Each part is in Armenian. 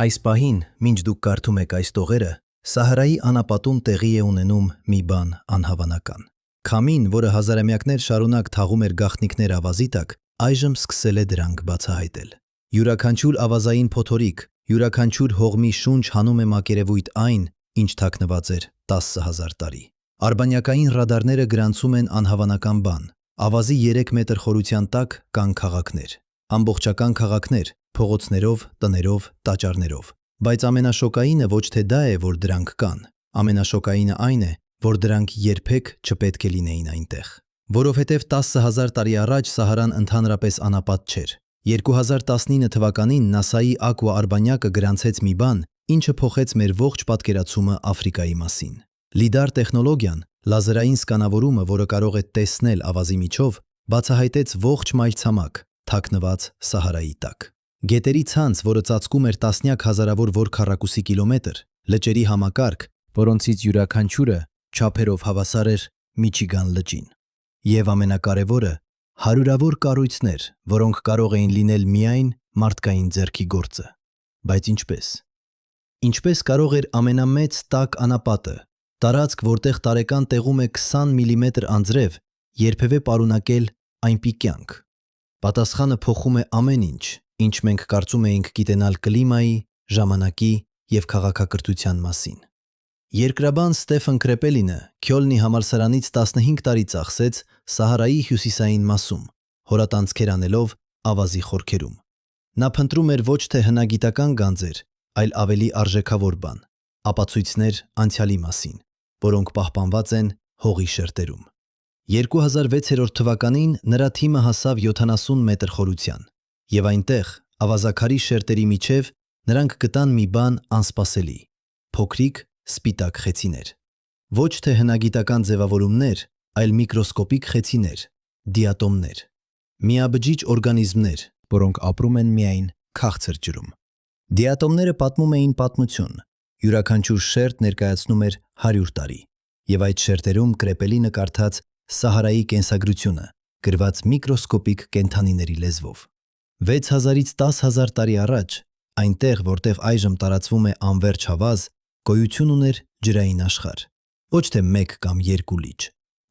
Այս պահին, մինչ դուք կարդում եք այս տողերը, Սահարայի անապատում տեղի է ունենում մի բան անհավանական։ Քամին, որը հազարամյակներ շարունակ թաղում էր գաղտնիքներ ավազի տակ, այժմ սկսել է դրանք բացահայտել։ Յուրաքանչյուր ավազային փոթորիկ, յուրաքանչյուր հողմի շունչ հանում է մակերևույթ այն, ինչ թաքնված էր 10,000 տարի։ Արբանյակային ռադարները գրանցում են անհավանական բան։ Ավազի 3 մետր խորության տակ կան քաղաքներ։ Ամբողջական քաղաքներ, փողոցներով, տներով, տաճարներով։ Բայց ամենաշոկայինը ոչ թե դա է, որ դրանք կան։ Ամենաշոկայինը այն է, որ դրանք երբեք չպետք է լինեին այնտեղ։ Որովհետև 10,000 տարի առաջ Սահարան ընդհանրապես անապատ չէր։ 2019 թվականին ՆԱՍԱ-ի Ակվա արբանյակը գրանցեց մի բան, ինչը փոխեց մեր ողջ պատկերացումը Աֆրիկայի մասին։ Լիդար տեխնոլոգիան, լազերային սկանավորումը, որը կարող է տեսնել ավազի միջով, բացահայտեց ողջ մայրցամաք, թաքնված Սահարայի տակ։ Գետերի ցանց, որը ծածկում էր տասնյակ հազարավոր որքառակուսի կիլոմետր, լճերի համակարգ, որոնցից յուրաքանչյուրը չափերով հավասար էր Միչիգան լճին։ Եվ ամենակարևորը, հարյուրավոր կառույցներ, որոնք կարող էին լինել միայն մարդկային ձեռքի գործը։ Բայց ինչպես։ Ինչպես կարող էր ամենամեծ տաք անապատը, տարածք, որտեղ տարեկան տեղում է 20 մմ անձրև, երբևէ պարունակել այնպիսի կյանք։ Պատասխանը փոխում է ամեն ինչ, ինչ մենք կարծում էինք գիտենալ կլիմայի, ժամանակի և քաղաքակրթության մասին։ Երկրաբան Ստեֆեն Քրեպելինը Քյոլնի համալսարանից 15 տարի ծախսեց Սահարայի հյուսիսային մասում, հորատանցքեր անելով ավազի խորքերում։ Նա փնտրում էր ոչ թե հնագիտական գանձեր, այլ ավելի արժեքավոր բան՝ ապացույցներ անցյալի մասին, որոնք պահպանված են հողի շերտերում։ 2006 թվականին նրա թիմը հասավ 70 մետր խորության, և այնտեղ, ավազաքարի շերտերի միջև, նրանք գտան մի բան անսպասելի՝ փոքրիկ սպիտակ խեցիներ։ Ոչ թե հնագիտական ձևավորումներ, այլ միկրոսկոպիկ խեցիներ, դիատոմներ։ Միաբջիջ օրգանիզմներ, որոնք ապրում են միայն քաղցր ջրում։ Դիատոմները պատմում էին պատմություն, յուրաքանչյուր շերտ ներկայացնում էր 100 տարի, և այդ շերտերում Քրեպելինը կարդաց Սահարայի կենսագրությունը, գրված միկրոսկոպիկ կենդանիների լեզվով։ 6000-ից 10,000 տարի առաջ, այնտեղ, որտեղ այժմ տարածվում է անվերջ հավազ, գոյություն ուներ ջրային աշխարհ։ Ոչ թե մեկ կամ երկու լիճ,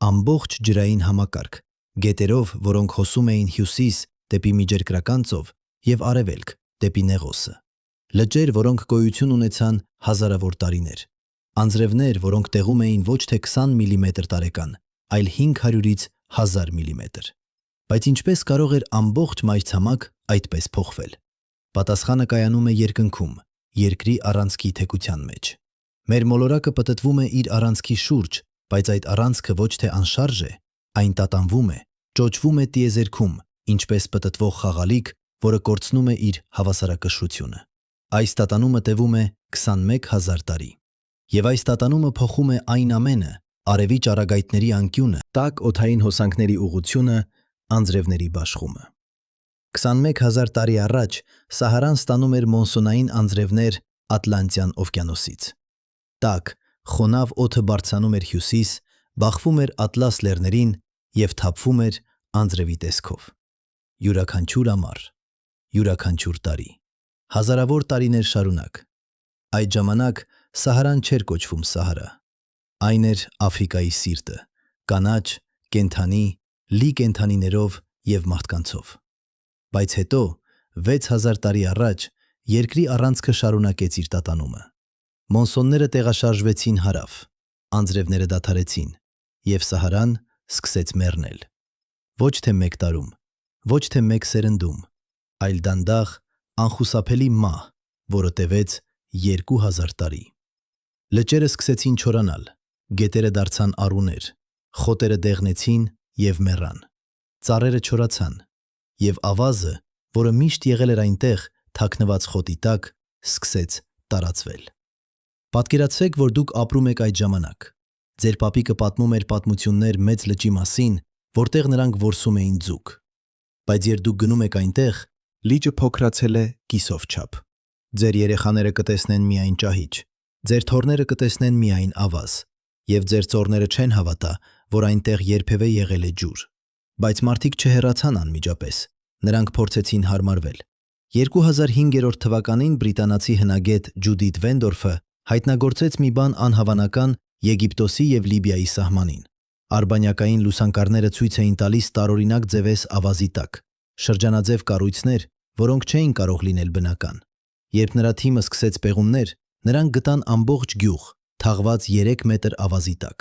ամբողջ ջրային համակարգ, գետերով, որոնք հոսում էին հյուսիս դեպի Միջերկրական ծով և արևելք դեպի Նեղոսը։ Լճեր, որոնք գոյություն ունեցան հազարավոր տարիներ։ Անձրևներ, որոնք տեղում էին ոչ թե 20 մմ տարեկան, այլ 500-ից 1000 մմ։ Բայց ինչպես կարող էր ամբողջ մայրցամաք այդպես փոխվել։ Պատասխանը կայանում է երկնքում, երկրի առանցքի թեքության մեջ։ Մեր մոլորակը պտտվում է իր առանցքի շուրջ, բայց այդ առանցքը ոչ թե անշարժ է, այն տատանվում է, ճոճվում է տիեզերքում, ինչպես պտտվող խաղալիք, որը կորցնում է իր հավասարակշռությունը։ Այս տատանումը տևում է 21,000 տարի։ Եվ այս տատանումը փոխում է այն ամենը՝ արևի ճառագայթների անկյունը, տաք օդային հոսանքների ուղղությունը, անձրևների բաշխումը։ 21,000 տարի առաջ Սահարան ստանում էր մոնսունային անձրևներ Ատլանտյան օվկիանոսից։ Տաք, խոնավ օդը բարձրանում էր հյուսիս, բախվում էր Ատլաս լեռներին և թափվում էր անձրևի տեսքով։ Յուրաքանչյուր ամառ, յուրաքանչյուր տարի, հազարավոր տարիներ շարունակ։ Այդ ժամանակ Սահարան չէր կոչվում Սահարա։ Այն էր Աֆրիկայի սիրտը, կանաչ, կենդանի, լի կենդանիներով և մարդկանցով։ Բայց հետո, 6000 տարի առաջ, երկրի առանցքը շարունակեց իր տատանումը։ Մոնսոնները տեղաշարժվեցին հարավ, անձրևները դադարեցին, և Սահարան սկսեց մեռնել։ Ոչ թե մեկ տարում, ոչ թե մեկ սերնդում, այլ դանդաղ, անխուսափելի մահ, որը տևեց 2000 տարի։ Լճերը սկսեցին չորանալ, գետերը դարձան առուներ, խոտերը դեղնեցին և մեռան, ծառերը չորացան, և ավազը, որը միշտ եղել էր այնտեղ, թաքնված խոտի տակ, սկսեց տարածվել։ Պատկերացրեք, որ դուք ապրում եք այդ ժամանակ։ Ձեր պապիկը պատմում էր պատմություններ մեծ լճի մասին, որտեղ նրանք որսում էին ձուկ։ Բայց երբ դուք գնում եք այնտեղ, լիճը փոքրացել է կիսով չափ։ Ձեր երեխաները կտեսնեն միայն ճահիճ, ձեր թոռները կտեսնեն միայն ավազ, և ձեր ծոռները չեն հավատա, որ այնտեղ երբևէ եղել է ջուր։ Բայց մարդիկ չհեռացան անմիջապես, նրանք փորձեցին հարմարվել։ 2005 թվականին բրիտանացի հնագետ Ջուդիթ Վենդորֆը հայտնագործեց մի բան անհավանական Եգիպտոսի և Լիբիայի սահմանին։ Արբանյակային լուսանկարները ցույց էին տալիս տարօրինակ ձևես ավազի տակ, շրջանաձև կառույցներ, որոնք չէին կարող լինել բնական։ Երբ նրա թիմը սկսեց պեղումներ, նրանք գտան ամբողջ գյուղ, թաղված 3 մետր ավազի տակ։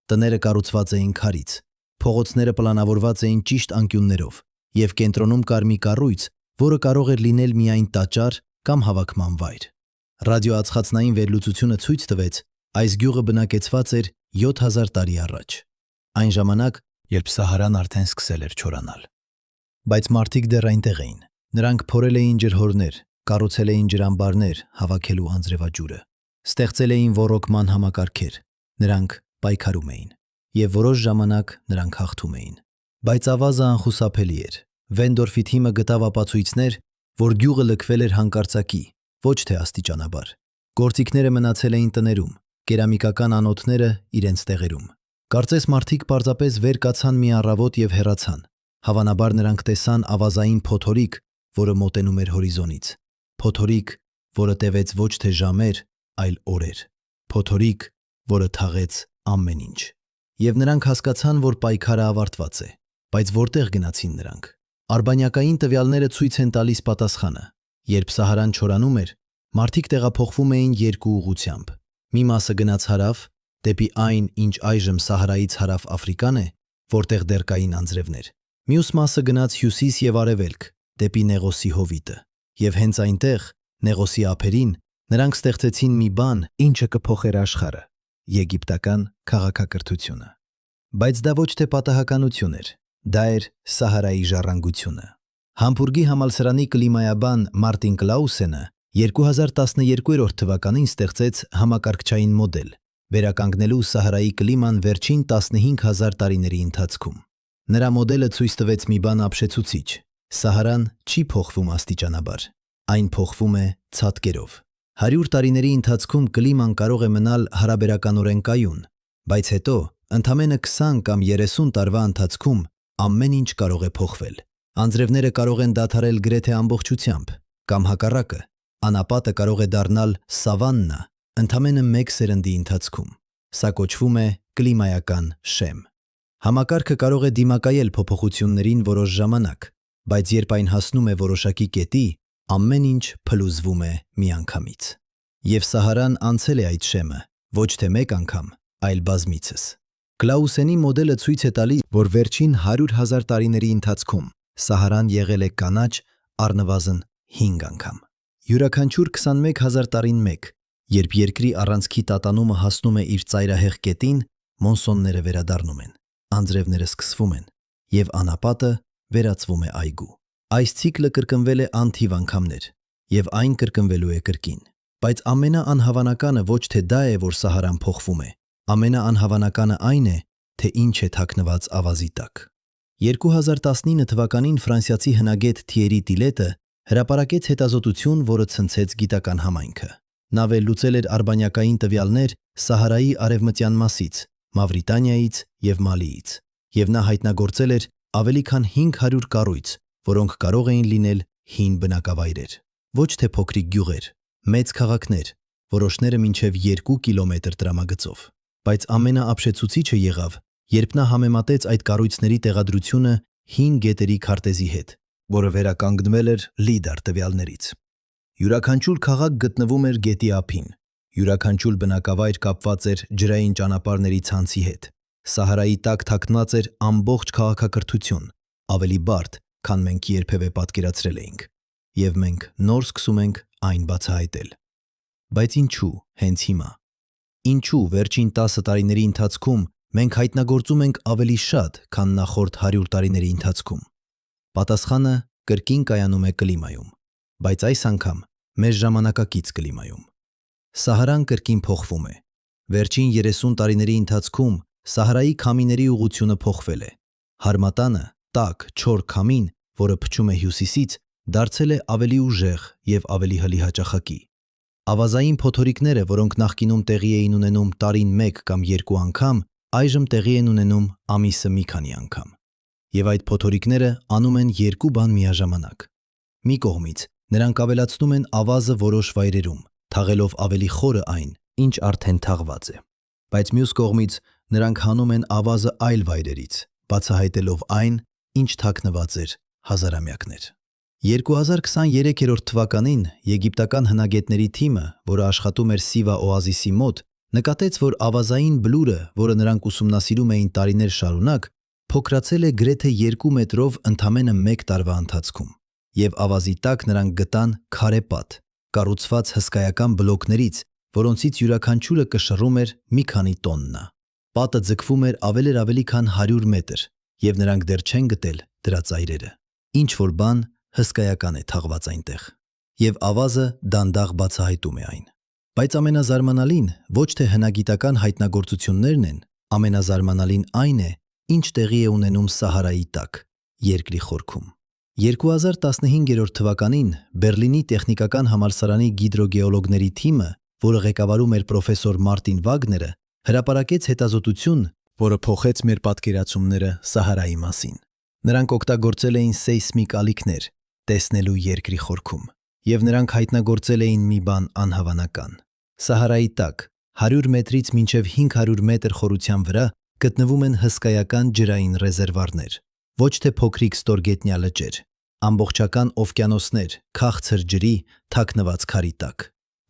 Տները կառուցված էին քարից, փողոցները պլանավորված էին ճիշտ անկյուններով, և կենտրոնում կար մի կառույց, որը կարող էր լինել միայն տաճար կամ հավաքման վայր։ Ռադիոածխածնային վերլուծությունը ցույց տվեց, այս գյուղը բնակեցված էր 7000 տարի առաջ, այն ժամանակ, երբ Սահարան արդեն սկսել էր չորանալ։ Բայց մարդիկ դեռ այնտեղ էին։ Նրանք փորել էին ջրհորներ, կառուցել էին ջրամբարներ հավաքելու անձրևաջուրը, ստեղծել էին ոռոգման համակարգեր, նրանք պայքարում էին, և որոշ ժամանակ նրանք հաղթում էին։ Բայց ավազը անխուսափելի էր։ Վենդորֆի թիմը գտավ ապացույցներ, որ գյուղը լքվել էր հանկարծակի, ոչ թե աստիճանաբար։ Գործիքները մնացել էին տներում, կերամիկական անոթները իրենց տեղերում։ Կարծես մարդիկ պարզապես վեր կացան մի առավոտ և հեռացան։ Հավանաբար նրանք տեսան ավազային փոթորիկ, որը մոտենում էր հորիզոնից։ Փոթորիկ, որը տևեց ոչ թե ժամեր, այլ օրեր։ Փոթորիկ, որը թաղեց ամեն ինչ։ Եվ նրանք հասկացան, որ պայքարը ավարտված է։ Բայց որտեղ գնացին նրանք։ Արբանյակային տվյալները ցույց են տալիս պատասխանը։ Երբ Սահարան չորանում էր, մարդիկ տեղափոխվում էին երկու ուղղությամբ։ Մի մասը գնաց հարավ, դեպի այն, ինչ այժմ Սահարայից հարավ Աֆրիկան է, որտեղ դեռ կային անձրևներ։ Մյուս մասը գնաց հյուսիս և արևելք, դեպի Նեղոսի հովիտը։ Եվ հենց այնտեղ, Նեղոսի ափերին, նրանք ստեղծեցին մի բան, ինչը կփոխեր աշխարհը՝ եգիպտական քաղաքակրթությունը։ Բայց դա ոչ թե պատահականություն էր, դա էր Սահարայի ժառանգությունը։ Համբուրգի համալսարանի կլիմայաբան Մարտին Կլաուսենը 2012 թվականին ստեղծեց համակարգչային մոդել, վերականգնելու Սահարայի կլիման վերջին 15000 տարիների ընթացքում։ Նրա մոդելը ցույց տվեց մի բան ապշեցուցիչ. Սահարան չի փոխվում աստիճանաբար, այն փոխվում է ցատկերով։ 100 տարիների ընթացքում կլիման կարող է մնալ հարաբերականորեն կայուն, բայց հետո, ընդամենը 20 կամ 30 տարվա ընթացքում ամեն ինչ կարող է փոխվել։ Անձրևները կարող են դադարել գրեթե ամբողջությամբ, կամ հակառակը, անապատը կարող է դառնալ սավաննա ընդամենը 1 սերնդի ընթացքում։ Սա կոչվում է կլիմայական շեմ։ Համակարգը կարող է դիմակայել փոփոխություններին որոշ ժամանակ, բայց երբ այն հասնում է որոշակի կետի, ամեն ինչ փլուզվում է միանգամից։ Եվ Սահարան անցել է այդ շեմը, ոչ թե մեկ անգամ, այլ բազմիցս։ Կլաուսենի մոդելը ցույց է տալիս, որ վերջին 100,000 տարիների ընթացքում Սահարան եղել է կանաչ առնվազն 5 անգամ։ Յուրաքանչյուր 21000 տարին մեկ, երբ երկրի առանցքի տատանումը հասնում է իր ծայրահեղ կետին, մոնսոնները վերադառնում են, անձրևները սկսվում են, և անապատը վերածվում է այգու։ Այս ցիկլը կրկնվել է անթիվ անգամներ, և այն կրկնվելու է կրկին։ Բայց ամենաանհավանականը ոչ թե դա է, որ Սահարան փոխվում է, ամենաանհավանականը այն է, թե ինչ է թաքնված ավազի տակ։ 2019 թվականին ֆրանսիացի հնագետ Թիերի Տիլետը հրապարակեց հետազոտություն, որը ցնցեց գիտական համայնքը։ Նա վերլուծել էր արբանյակային տվյալներ Սահարայի արևմտյան մասից, Մավրիտանիայից և Մալիից, և նա հայտնագործել էր ավելի քան 500 կառույց, որոնք կարող էին լինել հին բնակավայրեր։ Ոչ թե փոքրիկ գյուղեր, մեծ քաղաքներ, որոշները մինչև 2 կիլոմետր տրամագծով։ Բայց ամենաապշեցուցիչը եղավ, երբ նա համեմատեց այդ կառույցների տեղադրությունը հին գետերի քարտեզի հետ, որը վերականգնվել էր լիդար տվյալներից։ Յուրաքանչյուր քաղաք գտնվում էր գետի ափին, յուրաքանչյուր բնակավայր կապված էր ջրային ճանապարհների ցանցի հետ։ Սահարայի տակ թաքնված էր ամբողջ քաղաքակրթություն, ավելի բարդ, քան մենք երբևէ պատկերացրել էինք, և մենք նոր սկսում ենք այն բացահայտել։ Բայց ինչու հենց հիմա։ Ինչու վերջին 10 տարիների ընթացքում մենք հայտնագործում ենք ավելի շատ, քան նախորդ 100 տարիների ընթացքում։ Պատասխանը կրկին կայանում է կլիմայում, բայց այս անգամ մեր ժամանակակից կլիմայում։ Սահարան կրկին փոխվում է։ Վերջին 30 տարիների ընթացքում Սահարայի քամիների ուղղությունը փոխվել է։ Հարմատանը, տաք, չոր քամին, որը փչում է հյուսիսից, դարձել է ավելի ուժեղ և ավելի հլիհաճախակի։ Ավազային փոթորիկները, որոնք նախկինում տեղի էին ունենում տարին 1 կամ 2 անգամ, այժմ տեղի են ունենում ամիսը մի քանի անգամ։ Եվ այդ փոթորիկները անում են երկու բան միաժամանակ։ Մի կողմից Նրանք ավելացնում են ավազը որոշ վայրերում, թաղելով ավելի խորը այն, ինչ արդեն թաղված է։ Բայց մյուս կողմից նրանք հանում են ավազը այլ վայրերից, բացահայտելով այն, ինչ թաքնված էր հազարամյակներ։ 2023 թվականին եգիպտական հնագետների թիմը, որը աշխատում էր Սիվա օազիսի մոտ, նկատեց, որ ավազային բլուրը, որը նրանք ուսումնասիրում էին տարիներ շարունակ, փոքրացել է գրեթե 2 մետրով ընդամենը 1 տարվա ընթացքում, եւ ավազի տակ նրանք գտան քարե պատ, կառուցված հսկայական բլոկներից, որոնցից յուրաքանչյուրը կշռում էր մի քանի տոննա։ Պատը ձգվում էր ավելի քան 100 մետր, եւ նրանք դեռ չեն գտել դրա ծայրերը։ Ինչ որ բան հսկայական է թաղված այնտեղ, եւ ավազը դանդաղ բացահայտում է այն։ Բայց ամենազարմանալին ոչ թե հնագիտական հայտնագործություններն են, ամենազարմանալին այն է, ինչ տեղի է ունենում Սահարայի տակ, երկրի խորքում։ 2015 թվականին Բերլինի տեխնիկական համալսարանի գիդրոգեոլոգների թիմը, որը ղեկավարում էր պրոֆեսոր Մարտին Վագները, հրապարակեց հետազոտություն, որը փոխեց մեր պատկերացումները Սահարայի մասին։ Նրանք օգտագործել էին սեյսմիկ ալիքներ, տեսնելու երկրի խորքում, եւ նրանք հայտնագործել էին մի բան անհավանական։ Սահարայի տակ 100 մետրից մինչև 500 մետր խորության վրա գտնվում են հսկայական ջրային ռեզերվարներ, ոչ թե փոքրիկ ստորգետնյա լճեր, ամբողջական օվկիանոսներ, քաղցր ջրի, թաքնված քարի տակ։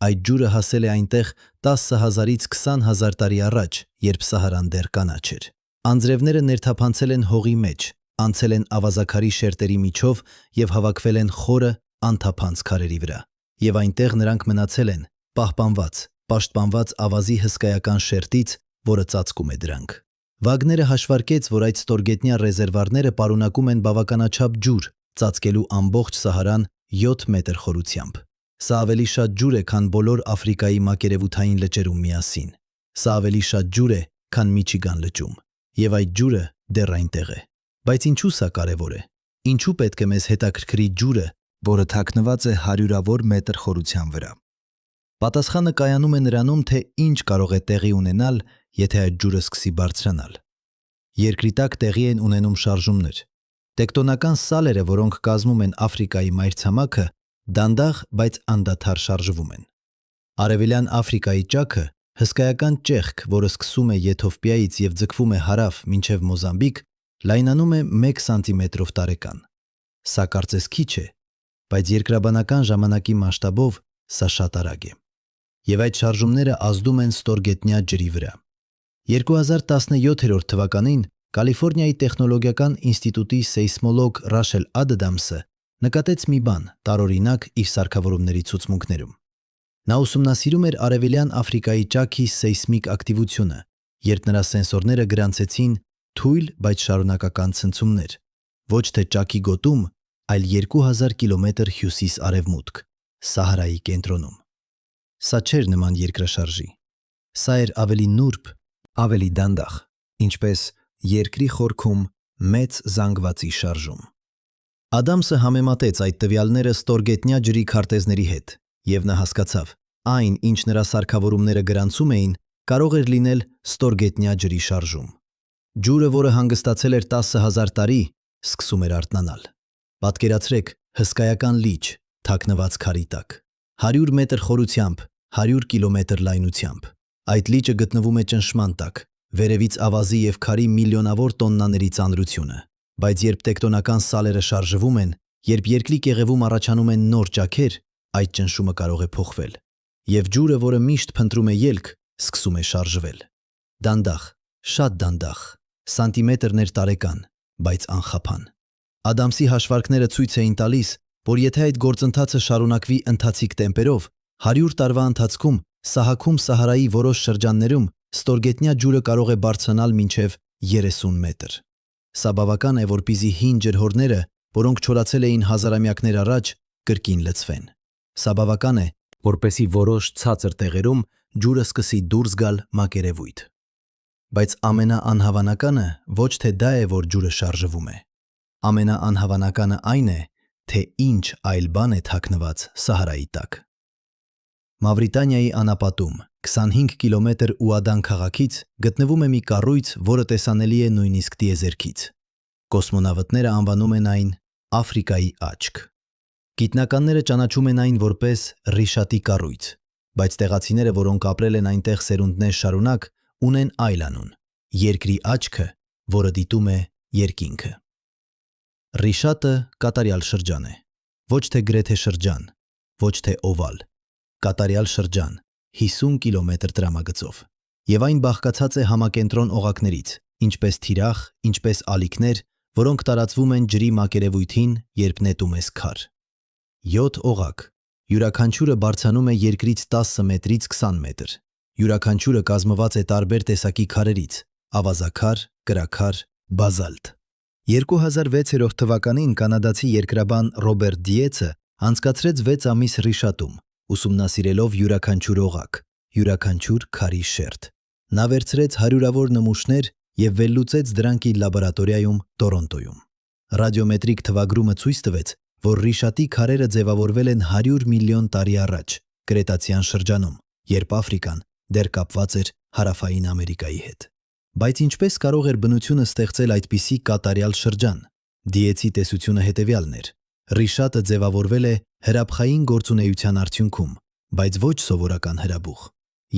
Այդ ջուրը հասել է այնտեղ 10,000-ից 20,000 տարի առաջ, երբ Սահարան դեռ կանաչ էր։ Անձրևները ներթափանցել են հողի մեջ, անցել են ավազաքարի շերտերի միջով եւ հավաքվել են խորը, անթափանց քարերի վրա։ Եվ այնտեղ նրանք մնացել են, պաշտպանված ավազի հսկայական շերտից, որը ծածկում է դրանք։ Վագները հաշվարկեց, որ այդ ստորգետնյա ռեզերվարները պարունակում են բավականաչափ ջուր, ծածկելու ամբողջ Սահարան 7 մետր խորությամբ։ Սա ավելի շատ ջուր է, քան բոլոր Աֆրիկայի մակերևութային լճերում միասին։ Սա ավելի շատ ջուր է, քան Միչիգան լճում։ Եվ այդ ջուրը դեռ այնտեղ է։ Բայց ինչու սա կարևոր է։ Ինչու պետք է մեզ հետաքրքրի ջուրը, որը թաքնված է հարյուրավոր մետր խորության վրա։ Պատասխանը կայանում է նրանում, թե ինչ կարող է տեղի ունենալ, եթե այդ ջուրը սկսի բարձրանալ։ Երկրի տակ տեղի են ունենում շարժումներ։ Տեկտոնական սալերը, որոնք կազմում են Աֆրիկայի մայրցամաքը, դանդաղ, բայց անդադար շարժվում են։ Արևելյան Աֆրիկայի ճաքը, հսկայական ճեղք, որը սկսում է Եթովպիայից եւ ձգվում է հարավ մինչև Մոզամբիկ, լայնանում է 1 սանտիմետրով տարեկան։ Սա կարծես քիչ է, բայց երկրաբանական ժամանակի մասշտաբով սա շատ արագ է։ Եվ այդ շարժումները ազդում են ստորգետնյա ջրի վրա։ 2017 թվականին Կալիֆոռնիայի տեխնոլոգիական ինստիտուտի սեյսմոլոգ Ռաշել Ադդամսը նկատեց մի բան տարօրինակ իր սարքավորումների ցուցմունքներում։ Նա ուսումնասիրում էր Արևելյան Աֆրիկայի ճաքի սեյսմիկ ակտիվությունը, երբ նրա սենսորները գրանցեցին թույլ, բայց շարունակական ցնցումներ, ոչ թե ճաքի գոտում, այլ 2000 կիլոմետր հյուսիս-արևմուտք, Սահարայի կենտրոնում։ Սա չէր նման երկրաշարժի։ Սա էր ավելի նուրբ, ավելի դանդաղ, ինչպես երկրի խորքում մեծ զանգվածի շարժում։ Ադամսը համեմատեց այդ տվյալները ստորգետնյա ջրի քարտեզների հետ, եւ նա հասկացավ, այն, ինչ նրա սարքավորումները գրանցում էին, կարող էր լինել ստորգետնյա ջրի շարժում։ Ջուրը, որը հանգստացել էր 10,000 տարի, սկսում էր արթնանալ։ Պատկերացրեք հսկայական լիճ, թաքնված քարի տակ, 100 մետր խորությամբ, 100 կիլոմետր լայնությամբ։ Այդ լիճը գտնվում է ճնշման տակ, վերևից ավազի եւ քարի միլիոնավոր տոննաների ծանրությունը։ Բայց երբ տեկտոնական սալերը շարժվում են, երբ երկրի կեղևում առաջանում են նոր ճաքեր, այդ ճնշումը կարող է փոխվել։ Եվ ջուրը, որը միշտ փնտրում է ելք, սկսում է շարժվել։ Դանդաղ, շատ դանդաղ, սանտիմետրներ տարեկան, բայց անխափան։ Ադամսի հաշվարկները ցույց էին տալիս, որ եթե այդ գործընթացը շարունակվի ընթացիկ տեմպերով, 100 տարվա ընթացքում Սահաքում Սահարայի որոշ շրջաններում ստորգետնյա ջուրը կարող է բարձրանալ մինչև 30 մետր։ Սա բավական է, որպեսզի հին ջրհորները, որոնք չորացել էին հազարամյակներ առաջ, կրկին լցվեն։ Սա բավական է, որպեսզի որոշ ցածր տեղերում ջուրը սկսի դուրս գալ մակերևույթ։ Բայց ամենաանհավանականը ոչ թե դա է, որ ջուրը շարժվում է։ Ամենաանհավանականը այն է, թե ինչ այլ բան է թաքնված Սահարայի տակ։ Մավրիտանիայի անապատում 25 կիլոմետր Ուադան քաղաքից գտնվում է մի կառույց, որը տեսանելի է նույնիսկ տիեզերքից։ Կոսմոնավտները անվանում են այն Աֆրիկայի աչք։ Գիտնականները ճանաչում են այն որպես Ռիշատի կառույց, բայց տեղացիները, որոնք ապրել են այնտեղ սերունդներ շարունակ, ունեն այլ անուն՝ երկրի աչքը, որը դիտում է երկինքը։ Ռիշատը կատարյալ շրջան է, ոչ թե գրեթե շրջան, ոչ թե օվալ, կատարյալ շրջան, 50 կիլոմետր տրամագծով, եւ այն բաղկացած է համակենտրոն օղակներից, ինչպես թիրախ, ինչպես ալիքներ, որոնք տարածվում են ջրի մակերևույթին, երբ նետում ես քար։ 7 օղակ, յուրաքանչյուրը բարձրանում է երկրից 10 մետրից 20 մետր։ Յուրաքանչյուրը կազմված է տարբեր տեսակի քարերից՝ ավազաքար, կրաքար, բազալտ։ 2006 թվականին կանադացի երկրաբան Ռոբերտ Դիեցը անցկացրեց 6 ամիս Ռիշատում, ուսումնասիրելով յուրաքանչյուր օղակ, յուրաքանչյուր քարի շերտ։ Նա վերցրեց հարյուրավոր նմուշներ և վերլուծեց դրանք իր լաբորատորիայում Տորոնտոյում։ Ռադիոմետրիկ թվագրումը ցույց տվեց, որ Ռիշատի քարերը ձևավորվել են 100 միլիոն տարի առաջ, կրետացիան շրջանում, երբ Աֆրիկան դեռ կապված էր Հարավային Ամերիկայի հետ։ Բայց ինչպես կարող էր բնությունը ստեղծել այդպիսի կատարյալ շրջան։ Դիեցի տեսությունը հետևյալն էր. Ռիշատը ձևավորվել է հրաբխային գործունեության արդյունքում, բայց ոչ սովորական հրաբուխ։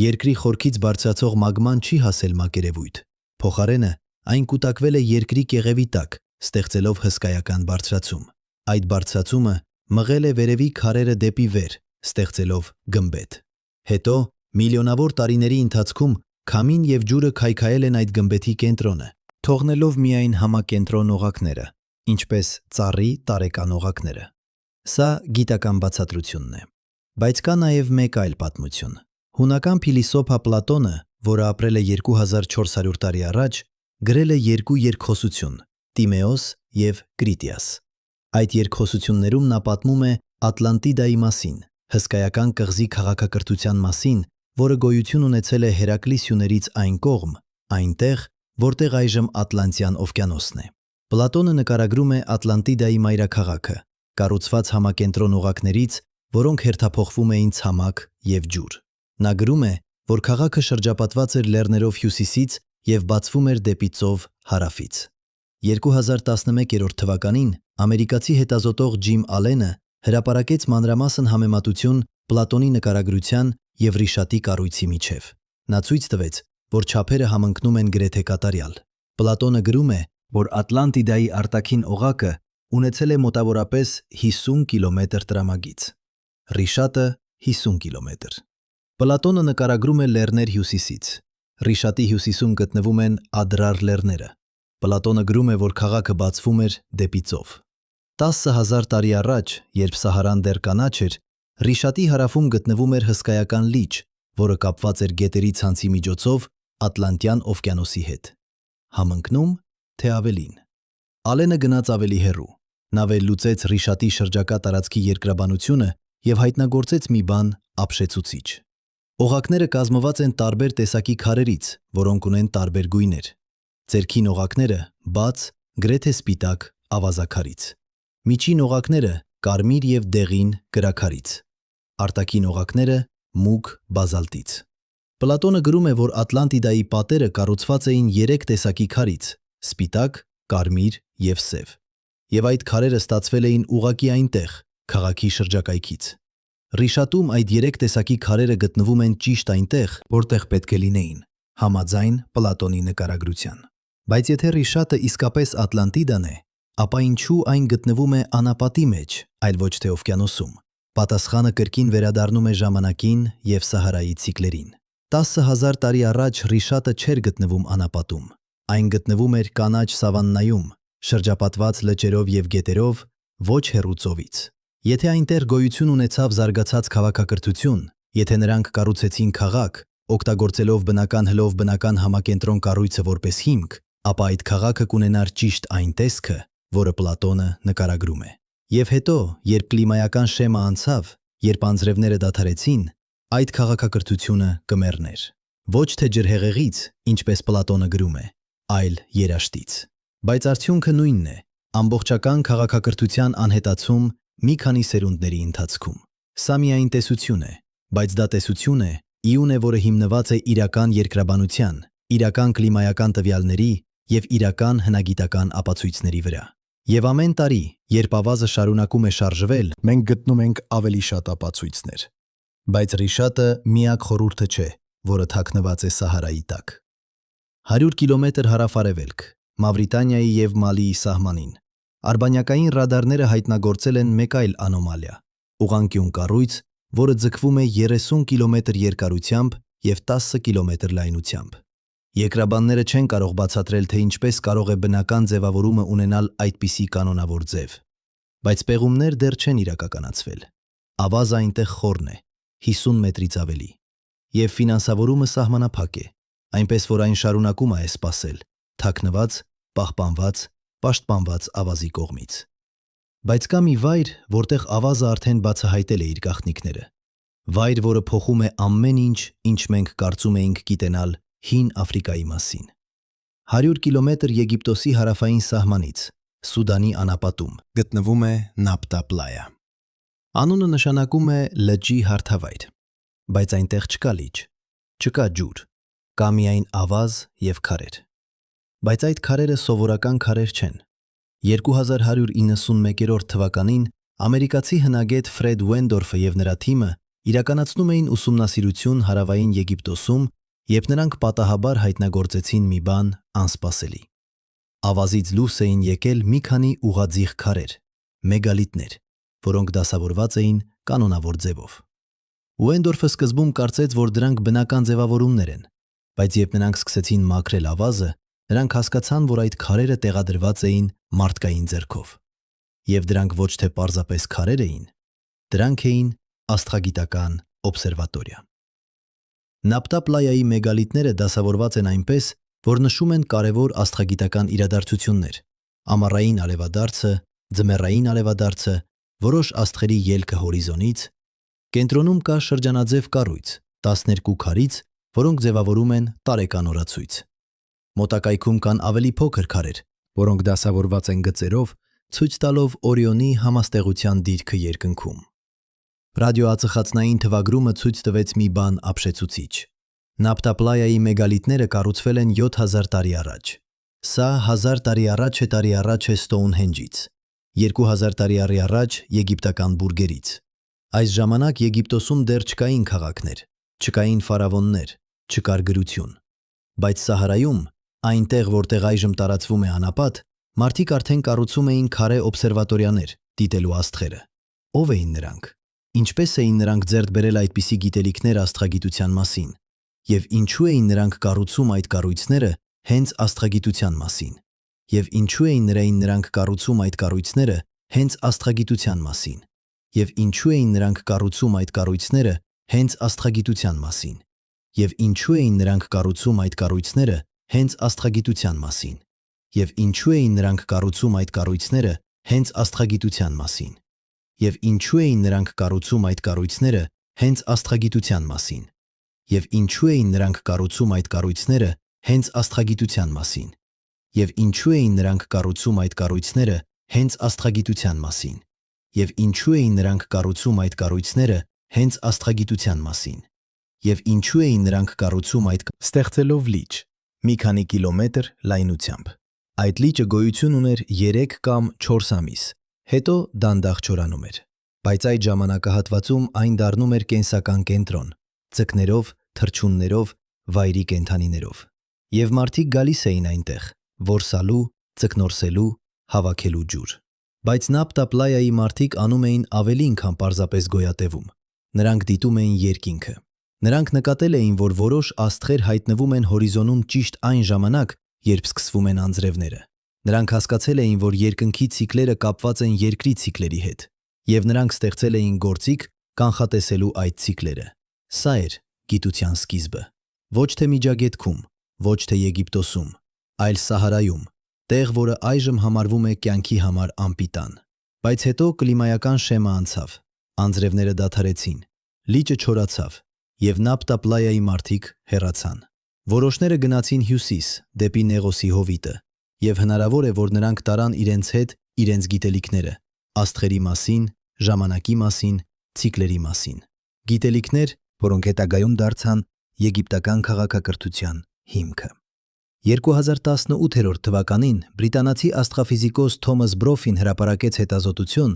Երկրի խորքից բարձրացող մագման չի հասել մակերևույթ։ Փոխարենը այն կուտակվել է երկրի կեղևի տակ, ստեղծելով հսկայական բարձրացում։ Այդ բարձրացումը մղել է վերևի քարերը դեպի վեր, ստեղծելով գմբեթ։ Հետո միլիոնավոր տարիների ընթացքում քամին և ջուրը քայքայել են այդ գմբեթի կենտրոնը, թողնելով միայն համակենտրոն օղակները, ինչպես ծառի տարեկան օղակները։ Սա գիտական բացատրությունն է։ Բայց կա նաև մեկ այլ պատմություն։ Հունական փիլիսոփա Պլատոնը, որը ապրել է 2400 տարի առաջ, գրել է 2 երկխոսություն՝ Տիմեոս և Կրիտիաս։ Այդ երկխոսություններում նա պատմում է Ատլանտիդայի մասին, հսկայական կղզի քաղաքակրթության մասին, որը գոյություն ունեցել է Հերակլի սյուներից այն կողմ, այնտեղ, որտեղ այժմ Ատլանտյան օվկիանոսն է։ Պլատոնը նկարագրում է Ատլանտիդայի մայրաքաղաքը, կառուցված համակենտրոն օղակներից, որոնք հերթափոխվում էին ցամաք և ջուր։ Նա գրում է, որ քաղաքը շրջապատված էր լեռներով հյուսիսից և բացվում էր դեպի ծով հարավից։ 2011 թվականին ամերիկացի հետազոտող Ջիմ Ալենը հրապարակեց մանրամասն համեմատություն Պլատոնի նկարագրության և Ռիշատի կառույցի միջև։ Նա ցույց տվեց, որ չափերը համընկնում են գրեթե կատարյալ։ Պլատոնը գրում է, որ Ատլանտիդայի արտաքին օղակը ունեցել է մոտավորապես 50 կիլոմետր տրամագիծ, Ռիշատը 50 կիլոմետր։ Պլատոնը նկարագրում է լեռներ հյուսիսից։ Ռիշատի հյուսիսում գտնվում են Ադրար լեռները։ Պլատոնը գրում է, որ քաղաքը բացվում էր դեպի ծով։ 10,000 տարի առաջ, երբ Սահարան դեռ կանաչ էր, Ռիշատի հարավում գտնվում էր հսկայական լիճ, որը կապված էր գետերի ցանցի միջոցով Ատլանտյան օվկիանոսի հետ։ Համընկնո՞ւմ, թե ավելին։ Ալենը գնաց ավելի հեռու։ Նա վերլուծեց Ռիշատի շրջակա տարածքի երկրաբանությունը և հայտնագործեց մի բան ապշեցուցիչ։ Օղակները կազմված են տարբեր տեսակի քարերից, որոնք ունեն տարբեր գույներ։ Ձերքին օղակները բաց, գրեթե սպիտակ ավազաքարից։ Միջին օղակները կարմիր և դեղին կրաքարից։ Արտաքին օղակները մուգ բազալտից։ Պլատոնը գրում է, որ Ատլանտիդայի պատերը կառուցված էին 3 տեսակի քարից՝ սպիտակ, կարմիր և սև։ Եվ այդ քարերը ստացվել էին ուղղակի այնտեղ, քաղաքի շրջակայքից։ Ռիշատում այդ 3 տեսակի քարերը գտնվում են ճիշտ այնտեղ, որտեղ պետք է լինեին, համաձայն Պլատոնի նկարագրության։ Բայց եթե Ռիշատը իսկապես Ատլանտիդան է, ապա ինչու այն գտնվում է անապատի մեջ, այլ ոչ թե օվկիանոսում։ Պատասխանը կրկին վերադառնում է ժամանակին և Սահարայի ցիկլերին։ 10,000 տարի առաջ Ռիշատը չէր գտնվում անապատում։ Այն գտնվում էր կանաչ սավաննայում, շրջապատված լճերով և գետերով, ոչ հեռու ծովից։ Եթե այնտեղ գոյություն ունեցավ զարգացած քաղաքակրթություն, եթե նրանք կառուցեցին քաղաք, օգտագործելով բնական հլով բնական համակենտրոն կառույցը որպես հիմք, ապա այդ քաղաքը կունենար ճիշտ այն տեսքը, որը Պլատոնը նկարագրում է։ Եվ հետո, երբ կլիմայական շեմը անցավ, երբ անձրևները դադարեցին, այդ քաղաքակրթությունը կմեռներ։ Ոչ թե ջրհեղեղից, ինչպես Պլատոնը գրում է, այլ երաշտից։ Բայց արդյունքը նույնն է՝ ամբողջական քաղաքակրթության անհետացում մի քանի սերունդների ընթացքում։ Սա միայն տեսություն է, բայց դա տեսություն է, իուն է, որը հիմնված է իրական երկրաբանության, իրական կլիմայական տվյալների և իրական հնագիտական ապացույցների վրա։ Եվ ամեն տարի, երբ ավազը շարունակում է շարժվել, մենք գտնում ենք ավելի շատ ապացույցներ։ բայց Ռիշատը միակ խորհուրդը չէ, որը թաքնված է Սահարայի տակ։ 100 կիլոմետր հարավ-արևելք, Մավրիտանիայի և Մալիի սահմանին, արբանյակային ռադարները հայտնագործել են մեկ այլ անոմալիա՝ ուղղանկյուն կառույց, որը ձգվում է 30 կիլոմետր երկարությամբ և 10 կիլոմետր լայնությամբ։ Երկրաբանները չեն կարող բացատրել, թե ինչպես կարող է բնական ձևավորումը ունենալ այդպիսի կանոնավոր ձև։ Բայց պեղումներ դեռ չեն իրականացվել։ Ավազը այնտեղ խորն է, 50 մետրից ավելի, և ֆինանսավորումը սահմանափակ է, այնպես որ այն շարունակում է սպասել, թաքնված, պահպանված, պաշտպանված ավազի կողմից։ Բայց կա մի վայր, որտեղ ավազը արդեն բացահայտել է իր գաղտնիքները։ Վայր, որը փոխում է ամեն ինչ, ինչ մենք կարծում էինք գիտենալ Հին Աֆրիկայի մասին։ 100 կիլոմետր Եգիպտոսի հարավային սահմանից, Սուդանի անապատում, Գտնվում է Նապտա Պլայա։ Անունը նշանակում է լճի հարթավայր, բայց այնտեղ չկա լիճ, չկա ջուր, կա միայն ավազ և քարեր։ Բայց այդ քարերը սովորական քարեր չեն։ 2191 թվականին ամերիկացի հնագետ Ֆրեդ Ուենդորֆը և նրա թիմը իրականացնում էին ուսումնասիրություն հարավային Եգիպտոսում, երբ նրանք պատահաբար հայտնագործեցին մի բան անսպասելի։ Ավազից լույս էին եկել մի քանի ուղղաձիգ քարեր, մեգալիթներ, որոնք դասավորված էին կանոնավոր ձևով։ Ուենդորֆը սկզբում կարծեց, որ դրանք բնական ձևավորումներ են, բայց երբ նրանք սկսեցին մաքրել ավազը, նրանք հասկացան, որ այդ քարերը տեղադրված էին մարդկային ձեռքով։ Եվ դրանք ոչ թե պարզապես քարեր էին, դրանք էին աստղագիտական օբսերվատորիա։ Նապտա Պլայայի մեգալիթները դասավորված են այնպես, որ նշում են կարևոր աստղագիտական իրադարձություններ՝ ամառային արևադարձը, ձմեռային արևադարձը, որոշ աստղերի ելքը հորիզոնից։ Կենտրոնում կա շրջանաձև կառույց 12 քարից, որոնք ձևավորում են տարեկան օրացույց։ Մոտակայքում կան ավելի փոքր քարեր, որոնք դասավորված են գծերով, ցույց տալով Օրիոնի համաստեղության դիրքը երկնքում։ Ռադիոածխածնային թվագրումը ցույց տվեց մի բան ապշեցուցիչ։ Նապտա Պլայայի մեգալիթները կառուցվել են 7000 տարի առաջ։ Սա 1000 տարի առաջ է Ստոունհենջից, 2000 տարի առաջ եգիպտական բուրգերից։ Այս ժամանակ Եգիպտոսում դեռ չկային քաղաքներ, չկային ֆարավոններ, չկար գրություն։ Բայց Սահարայում, այնտեղ, որտեղ այժմ տարածվում է անապատ, մարդիկ արդեն կառուցում էին քարե օբսերվատորիաներ, դիտելու աստղերը։ Ո՞վ էին նրանք։ Ինչպես էին նրանք ձեռք բերել այդպիսի գիտելիքներ աստղագիտության մասին, և ինչու էին նրանք կառուցում այդ կառույցները հենց աստղագիտության մասին, և ինչու էին նրանք կառուցում այդ կառույցները հենց աստղագիտության մասին, և ինչու էին նրանք կառուցում այդ կառույցները հենց աստղագիտության մասին, և ինչու էին նրանք կառուցում այդ կառույցները հենց աստղագիտության մասին, և ինչու էին նրանք կառուցում այդ կառույցները հենց աստղագիտության մասին, և ինչու էին նրանք կառուցում այդ կառույցները հենց աստղագիտության մասին, և ինչու էին նրանք կառուցում այդ կառույցները հենց աստղագիտության մասին, և ինչու էին նրանք կառուցում այդ կառույցները հենց աստղագիտության մասին, և ինչու էին նրանք կառուցում այդ կառույցները հենց աստղագիտության մասին, և ինչու էին նրանք կառուցում այդ Ստեղծելով լիճ մի քանի կիլոմետր լայնությամբ։ Այդ լիճը գոյություն ուներ 3 կամ 4 ամիս, հետո դանդաղ չորանում էր, բայց այդ ժամանակահատվածում այն դառնում էր կենսական կենտրոն՝ ձկներով, թռչուններով, վայրի կենդանիներով։ Եվ մարդիկ գալիս էին այնտեղ, որսալու, ձկնորսելու, հավաքելու ջուր։ Բայց Նապտա Պլայայի մարդիկ անում էին ավելին, քան պարզապես գոյատևում։ Նրանք դիտում էին երկինքը։ Նրանք նկատել էին, որ որոշ աստղեր հայտնվում են հորիզոնում ճիշտ այն ժամանակ, երբ սկսվում են անձրևները։ Նրանք հասկացել էին, որ երկնքի ցիկլերը կապված են երկրի ցիկլերի հետ, և նրանք ստեղծել էին գործիք կանխատեսելու այդ ցիկլերը։ Սա էր գիտության սկիզբը։ Ոչ թե Միջագետքում, ոչ թե Եգիպտոսում, այլ Սահարայում, տեղ, որը այժմ համարվում է կյանքի համար անպիտան։ Բայց հետո կլիմայական շեմը անցավ, անձրևները դադարեցին, լիճը չորացավ, և Նապտա Պլայայի մարդիկ հեռացան։ Որոշները գնացին հյուսիս, դեպի Նեղոսի հովիտը, և հնարավոր է, որ նրանք տարան իրենց հետ իրենց գիտելիքները աստղերի մասին, ժամանակի մասին, ցիկլերի մասին։ Գիտելիքներ, որոնք հետագայում դարձան եգիպտական քաղաքակրթության հիմքը։ 2018 թվականին բրիտանացի աստղաֆիզիկոս Թոմաս Բրոֆին հրապարակեց հետազոտություն,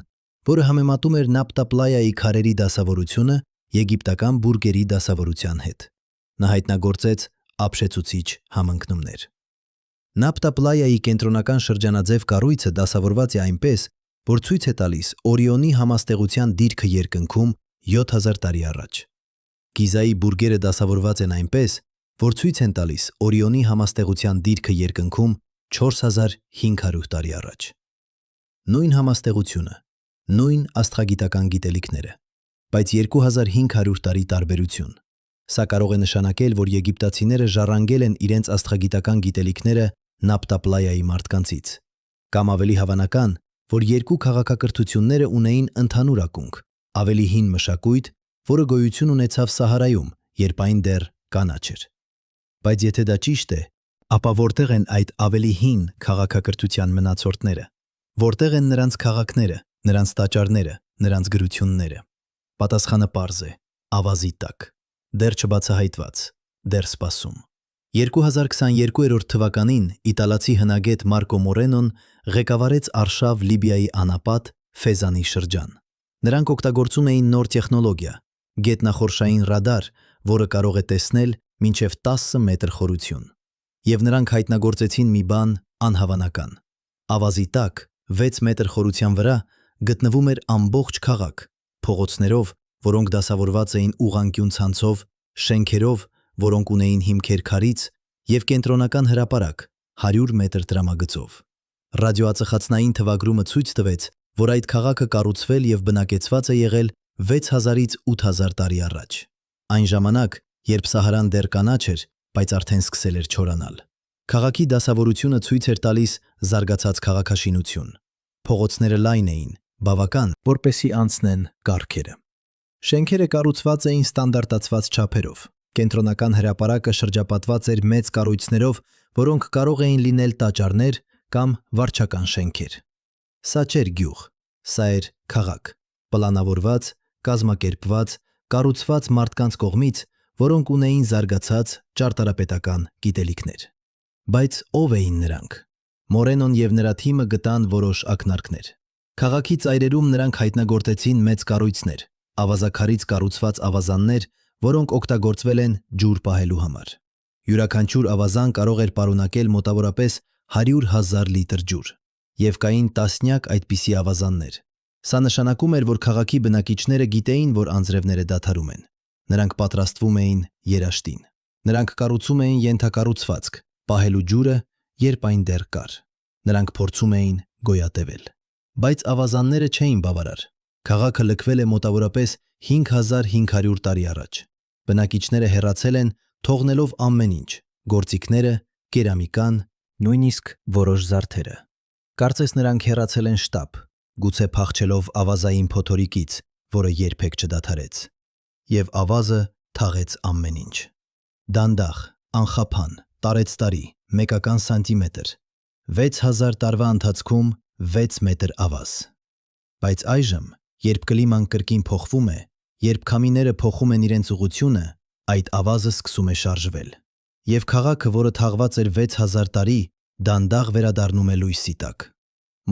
որը համեմատում էր Նապտա Պլայայի քարերի դասավորությունը եգիպտական բուրգերի դասավորության հետ։ Նա հայտնագործեց ապշեցուցիչ համընկնումներ։ Նապտա Պլայայի կենտրոնական շրջանաձև կառույցը դասավորված է այնպես, որ ցույց է տալիս Օրիոնի համաստեղության դիրքը երկնքում 7000 տարի առաջ։ Գիզայի բուրգերը դասավորված են այնպես, որ ցույց են տալիս Օրիոնի համաստեղության դիրքը երկնքում 4500 տարի առաջ։ Նույն համաստեղությունը, նույն աստղագիտական գիտելիքները, բայց 2500 տարի տարբերություն։ Սա կարող է նշանակել, որ եգիպտացիները ժառանգել են իրենց աստղագիտական գիտելիքները Նապտա Պլայայի մարդկանցից, կամ ավելի հավանական, որ երկու քաղաքակրթությունները ունեին ընդհանուր ակունք, ավելի հին մշակույթ, որը գոյություն ունեցավ Սահարայում, երբ այն դեռ կանաչ էր։ Բայց եթե դա ճիշտ է, ապա որտեղ են այդ ավելի հին քաղաքակրթության մնացորդները։ Որտեղ են նրանց քաղաքները, նրանց տաճարները, նրանց գրությունները։ Պատասխանը պարզ է՝ ավազի տակ, դեռ չբացահայտված, դեռ սպասում։ 2022 թվականին իտալացի հնագետ Մարկո Մորենոն ղեկավարեց արշավ Լիբիայի անապատ Ֆեզանի շրջան։ Նրանք օգտագործում էին նոր տեխնոլոգիա՝ գետնախորշային ռադար, որը կարող է տեսնել մինչև 10 մետր խորություն։ Եվ նրանք հայտնագործեցին մի բան անհավանական։ Ավազի տակ 6 մետր խորության վրա գտնվում էր ամբողջ քաղաք, փողոցներով, որոնք դասավորված էին ուղղանկյուն ցանցով, շենքերով, որոնք ունեին հիմքեր քարից, և կենտրոնական հրապարակ 100 մետր տրամագծով։ Ռադիոածխացնային թվագրումը ցույց տվեց, որ այդ քաղաքը կառուցվել և բնակեցված է եղել 6000-ից 8000 տարի առաջ։ Այն ժամանակ, երբ Սահարան դեռ կանաչ էր, բայց արդեն սկսել էր չորանալ։ Քաղաքի դասավորությունը ցույց էր տալիս զարգացած քաղաքաշինություն։ Փողոցները լայն էին, բավական, որպեսզի անցնեն կառքերը։ Շենքերը կառուցված էին ստանդարտացված չափերով։ Կենտրոնական հրապարակը շրջապատված էր մեծ կառույցներով, որոնք կարող էին լինել տաճարներ կամ վարչական շենքեր։ Սա չէր գյուղ, սա էր քաղաք, պլանավորված, կազմակերպված, կառուցված մարդկանց կողմից, որոնք ունեին զարգացած ճարտարապետական գիտելիքներ։ Բայց ով էին նրանք։ Մորենոն և նրա թիմը գտան որոշ ակնարկներ։ Քաղաքի ծայրերում նրանք հայտնագործեցին մեծ կառույցներ, ավազաքարից կառուցված ավազաններ, որոնք օգտագործվել են ջուր պահելու համար։ Յուրաքանչյուր ավազան կարող էր պարունակել մոտավորապես 100,000 լիտր ջուր, և կային տասնյակ այդպիսի ավազաններ։ Սա նշանակում էր, որ քաղաքի բնակիչները գիտեին, որ անձրևները դադարում են։ Նրանք պատրաստվում էին երաշտին։ Նրանք կառուցում էին ենթակառուցվածք, պահելու ջուրը, երբ այն դեռ կար։ Նրանք փորձում էին գոյատևել։ Բայց ավազանները չէին բավարար։ Քաղաքը լքվել է մոտավորապես 5500 տարի առաջ։ Բնակիչները հեռացել են, թողնելով ամեն ինչ՝ գործիքները, կերամիկան, նույնիսկ որոշ զարդերը։ Կարծես նրանք հեռացել են շտապ, գուցե փախչելով ավազային փոթորիկից, որը երբեք չդադարեց։ Եվ ավազը թաղեց ամեն ինչ։ Դանդաղ, անխափան, տարեցտարի, մեկական սանտիմետր, 6000 տարվա ընթացքում 6 մետր ավազ։ Բայց այժմ, երբ կլիման կրկին փոխվում է, երբ քամիները փոխում են իրենց ուղղությունը, այդ ավազը սկսում է շարժվել։ Եվ քաղաքը, որը թաղված էր 6000 տարի, դանդաղ վերադառնում է լույսի տակ։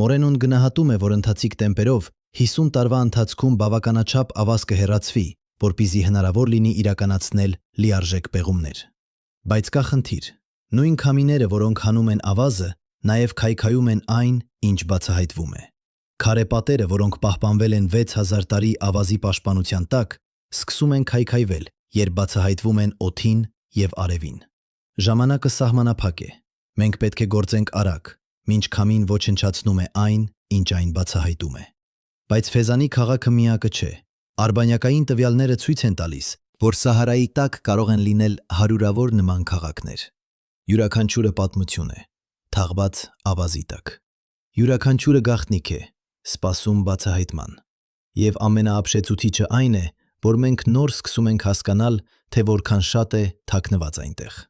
Մորենոն գնահատում է, որ ընթացիկ տեմպերով 50 տարվա ընթացքում բավականաչափ ավազ կհեռացվի, որպեսզի հնարավոր լինի իրականացնել լիարժեք պեղումներ։ Բայց կա խնդիր։ Նույն քամիները, որոնք հանում են ավազը, նաև քայքայում են այն, ինչ բացահայտվում է։ Քարե պատերը, որոնք պահպանվել են 6000 տարի ավազի պաշտպանության տակ, սկսում են քայքայվել, երբ բացահայտվում են օդին և արևին։ Ժամանակը սահմանափակ է։ Մենք պետք է գործենք արագ, մինչ քամին ոչնչացնում է այն, ինչ այն բացահայտում է։ Բայց Ֆեզանի քաղաքը միակը չէ։ Արբանյակային տվյալները ցույց են տալիս, որ Սահարայի տակ կարող են լինել հարյուրավոր նման քաղաքներ։ Յուրաքանչյուրը պատմություն է, թաղված ավազի տակ։ Յուրաքանչյուրը գաղտնիք է, սպասում բացահայտման։ Եվ ամենաապշեցուցիչը այն է, որ մենք նոր սկսում ենք հասկանալ, թե որքան շատ է թաքնված այնտեղ։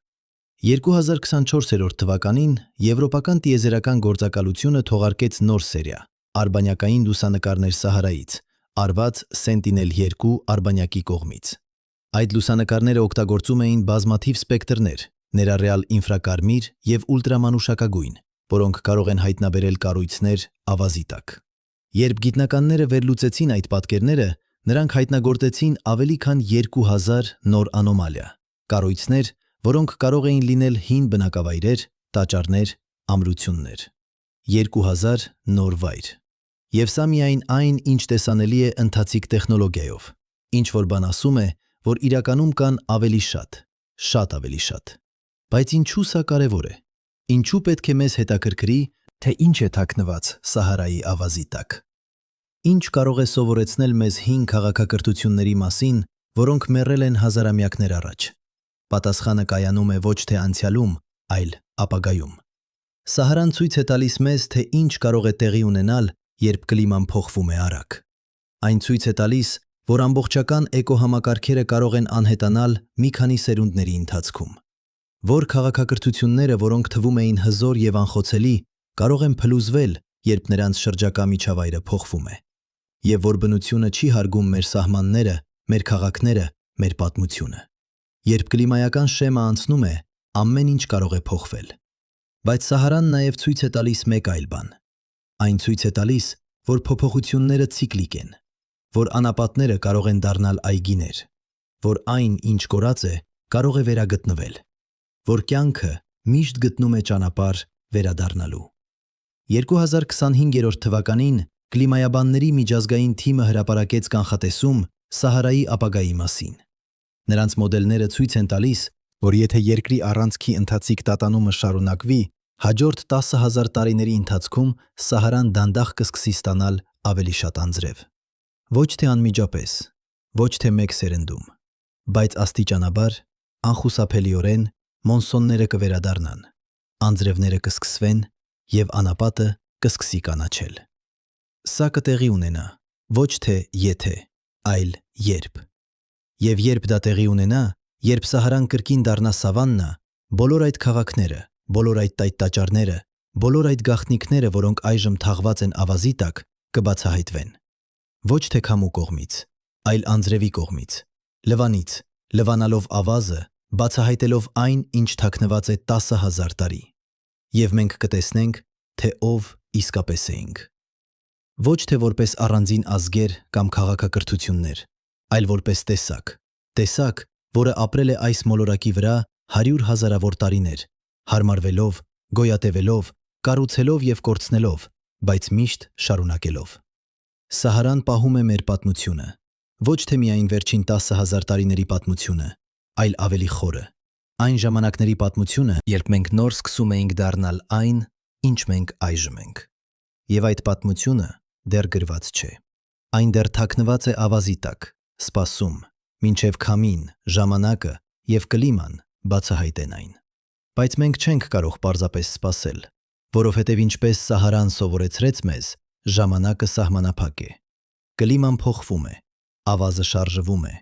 2024 թվականին Եվրոպական տիեզերական գործակալությունը թողարկեց նոր սերիա՝ արբանյակային լուսանկարներ Սահարայից, արված Sentinel-2 արբանյակի կողմից։ Այդ լուսանկարները օգտագործում էին բազմաթիվ սպեկտրներ, ներառյալ ինֆրակարմիր և ուլտրամանուշակագույն, որոնք կարող են հայտնաբերել կառույցներ ավազի տակ։ Երբ գիտնականները վերլուծեցին այդ պատկերները, նրանք հայտնագործեցին ավելի քան 2000 նոր անոմալիա, կառույցներ, որոնք կարող էին լինել հին բնակավայրեր, տաճարներ, ամրություններ։ 2000 նոր վայր։ Եվ սա միայն այն, ինչ տեսանելի է ընթացիկ տեխնոլոգիայով, ինչ-որ բան ասում է, որ իրականում կան ավելի շատ ավելի շատ։ Բայց ինչու սա կարևոր է։ Ինչու պետք է մեզ հետաքրքրի, թե ինչ է թաքնված Սահարայի ավազի տակ։ Ինչ կարող է սովորեցնել մեզ հին քաղաքակրթությունների մասին, որոնք մեռել են հազարամյակներ առաջ։ Պատասխանը կայանում է ոչ թե անցյալում, այլ ապագայում։ Սահարան ցույց է տալիս մեզ, թե ինչ կարող է տեղի ունենալ, երբ կլիման փոխվում է արագ։ Այն ցույց է տալիս, որ ամբողջական էկոհամակարգերը կարող են անհետանալ մի քանի սերունդների ընթացքում։ Որ քաղաքակրթությունները, որոնք թվում էին հզոր և անխոցելի, կարող են փլուզվել, երբ նրանց շրջակա միջավայրը փոխվում է։ Եվ որ բնությունը չի հարգում մեր սահմանները, մեր քաղաքները, մեր պատմությունը։ Երբ կլիմայական շեմը անցնում է, ամեն ինչ կարող է փոխվել։ Բայց Սահարան նաև ցույց է տալիս մեկ այլ բան։ Այն ցույց է տալիս, որ փոփոխությունները ցիկլիկ են, որ անապատները կարող են դառնալ այգիներ, որ այն, ինչ կորած է, կարող է վերագտնվել, որ կյանքը միշտ գտնում է ճանապարհ վերադառնալու։ 2025 թվականին կլիմայաբանների միջազգային թիմը հրապարակեց կանխատեսում Սահարայի ապագայի մասին։ Նրանց մոդելները ցույց են տալիս, որ եթե երկրի առանցքի ընթացիկ տատանումը շարունակվի, հաջորդ 10,000 տարիների ընթացքում Սահարան դանդաղ կսկսի ստանալ ավելի շատ անձրև։ Ոչ թե անմիջապես, ոչ թե մեկ սերնդում, բայց աստիճանաբար, անխուսափելիորեն մոնսոնները կվերադառնան, անձրևները կսկսվեն և անապատը կսկսի կանաչել։ Սա կտեղի ունենա ոչ թե եթե, այլ երբ։ Եվ երբ դա տեղի ունենա, երբ Սահարան կրկին դառնա սավաննա, բոլոր այդ քաղաքները, բոլոր այդ տաճարները, բոլոր այդ գաղտնիքները, որոնք այժմ թաղված են ավազի տակ, կբացահայտվեն։ Ոչ թե քամու կողմից, այլ անձրևի կողմից, լվանից, լվանալով ավազը, բացահայտելով այն, ինչ թաքնված է 10,000 տարի։ Եվ մենք կտեսնենք, թե ով իսկապես էինք։ Ոչ թե որպես առանձին ազգեր կամ քաղաքակրթություններ, այլ որպես տեսակ, որը ապրել է այս մոլորակի վրա 100 հազարավոր տարիներ, հարմարվելով, գոյատևելով, կառուցելով և կորցնելով, բայց միշտ շարունակելով։ Սահարան պահում է մեր պատմությունը, ոչ թե միայն վերջին 10,000 տարիների պատմությունը, այլ ավելի խորը, այն ժամանակների պատմությունը, երբ մենք նոր սկսում էինք դառնալ այն, ինչ մենք այժմ ենք։ Եվ այդ պատմությունը դեռ գրված չէ։ Այն դեռ թաքնված է ավազի տակ, սպասում, մինչև քամին, ժամանակը և կլիման բացահայտեն այն։ Բայց մենք չենք կարող պարզապես սպասել, որովհետև ինչպես Սահարան սովորեցրեց մեզ, ժամանակը սահմանափակ է։ Կլիման փոխվում է, ավազը շարժվում է,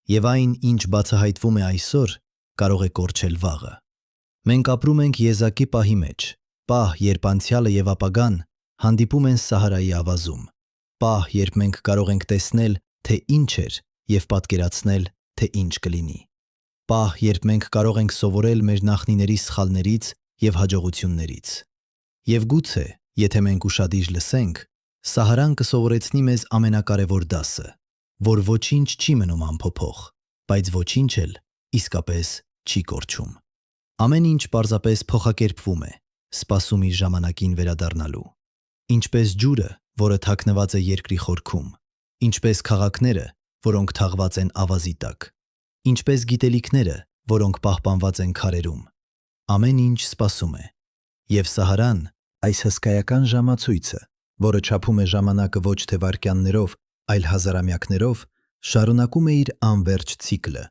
և այն, ինչ բացահայտվում է այսօր, կարող է կորչել վաղը։ Մենք ապրում ենք եզակի պահի մեջ, պահ, երբ անցյալը և ապագան հանդիպում են Սահարայի ավազում, պահ, երբ մենք կարող ենք տեսնել, թե ինչ էր և պատկերացնել, թե ինչ կլինի, պահ, երբ մենք կարող ենք սովորել մեր նախնիների սխալներից և հաջողություններից։ Եվ գուցե, եթե մենք ուշադիր լսենք, Սահարան կսովորեցնի մեզ ամենակարևոր դասը, որ ոչինչ չի մնում անփոփոխ, բայց ոչինչ էլ իսկապես չի կորչում։ Ամեն ինչ պարզապես փոխակերպվում է, սպասում իր ժամանակին վերադառնալու։ Ինչպես ջուրը, որը թաքնված է երկրի խորքում, ինչպես քաղաքները, որոնք թաղված են ավազի տակ, ինչպես գիտելիքները, որոնք պահպանված են քարերում։ Ամեն ինչ սպասում է։ Եվ Սահարան, այս հսկայական ժամացույցը, որը չափում է ժամանակը ոչ թե վայրկյաններով, այլ հազարամյակներով, շարունակում է իր անվերջ ցիկլը,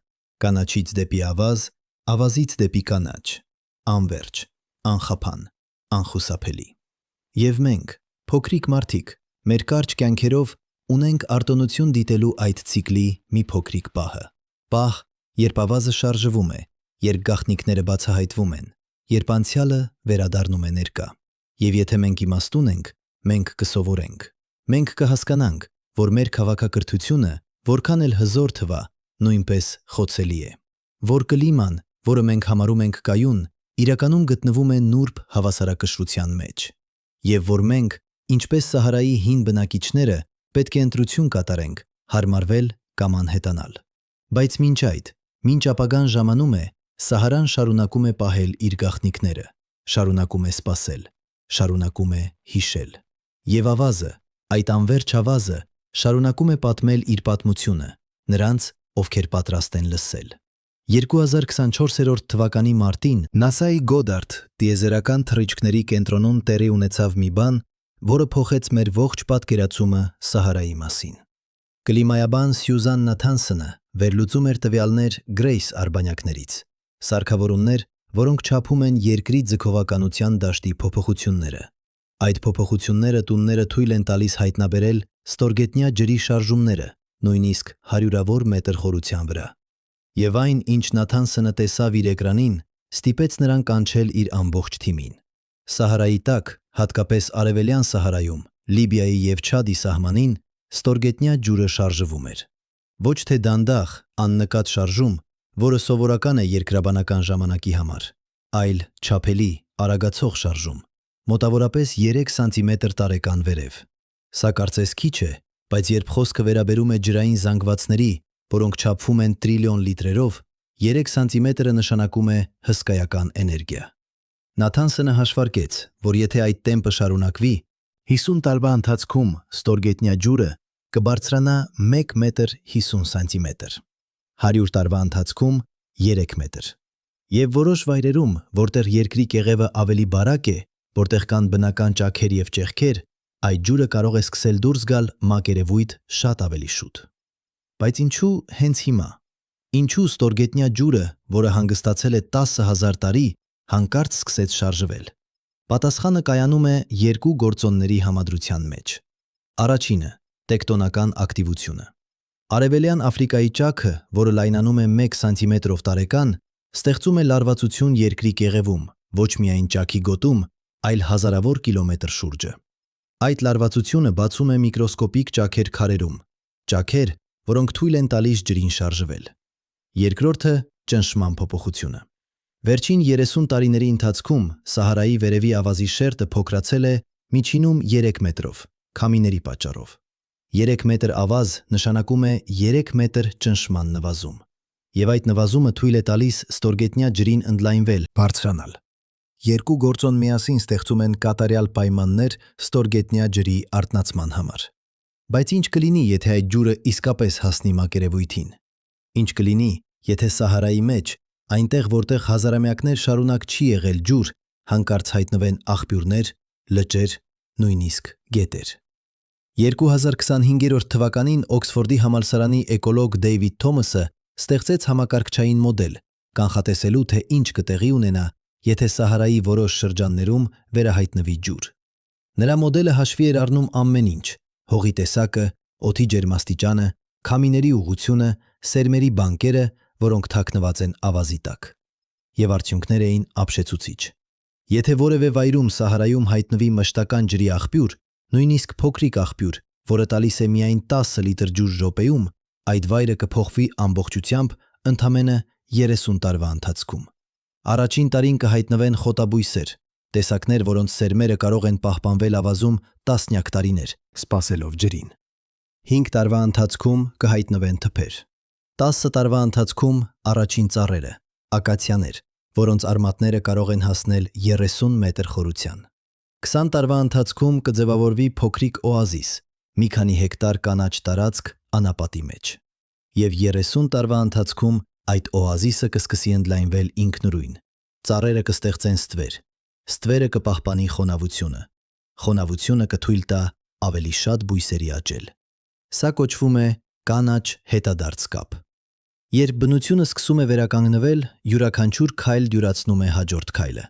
կանաչից դեպի ավազ, ավազից դեպի կանաչ, անվերջ, անխափան, անխուսափելի։ Եվ մենք, փոքրիկ մարդիկ, մեր կարճ կյանքերով ունենք արտոնություն դիտելու այդ ցիկլի մի փոքրիկ պահը։ Պահ, երբ ավազը շարժվում է, երբ գաղտնիքները բացահայտվում են, երբ անցյալը վերադառնում է ներկա։ Եվ եթե մենք իմաստուն ենք, մենք կսովորենք։ Մենք կհասկանանք, որ մեր քաղաքակրթությունը, որքան էլ հզոր թվա, նույնպես խոցելի է։ Որ կլիման, որը մենք համարում ենք կայուն, իրականում գտնվում է նուրբ հավասարակշռության մեջ, եւ որ մենք, ինչպես Սահարայի հին բնակիչները, պետք է ընտրություն կատարենք, հարմարվել կամ անհետանալ։ Բայց մինչ այդ, մինչ ապագան ժամանում է, Սահարան շարունակում է պահել իր գաղտնիքները, շարունակում է սպասել, շարունակում է հիշել։ Եվ ավազը, այդ անվերջ ավազը, շարունակում է պատմել իր պատմությունը նրանց, ովքեր պատրաստ են լսել։ 2024 թվականի մարտին NASA-ի Goddard տիեզերական թռիչքների կենտրոնում տեղի ունեցավ մի բան, որը փոխեց մեր ողջ պատկերացումը Սահարայի մասին։ Կլիմայաբան Սյուզան Նաթանսոնը վերլուծում էր տվյալներ Grace արբանյակներից, սարքավորումներ, որոնք չափում են երկրի ձգողականության դաշտի փոփոխությունները։ Այդ փոփոխությունները տունները թույլ են տալիս հայտնաբերել ստորգետնյա ջրի շարժումները, նույնիսկ հարյուրավոր մետր խորության վրա։ Եվ այն, ինչ Նաթանսոնը տեսավ իր էկրանին, ստիպեց նրան կանչել իր ամբողջ թիմին։ Սահարայի տակ, հատկապես արևելյան Սահարայում, Լիբիայի և Չադի սահմանին, ստորգետնյա ջուրը շարժվում էր։ Ոչ թե դանդաղ, աննկատ շարժում, որը սովորական է երկրաբանական ժամանակի համար, այլ չափելի, արագացող շարժում, մոտավորապես 3 սանտիմետր տարեկան վերև։ Սա կարծես քիչ է, բայց երբ խոսքը վերաբերում է ջրային զանգվածների, որոնք չափվում են տրիլիոն լիտրերով, 3 սանտիմետրը նշանակում է հսկայական էներգիա։ Նաթանսոնը հաշվարկեց, որ եթե այդ տեմպը շարունակվի, 50 տարվա ընթացքում ստորգետնյա ջուրը կբարձրանա 1 մետր 50 սանտիմետր, 100 տարվա ընթացքում 3 մետր։ Եվ որոշ վայրերում, որտեղ երկրի կեղևը ավելի բարակ է, որտեղ կան բնական ճաքեր և ճեղքեր, այդ ջուրը կարող է սկսել դուրս գալ մակերևույթ շատ ավելի շուտ։ Բայց ինչու հենց հիմա։ Ինչու ստորգետնյա ջուրը, որը հանգստացել է 10,000 տարի, հանկարծ սկսեց շարժվել։ Պատասխանը կայանում է 2 գործոնների համադրության մեջ։ Առաջինը՝ տեկտոնական ակտիվությունը։ Արևելյան Աֆրիկայի ճաքը, որը լայնանում է 1 սանտիմետրով տարեկան, ստեղծում է լարվածություն երկրի կեղևում, ոչ միայն ճաքի գոտում, այլ հազարավոր կիլոմետր շուրջը։ Այդ լարվածությունը բացում է միկրոսկոպիկ ճաքեր քարերում, ճաքեր, որոնք թույլ են տալիս ջրին շարժվել։ Երկրորդը՝ ճնշման փոփոխությունը։ Վերջին 30 տարիների ընթացքում Սահարայի վերևի ավազի շերտը փոքրացել է միջինում 3 մետրով, քամիների պատճառով։ 3 մետր ավազ նշանակում է 3 մետր ճնշման նվազում։ Եվ այդ նվազումը թույլ է տալիս ստորգետնյա ջրին ընդլայնվել, բարձրանալ։ 2 գործոն միասին ստեղծում են կատարյալ պայմաններ ստորգետնյա ջրի արթնացման համար։ Բայց ինչ կլինի, եթե այդ ջուրը իսկապես հասնի մակերևույթին։ Ինչ կլինի, եթե Սահարայի մեջ, այնտեղ որտեղ հազարամյակներ շարունակ չի եղել ջուր, հանկարծ հայտնվեն աղբյուրներ, լճեր, նույնիսկ գետեր։ 2025 թվականին Օքսֆորդի համալսարանի էկոլոգ Դեյվիդ Թոմասը ստեղծեց համակարգչային մոդել, կանխատեսելու, թե ինչ կտեղի ունենա, եթե Սահարայի որոշ շրջաններում վերահայտնվի ջուր։ Նրա մոդելը հաշվի էր առնում ամեն ինչ՝ հողի տեսակը, օդի ջերմաստիճանը, քամիների ուղղությունը, սերմերի բանկերը, որոնք թաքնված են ավազի տակ։ Եվ արդյունքներ էին ապշեցուցիչ։ Եթե որևէ վայրում Սահարայում հայտնվի մշտական ջրի աղբյուր, նույնիսկ փոքրիկ աղբյուր, որը տալիս է միայն 10 լիտր ջուր րոպեում, այդ վայրը կփոխվի ամբողջությամբ ընդամենը 30 տարվա ընթացքում։ Առաջին տարին կհայտնվեն խոտաբույսեր, տեսակներ, որոնց սերմերը կարող են պահպանվել ավազում տասնյակ տարիներ, սպասելով ջրին։ 5 տարվա ընթացքում կհայտնվեն թփեր։ 10 տարվա ընթացքում առաջին ծառերը, ակացիաներ, որոնց արմատները կարող են հասնել 30 մետր խորության։ 20 տարվա ընթացքում կձևավորվի փոքրիկ օազիս, մի քանի հեկտար կանաչ տարածք անապատի մեջ։ Եվ 30 տարվա ընթացքում այդ օազիսը կսկսի ընդլայնվել ինքնուրույն։ Ծառերը կստեղծեն ստվեր։ Ստվերը կպահպանի խոնավությունը։ Խոնավությունը կթույլ տա ավելի շատ բույսերի աճել։ Սա կոչվում է կանաչ հետադարձ կապ։ Երբ բնությունը սկսում է վերականգնվել, յուրաքանչյուր քայլ դյուրացնում է հաջորդ քայլը։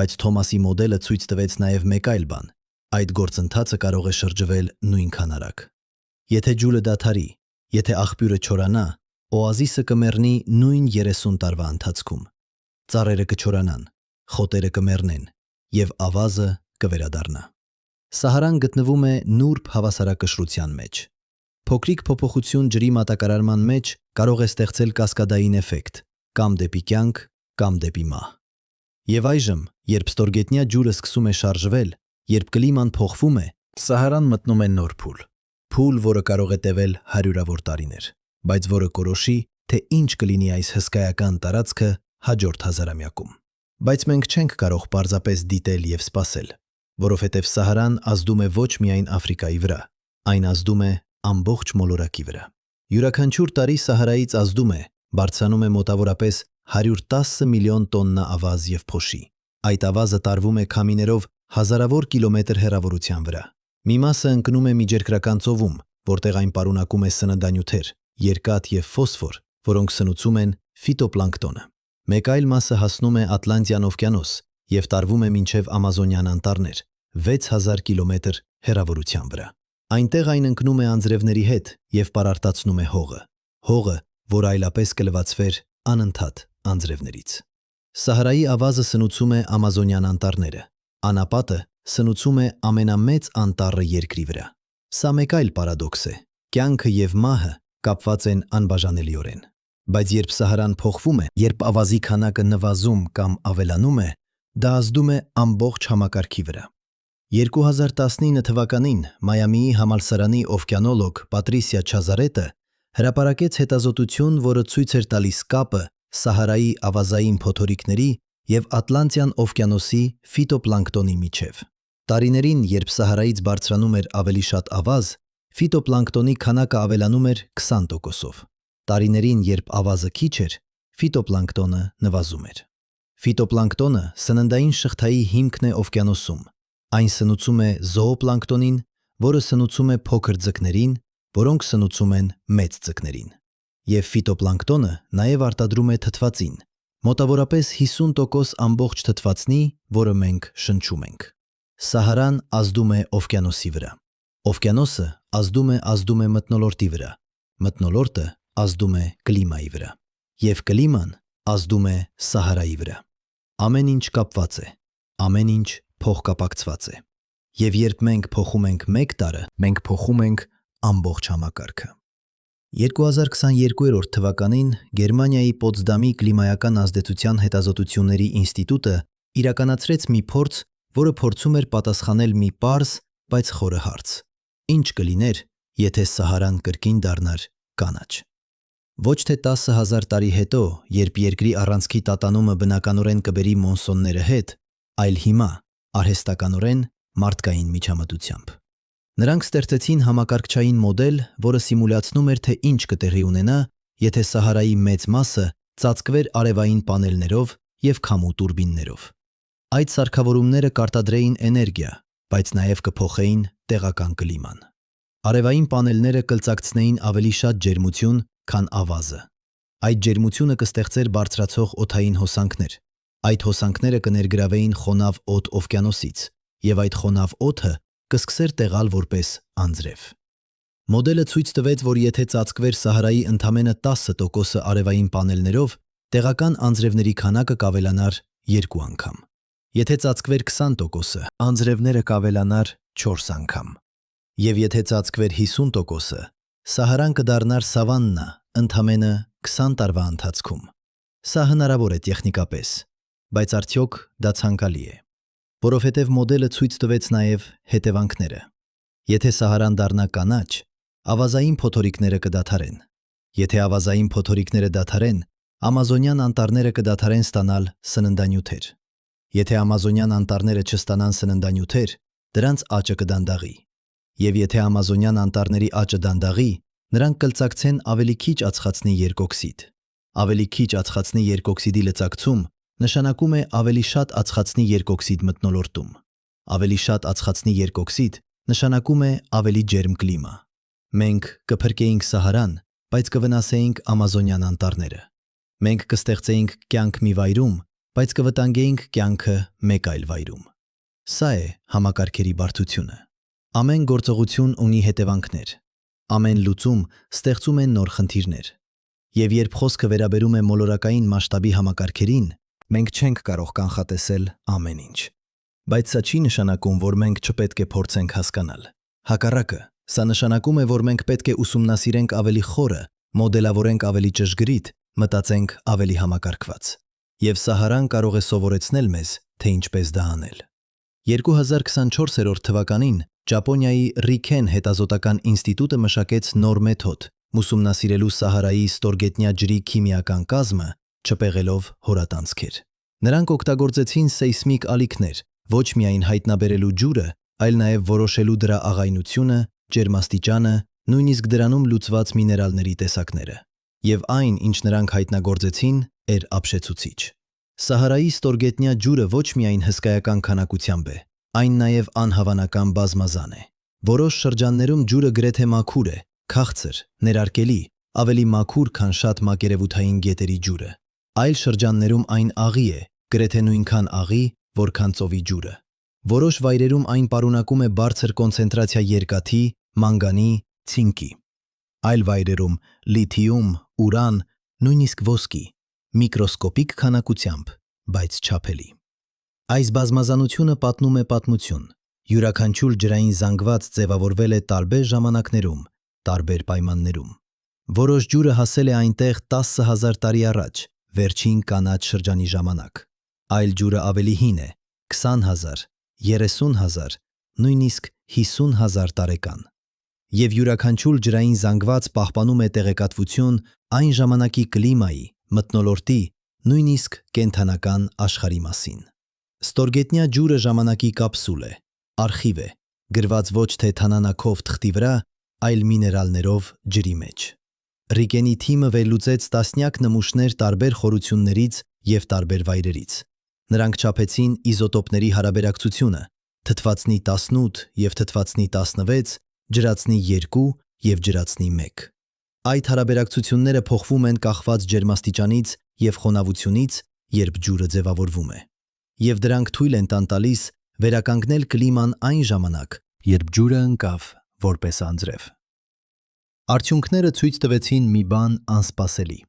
Բայց Թոմասի մոդելը ցույց տվեց նաև մեկ այլ բան. այդ գործընթացը կարող է շրջվել նույնքան արագ։ Եթե ջուրը դադարի, եթե աղբյուրը չորանա, օազիսը կմեռնի նույն 30 տարվա ընթացքում։ Ծառերը կչորանան, խոտերը կմեռնեն, և ավազը կվերադառնա։ Սահարան գտնվում է նուրբ հավասարակշռության մեջ։ Փոքրիկ փոփոխություն ջրի մատակարարման մեջ կարող է ստեղծել կասկադային էֆեկտ, կամ դեպի կյանք, կամ դեպի մահ։ Եվ այժմ, երբ ստորգետնյա ջուրը սկսում է շարժվել, երբ կլիման փոխվում է, Սահարան մտնում է նոր փուլ։ Փուլ, որը կարող է տևել հարյուրավոր տարիներ, բայց որը կորոշի, թե ինչ կլինի այս հսկայական տարածքը հաջորդ հազարամյակում։ Բայց մենք չենք կարող պարզապես դիտել եւ սպասել, որովհետև Սահարան ազդում է ոչ միայն Աֆրիկայի վրա, այն ազդում է ամբողջ մոլորակի վրա։ Յուրաքանչյուր տարի Սահարայից ազդում է, բարձրանում է մոտավորապես 110 միլիոն տոննա ավազ եւ փոշի։ Այդ ավազը տարվում է քամիներով հազարավոր կիլոմետր հեռավորության վրա։ Մի մասը ընկնում է Միջերկրական ծովում, որտեղ այն պարունակում է սննդանյութեր, երկաթ եւ ֆոսֆոր, որոնք սնուցում են ֆիտոպլանկտոնը։ Մեկ այլ մասը հասնում է Ատլանտյան օվկիանոս եւ տարվում է մինչեւ Ամազոնյան անտառներ, 6000 կիլոմետր հեռավորության վրա։ Այնտեղ այն ընկնում է անձրևների հետ եւ պարարտացնում է հողը, որը այլապես կլվացվեր անընդհատ անձրևներից։ Սահարայի ավազը սնուցում է Ամազոնյան անտառները, անապատը սնուցում է ամենամեծ անտառը երկրի վրա։ Սա մեկ այլ պարադոքս է։ Կյանքը եւ մահը կապված են անբաժանելիորեն։ Բայց երբ Սահարան փոխվում է, երբ ավազի քանակը նվազում կամ ավելանում է, դա ազդում է ամբողջ համակարգի վրա։ 2019 թվականին Մայամիի համալսարանի օվկիանոլոգ Պատրիսիա Չազարետը հրապարակեց հետազոտություն, որը ցույց էր տալիս կապը Սահարայի ավազային փոթորիկների եւ Ատլանտյան օվկիանոսի ֆիտոպլանկտոնի միջև։ Տարիներին, երբ Սահարայից բարձրանում էր ավելի շատ ավազ, ֆիտոպլանկտոնի քանակը ավելանում էր 20%-ով։ Տարիներին, երբ ավազը քիչ էր, ֆիտոպլանկտոնը նվազում էր։ Ֆիտոպլանկտոնը սննդային շղթայի հիմքն է օվկիանոսում։ Այն սնուցում է զոոպլանկտոնին, որը սնուցում է փոքր ձկներին, որոնք սնուցում են մեծ ձկներին։ Եվ ֆիտոպլանկտոնը նաև արտադրում է թթվածին, մոտավորապես 50% ամբողջ թթվածնի, որը մենք շնչում ենք։ Սահարան ազդում է օվկիանոսի վրա։ Օվկիանոսը ազդում է մթնոլորտի վրա։ Մթնոլորտը ազդում է կլիմայի վրա։ Եվ կլիման ազդում է Սահարայի վրա։ Ամեն ինչ կապված է, ամեն ինչ փոխկապակցված է։ Եվ երբ մենք փոխում ենք մեկ տարը, մենք փոխում ենք ամբողջ համակարգը։ 2022 թվականին Գերմանիայի Պոտսդամի կլիմայական ազդեցության հետազոտությունների ինստիտուտը իրականացրեց մի փորձ, որը փորձում էր պատասխանել մի պարզ, բայց խորը հարց. ինչ կլիներ, եթե Սահարան կրկին դառնար կանաչ։ Ոչ թե 10,000 տարի հետո, երբ երկրի առանցքի տատանումը բնականորեն կբերի մոնսոնները հետ, այլ հիմա, արհեստականորեն մարդկային միջամտությամբ։ Նրանք ստեղծեցին համակարգչային մոդել, որը սիմուլյացնում էր, թե ինչ կտեղի ունենա, եթե Սահարայի մեծ մասը ծածկվեր արևային պանելներով եւ քամու տուրբիններով։ Այդ սարքավորումները կարտադրեին էներգիա, բայց նաև կփոխեին տեղական կլիման։ Արևային պանելները կլծակցնեին ավելի շատ ջերմություն, քան ավազը։ Այդ ջերմությունը կստեղծեր բարձրացող օդային հոսանքներ։ Այդ հոսանքները կներգրավեին խոնավ օդ օվկիանոսից, եւ այդ խոնավ օդը կսկսեր տեղալ որպես անձրև։ Մոդելը ցույց տվեց, որ եթե ծածկվեր Սահարայի ընդամենը 10%-ը արևային պանելներով, տեղական անձրևների քանակը կավելանար 2 անգամ։ Եթե ծածկվեր 20%-ը, անձրևները կավելանար 4 անգամ։ Եվ եթե ծածկվեր 50%-ը, Սահարան կդառնար սավաննա ընդամենը 20 տարվա ընթացքում։ Սա հնարավոր է տեխնիկապես, բայց արդյոք դա ցանկալի է։ Որովհետև մոդելը ցույց տվեց նաև հետևանքները։ Եթե Սահարան դառնա կանաչ, ավազային փոթորիկները կդադարեն։ Եթե ավազային փոթորիկները դադարեն, ամազոնյան անտառները կդադարեն ստանալ սննդանյութեր։ Եթե ամազոնյան անտառները չստանան սննդանյութեր, դրանց աճը կդանդաղի։ Եվ եթե ամազոնյան անտառների աճը դանդաղի, նրանք կլծակցեն ավելի քիչ ածխածնի երկօքսիդ։ Ավելի քիչ ածխածնի երկօքսիդի լծակցում նշանակում է ավելի շատ ածխածնի երկօքսիդ մթնոլորտում։ Ավելի շատ ածխածնի երկօքսիդ նշանակում է ավելի ջերմ կլիմա։ Մենք կփրկեինք Սահարան, բայց կվնասեինք ամազոնյան անտառները։ Մենք կստեղծեինք կյանք մի վայրում, բայց կվտանգեինք կյանքը մեկ այլ վայրում։ Սա է համակարգերի բարդությունը։ Ամեն գործողություն ունի հետևանքներ։ Ամեն լուծում ստեղծում է նոր խնդիրներ։ Եվ երբ խոսքը վերաբերում է մոլորակային մասշտաբի համակարգերին, մենք չենք կարող կանխատեսել ամեն ինչ։ Բայց սա չի նշանակում, որ մենք չպետք է փորձենք հասկանալ։ Հակառակը, սա նշանակում է, որ մենք պետք է ուսումնասիրենք ավելի խորը, մոդելավորենք ավելի ճշգրիտ, մտածենք ավելի համակարգված։ եւ Սահարան կարող է սովորեցնել մեզ, թե ինչպես դա անել։ 2024 թվականին Ճապոնիայի Ռիքեն հետազոտական ինստիտուտը մշակեց նոր մեթոդ՝ ուսումնասիրելու Սահարայի ստորգետնյա ջրի քիմիական կազմը, չպեղելով հորատանցքեր։ Նրանք օգտագործեցին սեյսմիկ ալիքներ, ոչ միայն հայտնաբերելու ջուրը, այլ նաև որոշելու դրա աղայնությունը, ջերմաստիճանը, նույնիսկ դրանում լուծված միներալների տեսակները։ Եվ այն, ինչ նրանք հայտնագործեցին, էր ապշեցուցիչ։ Սահարայի ստորգետնյա ջուրը ոչ միայն հսկայական քանակությամբ է, այն նաև անհավանական բազմազան է։ Որոշ շրջաններում ջուրը գրեթե մաքուր է, քաղցր, ներարկելի, ավելի մաքուր, քան շատ մակերևութային գետերի ջուրը։ Այլ շրջաններում այն աղի է, գրեթե նույնքան աղի, որքան ծովի ջուրը։ Որոշ վայրերում այն պարունակում է բարձր կոնցենտրացիա երկաթի, մանգանի, ցինկի։ Այլ վայրերում լիթիում, ուրան, նույնիսկ ոսկի, միկրոսկոպիկ քանակությամբ, բայց չափելի։ Այս բազմազանությունը պատմում է պատմություն։ Յուրաքանչյուր ջրային զանգված ձևավորվել է տարբեր ժամանակներում, տարբեր պայմաններում։ Որոշ ջուրը հասել է այնտեղ 10,000 տարի առաջ, վերջին կանաչ շրջանի ժամանակ։ Այլ ջուրը ավելի հին է, 20,000, 30,000, նույնիսկ 50,000 տարեկան։ Եվ յուրաքանչյուր ջրային զանգված պահպանում է տեղեկատվություն այն ժամանակի կլիմայի, մթնոլորտի, նույնիսկ կենդանական աշխարհի մասին։ Ստորգետնյա ջուրը ժամանակի կապսուլ է, արխիվ է, գրված ոչ թե թանանակով թղթի վրա, այլ միներալներով ջրի մեջ։ Ռիկենի թիմը վերլուծեց տասնյակ նմուշներ տարբեր խորություններից և տարբեր վայրերից։ Նրանք չափեցին իզոտոպների հարաբերակցությունը, թթվածնի 18 և թթվածնի 16, ջրածնի 2 և ջրածնի 1։ Այդ հարաբերակցությունները փոխվում են կախված ջերմաստիճանից և խոնավությունից, երբ ջուրը ձևավորվում է։ Եվ դրանք թույլ են տան տալիս վերականգնել կլիման այն ժամանակ, երբ ջուրը ընկավ որպես անձրև։ Արդյունքները ցույց տվեցին մի բան անսպասելի։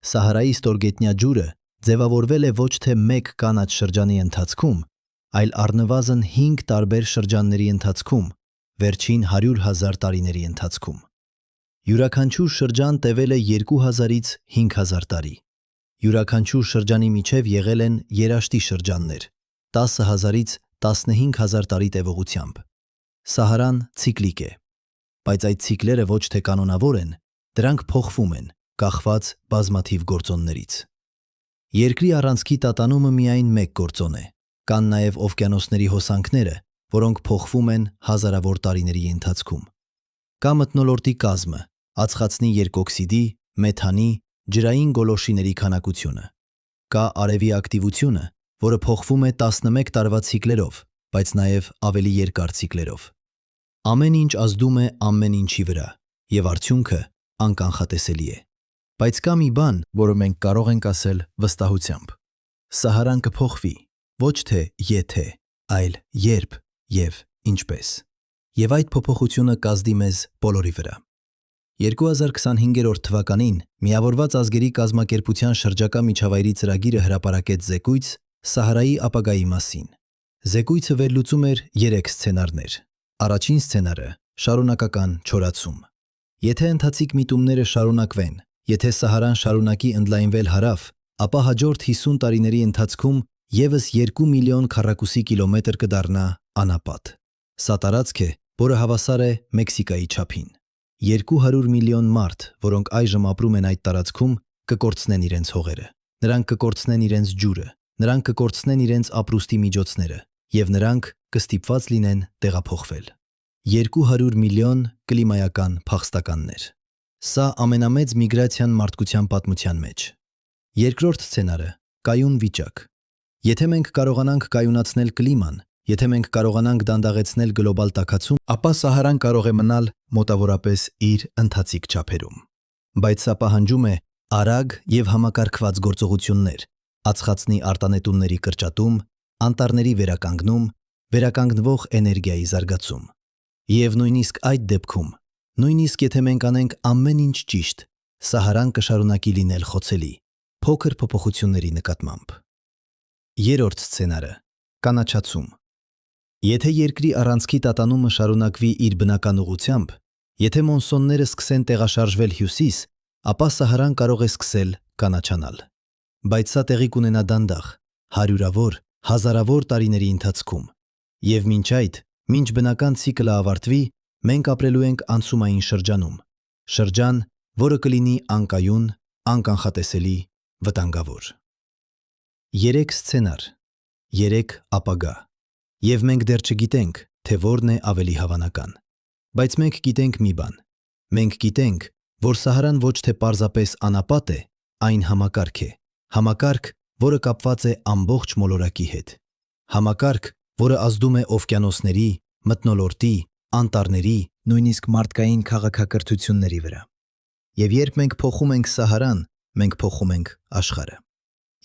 Սահարայի ստորգետնյա ջուրը ձևավորվել է ոչ թե մեկ կանաչ շրջանի ընթացքում, այլ առնվազն 5 տարբեր շրջանների ընթացքում, վերջին 100,000 տարիների ընթացքում։ Յուրաքանչյուր շրջան տևել է 2000-ից 5000 տարի։ Յուրաքանչյուր շրջանի միջև եղել են երաշտի շրջաններ, 10,000-ից 15,000 տարի տևողությամբ։ Սահարան ցիկլիկ է, բայց այդ ցիկլերը ոչ թե կանոնավոր են, դրանք փոխվում են, կախված բազմաթիվ գործոններից։ Երկրի առանցքի տատանումը միայն մեկ գործոն է, կան նաև օվկիանոսների հոսանքները, որոնք փոխվում են հազարավոր տարիների ընթացքում։ Կա մթնոլորտի կազմը, ածխածնի երկօքսիդի, մեթանի, ջրային գոլորշիների քանակությունը։ Կա արևի ակտիվությունը, որը փոխվում է 11 տարվա ցիկլերով, բայց նաև ավելի երկար ցիկլերով։ Ամեն ինչ ազդում է ամեն ինչի վրա, եւ արդյունքը անկանխատեսելի է։ Բայց կա մի բան, որը մենք կարող ենք ասել վստահությամբ։ Սահարան կփոխվի, ոչ թե եթե, այլ երբ եւ ինչպես։ Եվ այդ փոփոխությունը կազդի մեզ բոլորի վրա։ 2025 թվականին Միավորված ազգերի կազմակերպության շրջակա միջավայրի ծրագիրը հրապարակեց զեկույց Սահարայի ապագայի մասին։ Զեկույցը վերլուծում էր 3 սցենարներ։ Առաջին սցենարը՝ շարունակական չորացում։ Եթե ընթացիկ միտումները շարունակվեն, եթե Սահարան շարունակի ընդլայնվել հարավ, ապա հաջորդ 50 տարիների ընթացքում ևս 2 միլիոն քառակուսի կիլոմետր կդառնա անապատ։ Սա տարածք է, որը հավասար է Մեքսիկայի չափին։ 200 միլիոն մարդ, որոնք այժմ ապրում են այդ տարածքում, կկորցնեն իրենց հողերը։ Նրանք կկորցնեն իրենց ջուրը, նրանք կկորցնեն իրենց ապրուստի միջոցները, եւ նրանք կստիպված լինեն տեղափոխվել։ 200 միլիոն կլիմայական փախստականներ։ Սա ամենամեծ միգրացիան մարդկության պատմության մեջ։ Երկրորդ սցենարը՝ կայուն վիճակ։ Եթե մենք կարողանանք կայունացնել կլիման, եթե մենք կարողանանք դանդաղեցնել գլոբալ տաքացում, ապա Սահարան կարող է մնալ մոտավորապես իր ընթացիկ չափերում։ Բայց սա պահանջում է արագ եւ համակարգված գործողություններ, ածխածնի արտանետումների կրճատում, անտառների վերականգնում, վերականգնվող էներգիայի զարգացում։ Եվ նույնիսկ այդ դեպքում, նույնիսկ եթե մենք անենք ամեն ինչ ճիշտ, Սահարան կշարունակի լինել խոցելի, փոքր փոփոխությունների նկատմամբ։ Երրորդ սցենարը՝ կանաչացում։ Եթե երկրի առանցքի տատանումը շարունակվի իր բնական ուղղությամբ, եթե մոնսոնները սկսեն տեղաշարժվել հյուսիս, ապա Սահարան կարող է սկսել կանաչանալ։ բայց սա տեղի կունենա դանդաղ, հարյուրավոր, հազարավոր տարիների ընթացքում։ Եվ մինչ այդ, մինչ բնական ցիկլը ավարտվի, մենք ապրելու ենք անցումային շրջանում, շրջան, որը կլինի անկայուն, անկանխատեսելի, վտանգավոր։ 3 սցենար, 3 ապագա, եւ մենք դեռ չգիտենք, թե որն է ավելի հավանական։ Բայց մենք գիտենք մի բան. մենք գիտենք, որ Սահարան ոչ թե պարզապես անապատ է, այն համակարգ է, համակարգ, որը կապված է ամբողջ մոլորակի հետ, համակարգ, որը ազդում է օվկիանոսների, մթնոլորտի, անտառների, նույնիսկ մարդկային քաղաքակրթությունների վրա։ Եվ երբ մենք փոխում ենք Սահարան, մենք փոխում ենք աշխարհը։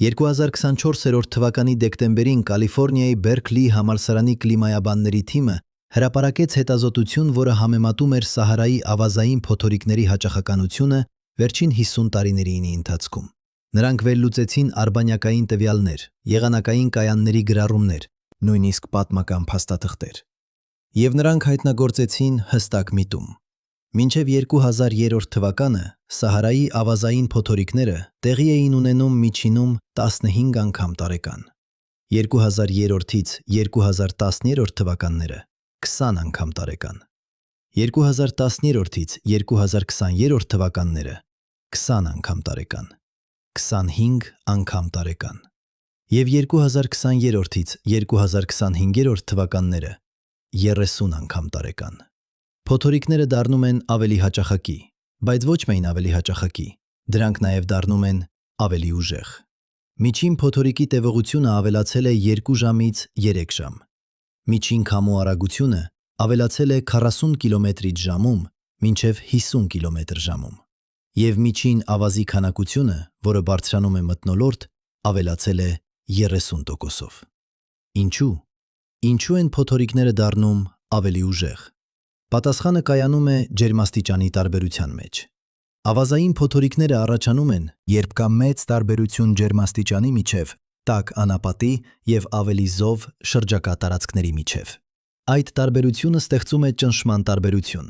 2024 թվականի դեկտեմբերին Կալիֆոռնիայի Բերքլի համալսարանի կլիմայաբանների թիմը հրապարակեց հետազոտություն, որը համեմատում էր Սահարայի ավազային փոթորիկների հաճախականությունը վերջին 50 տարիների ընթացքում։ Նրանք վերլուծեցին արբանյակային տվյալներ, եղանակային կայանների գրառումներ, Նույնիսկ պատմական փաստաթղթեր։ եւ նրանք հայտնագործեցին հստակ միտում. Մինչև 2003 թվականը Սահարայի ավազային փոթորիկները տեղի էին ունենում միջինում 15 անգամ տարեկան, 2003-ից 2010 թվականները 20 անգամ տարեկան, 2010-ից 2020 թվականները 20 անգամ տարեկան, 25 անգամ տարեկան եւ 2020-ից 2025 թվականները 30 անգամ տարեկան։ Փոթորիկները դառնում են ավելի հաճախակի, բայց ոչ միայն ավելի հաճախակի, դրանք նաև դառնում են ավելի ուժեղ։ Միջին փոթորիկի տևողությունը ավելացել է 2 ժամից 3 ժամ։ Միջին քամու արագությունը ավելացել է 40 կմ/ժ մինչև 50 կմ/ժ։ Եվ միջին ավազի քանակությունը, որը բարձրանում է մթնոլորտ, ավելացել է 30%-ով։ Ինչու՞։ Ինչու են փոթորիկները դառնում ավելի ուժեղ։ Պատասխանը կայանում է ջերմաստիճանի տարբերության մեջ։ Ավազային փոթորիկները առաջանում են, Երբ կա մեծ տարբերություն ջերմաստիճանի միջև, տաք անապատի եւ ավելի զով շրջակա տարածքների միջև։ Այդ տարբերությունը ստեղծում է ճնշման տարբերություն։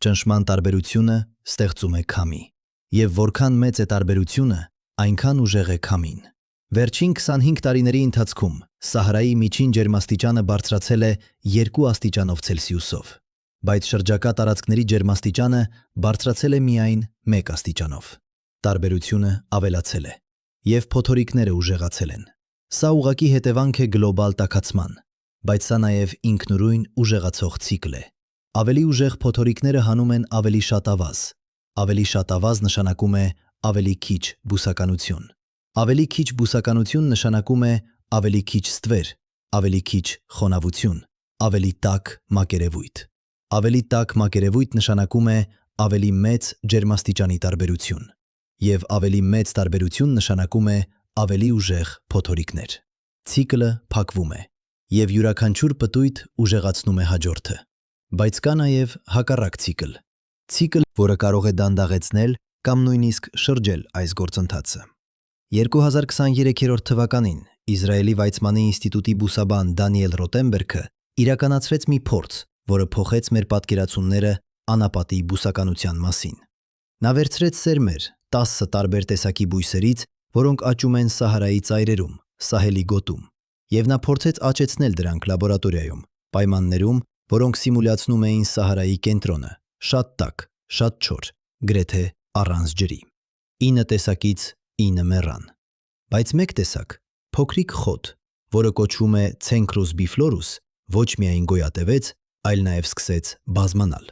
Ճնշման տարբերությունը ստեղծում է քամի։ Եվ որքան մեծ է տարբերությունը, այնքան ուժեղ է քամին։ Վերջին 25 տարիների ընթացքում Սահարայի միջին ջերմաստիճանը բարձրացել է 2 աստիճանով Ցելսիուսով, բայց շրջակա տարածքների ջերմաստիճանը բարձրացել է միայն 1 աստիճանով։ Տարբերությունը ավելացել է, եւ փոթորիկները ուժեղացել են։ Սա ուղղակի հետևանք է գլոբալ տաքացման, բայց սա նաև ինքնուրույն ուժեղացող ցիկլ է։ Ավելի ուժեղ փոթորիկները հանում են ավելի շատ ավազ։ Ավելի շատ ավազ նշանակում է ավելի քիչ բուսականություն։ Ավելի քիչ բուսականություն նշանակում է ավելի քիչ ստվեր, ավելի քիչ խոնավություն, ավելի տաք մակերևույթ։ Ավելի տաք մակերևույթ նշանակում է ավելի մեծ ջերմաստիճանի տարբերություն, եւ ավելի մեծ տարբերություն նշանակում է ավելի ուժեղ փոթորիկներ։ Ցիկլը փակվում է, եւ յուրաքանչյուր պտույտ ուժեղացնում է հաջորդը։ Բայց կա նաև հակառակ ցիկլ, որը կարող է դանդաղեցնել կամ նույնիսկ շրջել այս գործընթացը։ 2023 թվականին Իսրայելի Վայցմանի ինստիտուտի բուսաբան Դանիել Ռոտենբերգը իրականացրեց մի փորձ, որը փոխեց մեր պատկերացումները անապատի բուսականության մասին։ Նա վերցրեց սերմեր 10 տարբեր տեսակի բույսերից, որոնք աճում են Սահարայի ծայրերում, Սահելի գոտում, եւ նա փորձեց աճեցնել դրանք լաբորատորիայում, պայմաններում, որոնք սիմուլյացնում էին Սահարայի կենտրոնը, շատ տաք, շատ չոր, գրեթե առանց ջրի։ 9 տեսակից 9 մեռան։ Բայց մեկ տեսակ, փոքրիկ խոտ, որը կոչվում է Ցենքրուս բիֆլորուս, ոչ միայն գոյատևեց, այլ նաև սկսեց բազմանալ։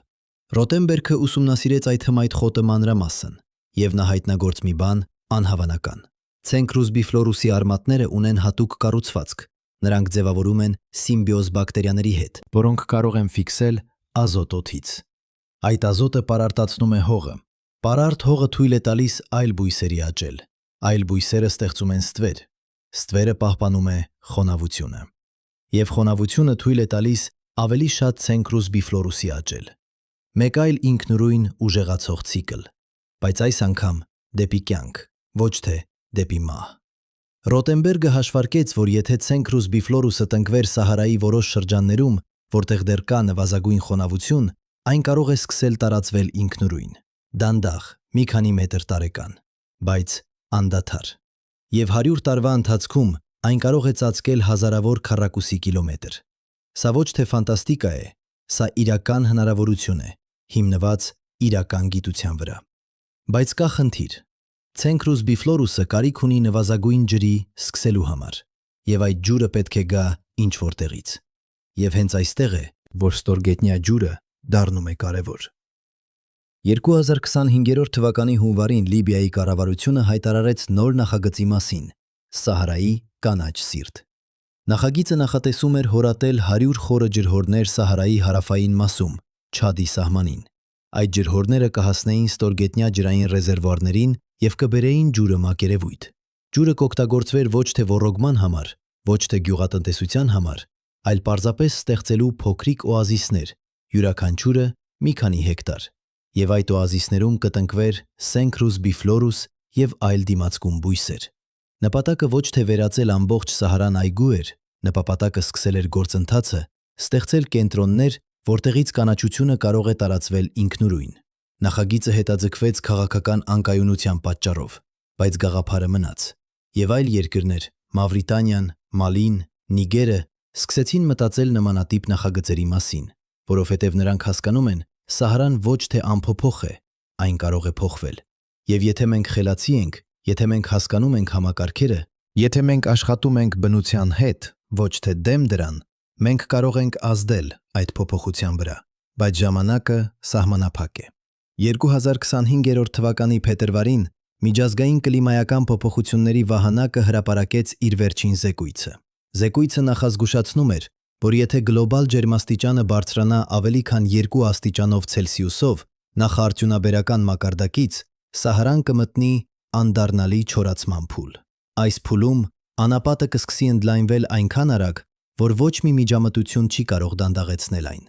Ռոտենբերգը ուսումնասիրեց այդ հմայտ խոտը մանրամասն, եւ նա հայտնագործ մի բան անհավանական։ Ցենքրուս բիֆլորուսի արմատները ունեն հատուկ կառուցվածք։ Նրանք ձևավորում են սիմբիոզ բակտերիաների հետ, որոնք կարող են ֆիքսել ազոտ օդից։ Այդ ազոտը պարարտացնում է հողը։ Պարարտ հողը թույլ է տալիս այլ բույսերի աճել։ Այլ բույսերը ստեղծում են ստվեր։ Ստվերը պահպանում է խոնավությունը։ Եվ խոնավությունը թույլ է տալիս ավելի շատ Ցենքրուս բիֆլորուսի աճել։ Մեկ այլ ինքնուրույն ուժեղացող ցիկլ, բայց այս անգամ դեպի կյանք, ոչ թե դեպի մահ։ Ռոտենբերգը հաշվարկեց, որ եթե Ցենքրուս բիֆլորուսը տնկվեր Սահարայի որոշ շրջաններում, որտեղ դեռ կա նվազագույն խոնավություն, այն կարող է սկսել տարածվել ինքնուրույն, դանդաղ, մի քանի մետր տարեկան, բայց անդադար։ Եվ 100 տարվա ընթացքում այն կարող է ծածկել հազարավոր քառակուսի կիլոմետր։ Սա ոչ թե ֆանտաստիկա է, սա իրական հնարավորություն է, հիմնված իրական գիտության վրա։ Բայց կա խնդիր։ Ցենքրուս բիֆլորուսը կարիք ունի նվազագույն ջրի սկսելու համար, եւ այդ ջուրը պետք է գա ինչ-որ տեղից։ Եվ հենց այստեղ է, որ ստորգետնյա ջուրը դառնում է կարևոր։ 2025 թվականի հունվարին Լիբիայի կառավարությունը հայտարարեց նոր նախագծի մասին՝ Սահարայի կանաչ սիրտ։ Նախագիծը նախատեսում էր հորատել 100 խորը ջրհորներ Սահարայի հարավային մասում, Չադի սահմանին։ Այդ ջրհորները կհասնեին ստորգետնյա ջրային ռեզերվուարներին եւ կբերեին ջուրը մակերևույթ։ Ջուրը կօգտագործվեր ոչ թե ոռոգման համար, ոչ թե գյուղատնտեսության համար, այլ պարզապես ստեղծելու փոքրիկ օազիսներ, յուրաքանչյուրը մի քանի հեկտար։ Եվ այդ օազիսներում կտնկվեր Սենքրուս բիֆլորուս եւ այլ դիմացկուն բույսեր։ Նպատակը ոչ թե վերածել ամբողջ Սահարան այգու էր, նպատակը սկսել էր գործընթացը ստեղծել կենտրոններ, որտեղից կանաչությունը կարող է տարածվել ինքնուրույն։ Նախագիծը հետաձգվեց քաղաքական անկայունության պատճառով, բայց գաղափարը մնաց։ Եվ այլ երկրներ՝ Մավրիտանիան, Մալին, Նիգերը սկսեցին մտածել նմանատիպ նախագծերի մասին, որովհետև նրանք հասկանում են, Սահարան ոչ թե անփոփոխ է, այն կարող է փոխվել։ Եվ եթե մենք խելացի ենք, եթե մենք հասկանում ենք համակարգերը, Եթե մենք աշխատում ենք բնության հետ, ոչ թե դեմ դրան, մենք կարող ենք ազդել այդ փոփոխության վրա, բայց ժամանակը սահմանափակ է։ 2025 թվականի փետրվարին Միջազգային կլիմայական փոփոխությունների վահանակը հրապարակեց իր վերջին զեկույցը։ Զեկույցը նախազգուշացնում էր, որ եթե գլոբալ ջերմաստիճանը բարձրանա ավելի քան 2 աստիճանով Ցելսիուսով նախարդյունաբերական մակարդակից, Սահարան կմտնի անդառնալի չորացման փուլ։ Այս փուլում անապատը կսկսի ընդլայնվել այնքան արագ, որ ոչ մի միջամտություն չի կարող դանդաղեցնել այն։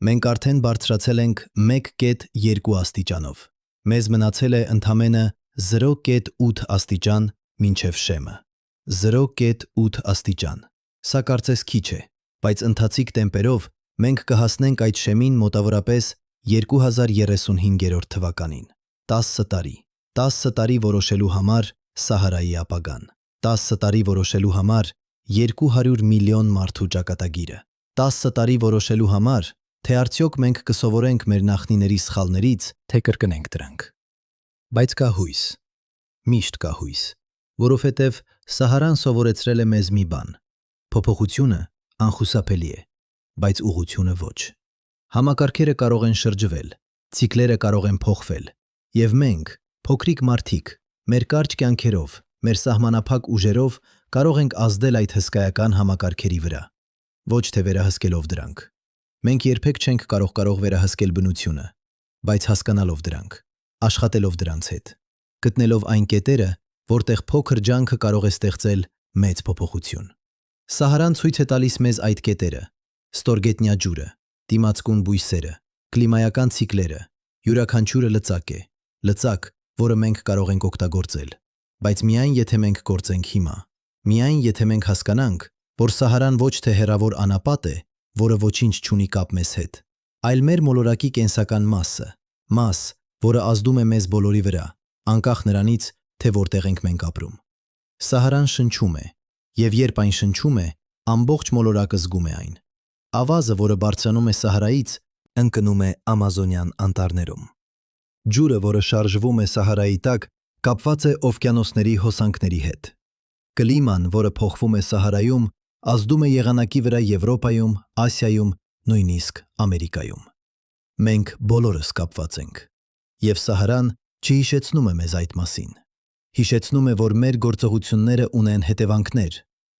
Մենք արդեն բարձրացել ենք 1.2 աստիճանով։ Մեզ մնացել է ընդամենը 0.8 աստիճան մինչև շեմը։ 0.8 աստիճան։ Սա կարծես քիչ է, բայց ընթացիկ տեմպերով մենք կհասնենք այդ շեմին մոտավորապես 2035 թվականին։ 10 տարի։ 10 տարի որոշելու համար Սահարայի ապագան։ 10 տարի որոշելու համար 200 միլիոն մարդու ճակատագիրը։ 10 տարի որոշելու համար, թե արդյոք մենք կսովորենք մեր նախնիների սխալներից, թե կրկնենք դրանք։ Բայց կա հույս։ Միշտ կա հույս, որովհետև Սահարան սովորեցրել է մեզ մի բան. փոփոխությունը անխուսափելի է, բայց ուղղությունը ոչ։ Համակարգերը կարող են շրջվել, ցիկլերը կարող են փոխվել, եւ մենք, փոքրիկ մարդիկ, մեր կարճ կյանքերով, մեր սահմանափակ ուժերով կարող ենք ազդել այդ հսկայական համակարգերի վրա, ոչ թե վերահսկելով դրանք։ Մենք երբեք չենք կարող վերահսկել բնությունը, բայց հասկանալով դրանք, աշխատելով դրանց հետ, գտնելով այն կետերը, որտեղ փոքր ջանքը կարող է ստեղծել մեծ փոփոխություն։ Սահարան ցույց է տալիս մեզ այդ կետերը՝ ստորգետնյա ջուրը, դիմացկուն բույսերը, կլիմայական ցիկլերը, յուրաքանչյուրը լծակ է, լծակ, որը մենք կարող ենք օգտագործել, բայց միայն եթե մենք գործենք հիմա, միայն եթե մենք հասկանանք, որ Սահարան ոչ թե հեռավոր անապատ է, որը ոչինչ չունի կապ մեզ հետ, այլ մեր մոլորակի կենսական մասը, մաս, որը ազդում է մեզ բոլորի վրա, անկախ նրանից, թե որտեղ ենք մենք ապրում։ Սահարան շնչում է, եւ երբ այն շնչում է, ամբողջ մոլորակը զգում է այն։ Ավազը, որը բարձրանում է Սահարայից, ընկնում է Ամազոնյան անտառներում։ Ջուրը, որը շարժվում է Սահարայի տակ, կապված է օվկիանոսների հոսանքների հետ։ Կլիման, որը փոխվում է Սահարայում, ազդում է եղանակի վրա Եվրոպայում, Ասիայում, նույնիսկ Ամերիկայում։ Մենք բոլորս կապված ենք, եւ Սահարան չհիշեցնում է մեզ այդ մասին։ Հիշեցնում է, որ մեր գործողությունները ունեն հետևանքներ,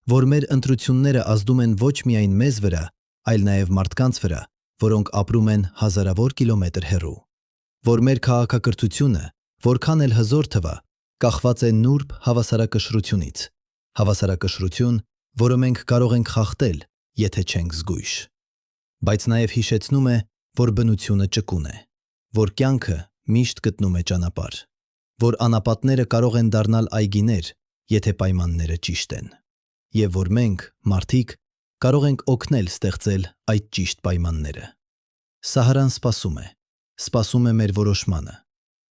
որ մեր ընտրությունները ազդում են ոչ միայն մեզ վրա, այլ նաև մարդկանց վրա, որոնք ապրում են հազարավոր կիլոմետր հեռու, որ մեր քաղաքակրթությունը, որքան էլ հզոր թվա, կախված է նուրբ հավասարակշռությունից, հավասարակշռություն, որը մենք կարող ենք խախտել, եթե չենք զգույշ։ Բայց նաև հիշեցնում է, որ բնությունը ճկուն է, որ կյանքը միշտ գտնում է ճանապարհ, որ անապատները կարող են դառնալ այգիներ, եթե պայմանները ճիշտ են, եւ որ մենք, մարդիկ, կարող ենք օգնել ստեղծել այդ ճիշտ պայմանները։ Սահարան սպասում է մեր որոշմանը,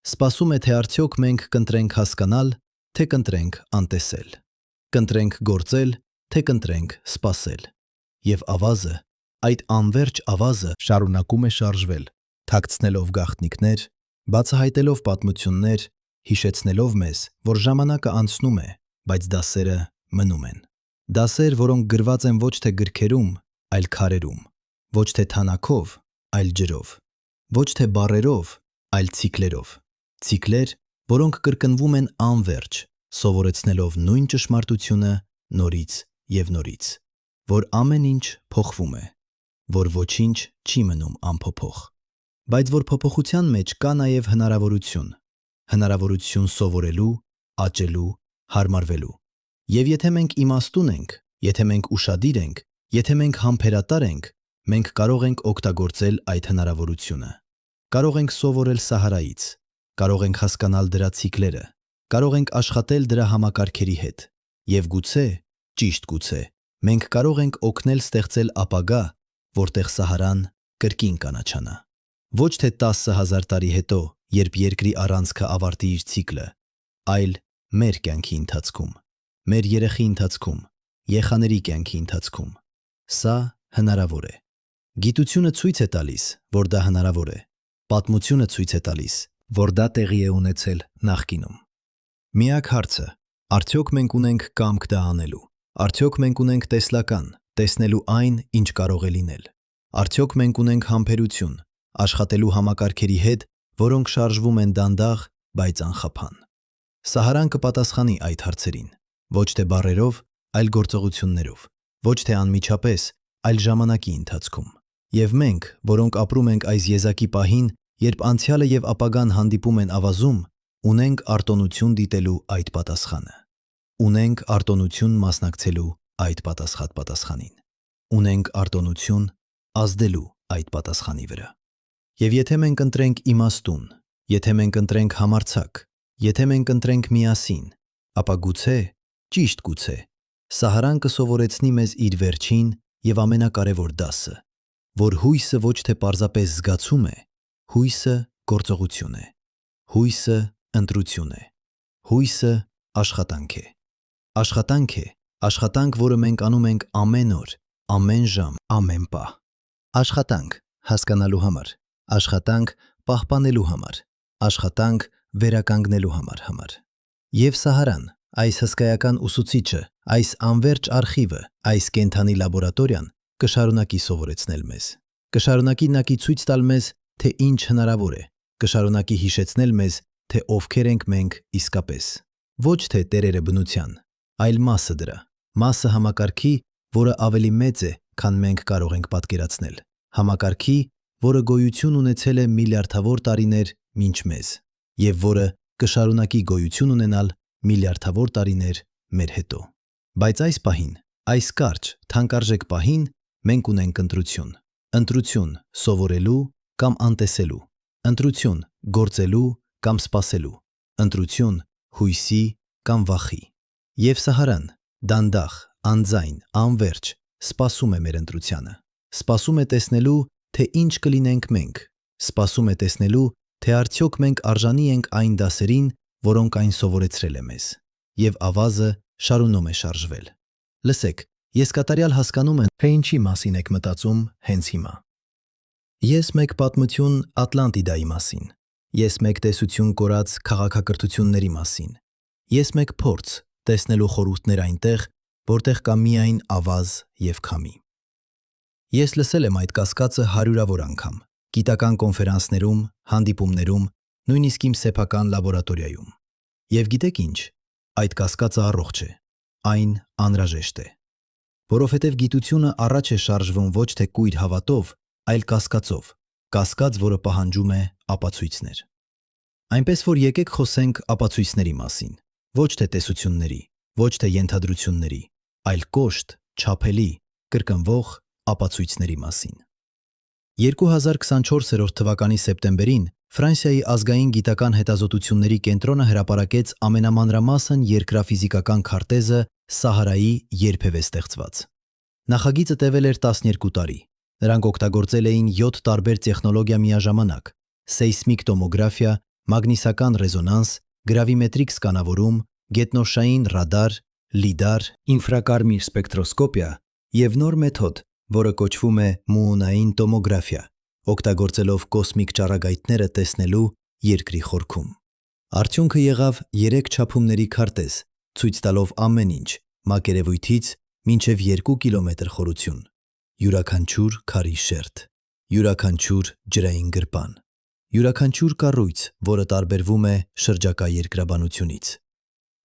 սպասում է, թե արդյոք մենք կընտրենք հասկանալ, թե կընտրենք անտեսել։ կընտրենք գործել, թե կընտրենք սպասել։ Եվ ավազը, այդ անverջ ավազը շարունակում է շարժվել, թաքցնելով գաղտնիքներ, բացահայտելով պատմություններ, հիշեցնելով մեզ, որ ժամանակը անցնում է, բայց դասերը մնում են։ Դասեր, որոնք գրված են ոչ թե գրքերում, այլ քարերում, ոչ թե թանաքով, այլ ջրով, ոչ թե բառերով, այլ ցիկլերով։ Ցիկլեր, որոնք կրկնվում են անverջ, սովորեցնելով նույն ճշմարտությունը նորից եւ նորից, որ ամեն ինչ փոխվում է, որ ոչինչ չի մնում անփոփոխ, բայց որ փոփոխության մեջ կա նաեւ հնարավորություն սովորելու, աճելու, հարմարվելու։ Եվ եթե մենք իմաստուն ենք, եթե մենք ուշադիր ենք, եթե մենք համբերատար ենք, մենք կարող ենք օգտագործել այդ հնարավորությունը։ Կարող ենք սովորել Սահարայից, կարող ենք հասկանալ դրա ցիկլերը, կարող ենք աշխատել դրա համակարգերի հետ, եւ գուցե, ճիշտ գուցե, մենք կարող ենք օգնել ստեղծել ապագա, որտեղ Սահարան կրկին կանաչանա։ Ոչ թե 10,000 տարի հետո, երբ երկրի առանցքը ավարտի իր ցիկլը, այլ մեր կյանքի ընթացքում, մեր երեխի ընթացքում, եղաների կյանքի ընթացքում։ Սա հնարավոր է։ Գիտությունը ցույց է տալիս, որ դա հնարավոր է։ Պատմությունը ցույց է տալիս, որ դա տեղի է ունեցել նախկինում։ Միակ հարցը, արդյոք մենք ունենք կամք դա անելու։ Արդյոք մենք ունենք տեսլական, տեսնելու այն, ինչ կարող է լինել։ Արդյոք մենք ունենք համբերություն, աշխատելու համակարգերի հետ, որոնք շարժվում են դանդաղ, բայց անխափան։ Սահարան կպատասխանի այդ հարցերին, ոչ թե բառերով, այլ գործողություններով, ոչ թե անմիջապես, այլ ժամանակի ընթացքում։ Եվ մենք, որոնք ապրում ենք այս եզակի պահին, երբ անցյալը եւ ապագան հանդիպում են ավազում, ունենք արտոնություն դիտելու այդ պատասխանը։ Ունենք արտոնություն մասնակցելու այդ պատասխանին։ Ունենք արտոնություն ազդելու այդ պատասխանի վրա։ Եվ եթե մենք ընտրենք իմաստուն, եթե մենք ընտրենք համարձակ, եթե մենք ընտրենք միասին, ապա գուցե, ճիշտ գուցե, Սահարան կսովորեցնի մեզ իր վերջին եւ ամենակարևոր դասը, որ հույսը ոչ թե պարզապես զգացում է, հույսը գործողություն է, հույսը ընտրություն է, հույսը աշխատանք է։ Աշխատանք, որը մենք անում ենք ամեն օր, ամեն ժամ, ամեն պահ։ Աշխատանք հասկանալու համար, աշխատանք պահպանելու համար, աշխատանք վերականգնելու համար։ Եվ Սահարան, այս հսկայական ուսուցիչը, այս անverջ արխիվը, այս կենդանի լաբորատորիան կշարունակի սովորեցնել մեզ։ Կշարունակի նակի ցույց տալ մեզ, թե ինչ հնարավոր է, կշարունակի հիշեցնել մեզ, թե ովքեր ենք մենք իսկապես։ Ոչ թե տերերը բնության, այլ մասը դրա, մասը համակարգի, որը ավելի մեծ է, քան մենք կարող ենք պատկերացնել։ Համակարգի, որը գոյություն ունեցել է միլիարդավոր տարիներ մինչ մեզ, եւ որը կշարունակի գոյություն ունենալ միլիարդավոր տարիներ մեր հետո։ Բայց այս պահին, այս կարճ, թանկարժեք պահին մենք ունենք ընտրություն։ Ընտրություն սովորելու կամ անտեսելու, ընտրություն գործելու կամ սպասելու, ընտրություն հույսի կամ վախի։ Եվ Սահարան դանդաղ, անձայն, անverջ սպասում է մեր ընտրությանը։ Սպասում է տեսնելու, թե ինչ կլինենք մենք, սպասում է տեսնելու, թե արդյոք մենք արժանի ենք այն դասերին, որոնք այն սովորեցրել է մեզ։ Եվ ավազը շարունում է շարժվել։ Լսեք, ես կատարյալ հասկանում եմ, թե ինչի մասին եք մտածում հենց հիմա։ Ես մեկ պատմություն Ատլանտիդայի մասին, ես մեկ տեսություն կորած քաղաքակրթությունների մասին, ես մեկ փորձ տեսնելու խորհուրդներ այնտեղ, որտեղ կա միայն ավազ եւ քամի։ Ես լսել եմ այդ կասկածը հարյուրավոր անգամ, գիտական կոնֆերանսներում, հանդիպումներում, նույնիսկ իմ սեփական լաբորատորիայում։ Եվ գիտեք ինչ, այդ կասկածը առողջ է, այն անհրաժեշտ է, որովհետև գիտությունը առաջ է շարժվում ոչ թե կույր հավատով, այլ կասկածով, կասկած, որը պահանջում է ապացույցներ։ Այնպես որ եկեք խոսենք ապացույցների մասին, ոչ թե տեսությունների, ոչ թե ենթադրությունների, այլ կոշտ, չափելի, կրկնվող ապացույցների մասին։ 2024 թվականի սեպտեմբերին Ֆրանսիայի ազգային գիտական հետազոտությունների կենտրոնը հրապարակեց ամենամանրամասն երկրաֆիզիկական քարտեզը Սահարայի երբևէ ստեղծված։ Նախագիծը տևել էր 12 տարի։ Նրանք օգտագործել էին 7 տարբեր տեխնոլոգիա միաժամանակ՝ սեյսմիկ տոմոգրաֆիա, մագնիսական ռեզոնանս, գրավիմետրիկ սկանավորում, գետնորշային ռադար, լիդար, ինֆրակարմիր սպեկտրոսկոպիա և նոր մեթոդ, որը կոչվում է մուոնային տոմոգրաֆիա, օգտագործելով կոսմիկ ճառագայթները տեսնելու երկրի խորքում։ Արդյունքը եղավ 3 չափումների քարտեզ, ցույց տալով ամեն ինչ՝ մակերևույթից մինչև 2 կիլոմետր խորություն, յուրաքանչյուր քարի շերտ, յուրաքանչյուր ջրային գրպան, յուրաքանչյուր կառույց, որը տարբերվում է շրջակա երկրաբանությունից։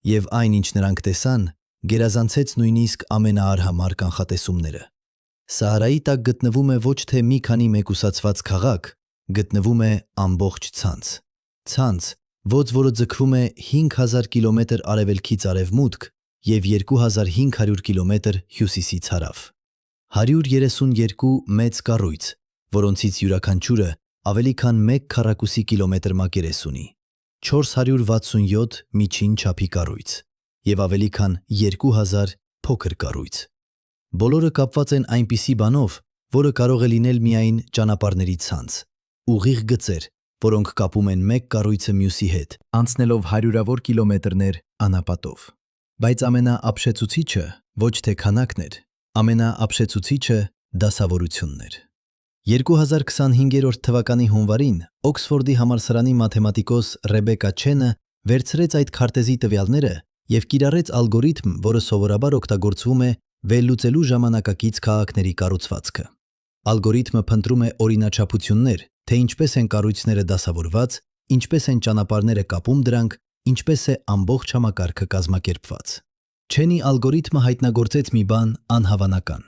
Եվ այն, ինչ նրանք տեսան, գերազանցեց նույնիսկ ամենաարհամար կանխատեսումները։ Սահարայի տակ գտնվում է ոչ թե մի քանի մեկուսացված քաղաք, գտնվում է ամբողջ ցանց։ Ցանց, որը ձգվում է 5000 կիլոմետր արևելքից արևմուտք և 2500 կիլոմետր հյուսիսից հարավ։ 132 մեծ կառույց, որոնցից յուրաքանչյուրը ավելի քան 1 քառակուսի կիլոմետր մակերես ունի, 467 միջին չափի կառույց և ավելի քան 2000 փոքր կառույց։ Բոլորը կապված են այնպիսի բանով, որը կարող է լինել միայն ճանապարհների ցանց, ուղիղ գծեր, որոնք կապում են մեկ կառույցը մյուսի հետ, անցնելով հարյուրավոր կիլոմետրներ անապատով։ Բայց ամենաապշեցուցիչը ոչ թե քանակն էր, ամենաապշեցուցիչը դասավորությունն էր։ 2025 թվականի հունվարին Օքսֆորդի համալսարանի մաթեմատիկոս Ռեբեկա Չենը վերցրեց այդ քարտեզի տվյալները և կիրառեց ալգորիթմ, որը սովորաբար օգտագործվում է վերլուծելու ժամանակակից քաղաքների կառուցվածքը։ Ալգորիթմը փնտրում է օրինաչափություններ, թե ինչպես են կառույցները դասավորված, ինչպես են ճանապարհները կապում դրանք, ինչպես է ամբողջ համակարգը կազմակերպված։ Չենի ալգորիթմը հայտնագործեց մի բան անհավանական։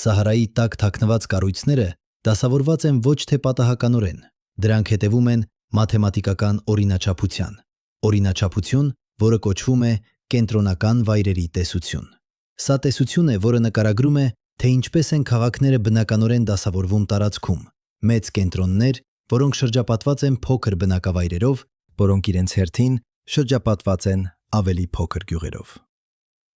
Սահարայի տակ թաքնված կառույցները դասավորված են ոչ թե պատահականորեն, դրանք հետևում են մաթեմատիկական օրինաչափության, օրինաչափություն, որը կոչվում է կենտրոնական վայրերի տեսություն։ Սա տեսություն է, որը նկարագրում է, թե ինչպես են քաղաքները բնականորեն դասավորվում տարածքում, մեծ կենտրոններ, որոնք շրջապատված են փոքր բնակավայրերով, որոնք իրենց հերթին շրջապատված են ավելի փոքր գյուղերով։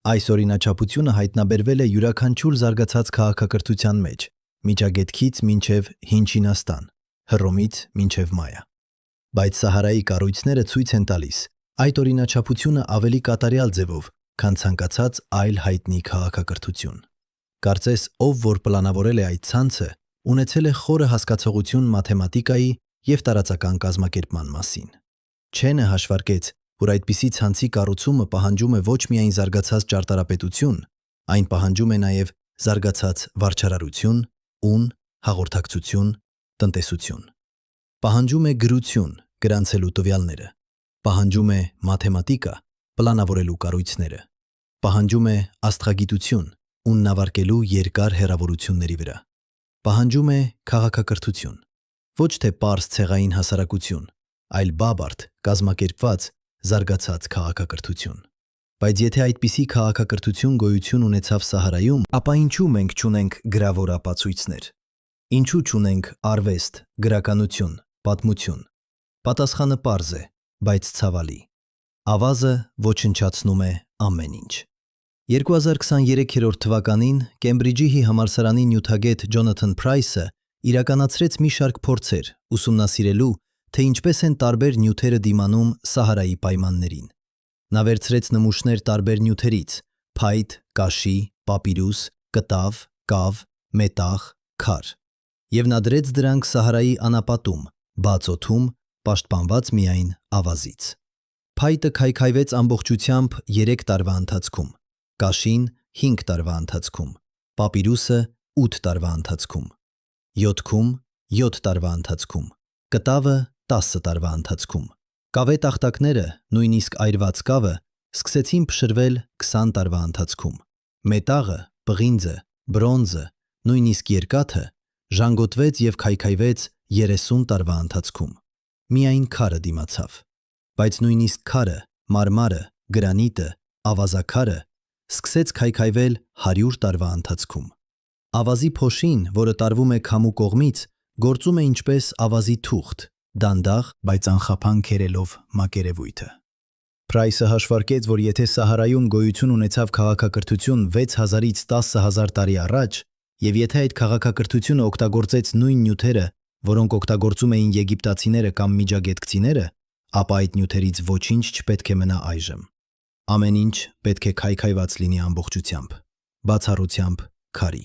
Այս օրինաչափությունը հայտնաբերվել է յուրաքանչյուր զարգացած քաղաքակրթության մեջ, Միջագետքից մինչև Հին Չինաստան, Հռոմից մինչև Մայա։ Բայց Սահարայի կառույցները ցույց են տալիս այդ օրինաչափությունը ավելի կատարյալ ձևով, քան ցանկացած այլ հայտնի քաղաքակրթություն։ Կարծես ով որ պլանավորել է այդ ցանցը, ունեցել է խորը հասկացողություն մաթեմատիկայի և տարածական կազմակերպման մասին։ Չենը հաշվարկեց, որ այդպիսի ցանցի կառուցումը պահանջում է ոչ միայն զարգացած ճարտարապետություն, այն պահանջում է նաև զարգացած վարչարարություն, ուն, հաղորդակցություն, տնտեսություն։ Պահանջում է գրություն, գրանցելու տվյալները։ Պահանջում է մաթեմատիկա, պլանավորելու կառույցները։ Պահանջում է աստղագիտություն, ուն նավարկելու երկար հեռավորությունների վրա։ Պահանջում է քաղաքակրթություն, ոչ թե պարզ ցեղային հասարակություն, այլ բաբարդ, կազմակերպված, զարգացած քաղաքակրթություն։ Բայց եթե այդպիսի քաղաքակրթություն գոյություն ունեցավ Սահարայում, ապա ինչու մենք չունենք գրավոր ապացույցներ։ Ինչու չունենք արվեստ, գրականություն, պատմություն։ Պատասխանը պարզ է, բայց ցավալի։ Ավազը ոչնչացնում է ամեն ինչ։ 2023 թվականին Կեմբրիջի համալսարանի նյութագետ Ջոնաթան Փրայսը իրականացրեց մի շարք փորձեր ուսումնասիրելու, թե ինչպես են տարբեր նյութերը դիմանում Սահարայի պայմաններին։ Նա վերցրեց նմուշներ տարբեր նյութերից՝ փայտ, կաշի, պապիրուս, կտավ, կավ, մետաղ, քար, և նա դրեց դրանք Սահարայի անապատում, բաց օդում, պաշտպանված միայն ավազից։ Փայտը քայքայվեց ամբողջությամբ 3 տարվա ընթացքում, կաշին 5 տարվա ընթացքում, պապիրուսը 8 տարվա ընթացքում, յոթքում 7 տարվա ընթացքում, կտավը 10 տարվա ընթացքում։ Կավե տախտակները, նույնիսկ այրված կավը, սկսեցին փշրվել 20 տարվա ընթացքում։ Մետաղը, պղինձը, բրոնզը, նույնիսկ երկաթը ժանգոտվեց և քայքայվեց 30 տարվա ընթացքում։ Միայն քարը դիմացավ։ Բայց նույնիսկ քարը, մարմարը, գրանիտը, ավազաքարը սկսեց քայքայվել 100 տարվա ընթացքում։ Ավազի փոշին, որը տարվում է քամու կողմից, գործում է ինչպես ավազի թուղթ, դանդաղ, բայց անխափան քերելով մակերևույթը։ Փրայսը հաշվարկեց, որ եթե Սահարայում գոյություն ունեցավ քաղաքակրթություն 6000-ից 10000 տարի առաջ, և եթե այդ քաղաքակրթությունը օգտագործեց նույն նյութերը, որոնք օգտագործում էին եգիպտացիները կամ միջագետքցիները, ապա այդ նյութերից ոչինչ չպետք է մնա այժմ։ Ամեն ինչ պետք է քայքայված լինի ամբողջությամբ, բացառությամբ քարի։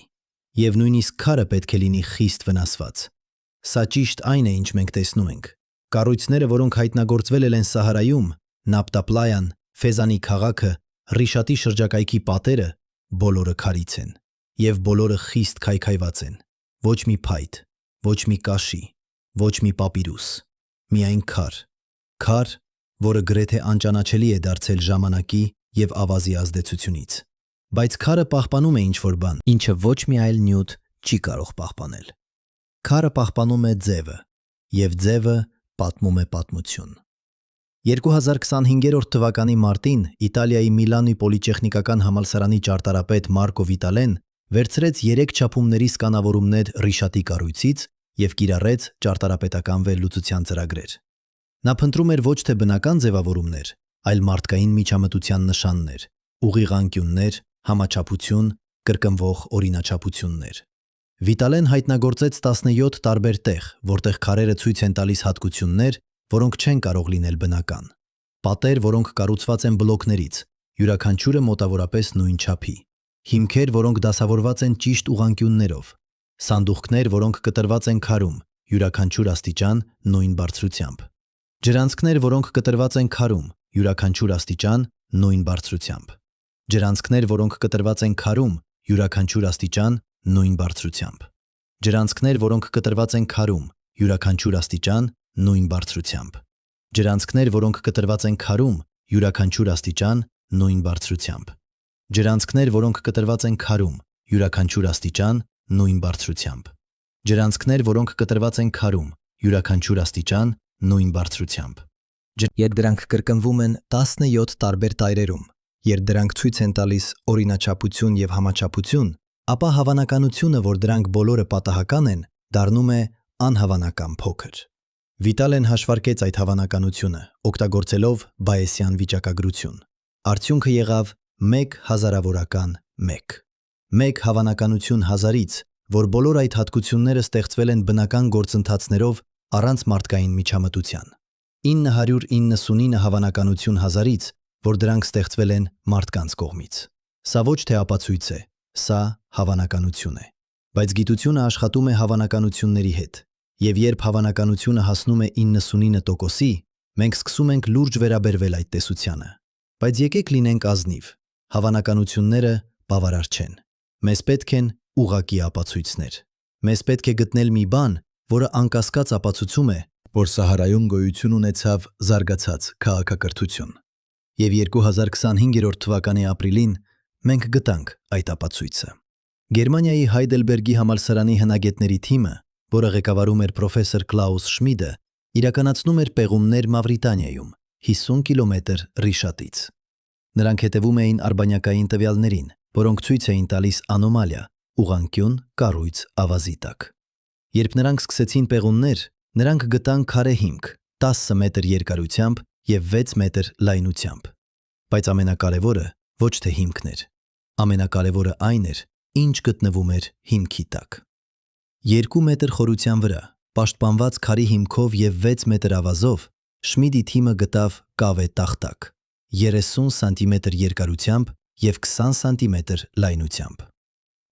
Եվ նույնիսկ քարը պետք է լինի խիստ վնասված։ Սա ճիշտ այն է, ինչ մենք տեսնում ենք։ Կառույցները, որոնք հայտնագործվել են Սահարայում, Նապտապլայան, Ֆեզանի քաղաքը, Ռիշատի շրջակայքի պատերը, բոլորը քարից են։ Եվ բոլորը խիստ քայքայված են։ Ոչ մի փայտ, ոչ մի կաշի, ոչ մի պապիրուս, միայն քար։ Քար, որը գրեթե անճանաչելի է դարձել ժամանակի և ավազի ազդեցությունից։ Բայց քարը պահպանում է ինչ-որ բան, ինչը ոչ մի այլ նյութ չի կարող պահպանել։ Քարը պահպանում է ձևը, և ձևը պատմում է պատմություն։ 2025 թվականի մարտին Իտալիայի Միլանի պոլիտեխնիկական համալսարանի ճարտարապետ Մարկո Վիտալեն վերցրեց 3 չափումների սկանավորումներ Ռիշատի կառույցից և կիրառեց ճարտարապետական վերլուծության ծրագրեր։ Նա փնտրում էր ոչ թե բնական ձևավորումներ, այլ մարդկային միջամտության նշաններ, ուղիղ անկյուններ, համաչափություն, կրկնվող օրինաչափություններ։ Վիտալեն հայտնագործեց 17 տարբեր տեղ, որտեղ քարերը ցույց են տալիս հատկություններ, որոնք չեն կարող լինել բնական։ Պատեր, որոնք կառուցված են բլոկներից, յուրաքանչյուրը մոտավորապես նույն չափի։ Հիմքեր, որոնք դասավորված են ճիշտ ուղղանկյուններով։ Սանդուղքներ, որոնք կտրված են քարում, յուրաքանչյուր աստիճան նույն բարձրությամբ։ Ջրանցքներ, որոնք կտրված են քարում, յուրաքանչյուր աստիճան նույն բարձրությամբ։ Ջրանցքներ, որոնք կտրված են քարում, յուրաքանչյուր աստիճան նույն բարձրությամբ։ Ջրանցքներ, որոնք կտրված են քարում, յուրաքանչյուր աստիճան նույն բարձրությամբ։ Ջրանցքներ, որոնք կտրված են քարում, յուրաքանչյուր աստիճան նույն բարձրությամբ։ Ջրանցքներ, որոնք կտրված են քարում, յուրաքանչյուր աստիճան նույն բարձրությամբ։ Ջրանցքներ, որոնք կտրված են քարում, յուրաքանչյուր աստիճան նույն բարձրությամբ։ Երբ դրանք կրկնվում են 17 տարբեր տայրերում, երբ դրանք ցույց են տալիս օրինաչափություն և համաչափություն, ապա հավանականությունը, որ դրանք բոլորը պատահական են, դառնում է անհավանական փոքր։ Վիտալեն հաշվարկեց այդ հավանականությունը, օգտագործելով բայեսյան վիճակագրություն։ Արդյունքը եղավ 1 հազարավորական 1։ 1 հավանականություն 1000-ից, որ բոլոր այդ հատկությունները ստեղծվել են բնական գործընթացներով առանց մարդկային միջամտության։ 999 հավանականություն 1000-ից, որ դրանք ստեղծվել են մարդկանց կողմից։ Սա ոչ թե ապացույց է, սա հավանականություն է։ Բայց գիտությունը աշխատում է հավանականությունների հետ, և երբ հավանականությունը հասնում է 99%-ի, մենք սկսում ենք լուրջ վերաբերվել այդ տեսությանը։ Բայց եկեք լինենք ազնիվ, հավանականությունները բավարար չեն։ Մեզ պետք են ուղղակի ապացույցներ։ Մեզ պետք է գտնել մի բան, որը անկասկած ապացուցում է, որ Սահարայում գոյություն ունեցավ զարգացած քաղաքակրթություն։ Եվ 2025 թվականի ապրիլին մենք գտանք այդ ապացույցը։ Գերմանիայի Հայդելբերգի համալսարանի հնագետների թիմը, որը ղեկավարում էր պրոֆեսոր Կլաուս Շմիդը, իրականացնում էր պեղումներ Մավրիտանիայում, 50 կիլոմետր Ռիշատից։ Նրանք հետևում էին արբանյակային տվյալներին, որոնք ցույց էին տալիս անոմալիա, ուղղանկյուն, կառույց, ավազի տակ։ Երբ նրանք սկսեցին պեղումներ, նրանք գտան քարե հիմք 10 մետր երկարությամբ և 6 մետր լայնությամբ։ Բայց ամենակարևորը ոչ թե հիմքն էր։ Ամենակարևորը այն էր, ինչ գտնվում էր հիմքի տակ։ 2 մետր խորության վրա, պաշտպանված քարի հիմքով և 6 մետր ավազով, Շմիդի թիմը գտավ կավե տախտակ, 30 սանտիմետր երկարությամբ և 20 սանտիմետր լայնությամբ։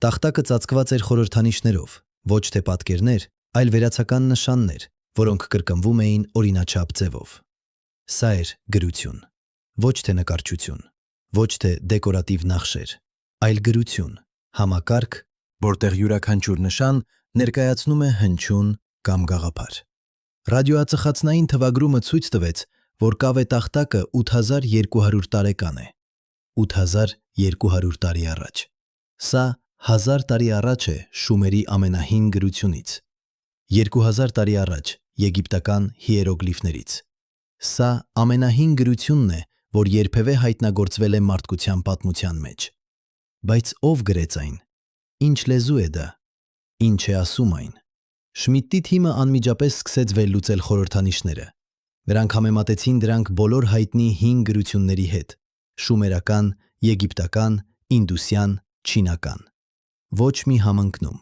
Տախտակը ծածկված էր խորհրդանիշներով, ոչ թե պատկերներ, այլ վերացական նշաններ, որոնք կրկնվում էին օրինաչափ ձևով։ Սա էր գրություն, ոչ թե նկարչություն, ոչ թե դեկորատիվ նախշեր, այլ գրություն, համակարգ, որտեղ յուրաքանչյուր նշան ներկայացնում է հնչյուն կամ գաղափար։ Ռադիոածխացնային թվագրումը ցույց տվեց, որ կավե տախտակը 8200 տարեկան է։ 8200 տարի առաջ։ Սա 1000 տարի առաջ է շումերի ամենահին գրությունից, 2000 տարի առաջ եգիպտական հիերոգլիֆներից։ Սա ամենահին գրությունն է, որ երբևէ հայտնագործվել է մարդկության պատմության մեջ։ Բայց ով գրեց այն։ Ինչ լեզու է դա։ Ինչ է ասում այն։ Շմիդտի թիմը անմիջապես սկսեց վերլուծել խորհրդանիշները։ Նրանք համեմատեցին դրանք բոլոր հայտնի հին գրությունների հետ՝ շումերական, եգիպտական, ինդուսյան, չինական։ Ոչ մի համընկնում։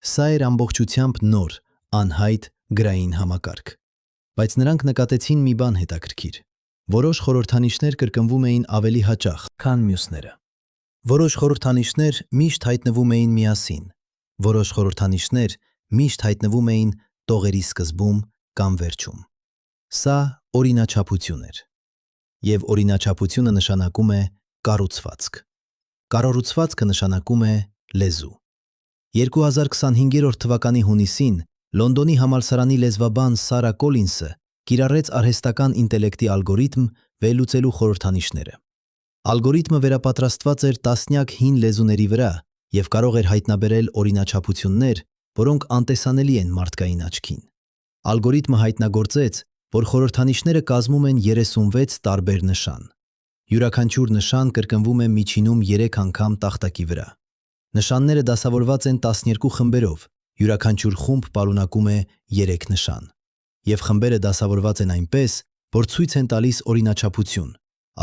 Սա էր ամբողջությամբ նոր, անհայտ գրային համակարգ։ Բայց նրանք նկատեցին մի բան հետաքրքիր։ Որոշ խորհրդանիշներ կրկնվում էին ավելի հաճախ, քան մյուսները։ Որոշ խորհրդանիշներ միշտ հայտնվում էին միասին։ Որոշ խորհրդանիշներ միշտ հայտնվում էին տողերի սկզբում կամ վերջում։ Սա օրինաչափություն էր։ Եվ օրինաչափությունը նշանակում է կառուցվածք։ Կառուցվածքը նշանակում է լեզու։ 2025 թվականի հունիսին Լոնդոնի համալսարանի լեզվաբան Սարա Կոլինսը կիրառեց արհեստական ինտելեկտի ալգորիթմ վերլուծելու խորհրդանիշները։ Ալգորիթմը վերապատրաստված էր տասնյակ հին լեզուների վրա և կարող էր հայտնաբերել օրինաչափություններ, որոնք անտեսանելի են մարդկային աչքին։ Ալգորիթմը հայտնագործեց, որ խորհրդանիշները կազմում են 36 տարբեր նշան։ Յուրաքանչյուր նշան կրկնվում է միջինում 3 անգամ տախտակի վրա։ Նշանները դասավորված են 12 խմբերով, յուրաքանչյուր խումբ պարունակում է 3 նշան։ Եվ խմբերը դասավորված են այնպես, որ ցույց են տալիս օրինաչափություն։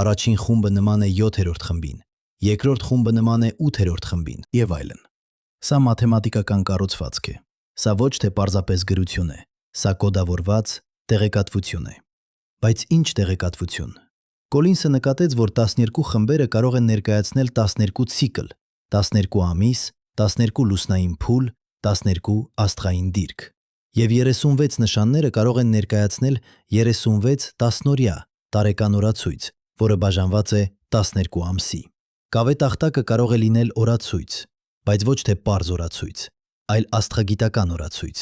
Առաջին խումբը նման է 7-րդ խմբին, երկրորդ խումբը նման է 8-րդ խմբին եւ այլն։ Սա մաթեմատիկական կառուցվածք է։ Սա ոչ թե պարզապես գրություն է, սա կոդավորված տեղեկատվություն է։ Բայց ինչ տեղեկատվություն։ Կոլինսը նկատեց, որ 12 խմբերը կարող են ներկայացնել 12 ցիկլ, 12 ամիս, 12 լուսնային փուլ, 12 աստղային դիրք։ Եվ 36 նշանները կարող են ներկայացնել 36 տասնօրյա տարեկան օրացույց, որը բաժանված է 12 ամսի։ Կավե տախտակը կարող է լինել օրացույց, բայց ոչ թե պարզ օրացույց, այլ աստղագիտական օրացույց։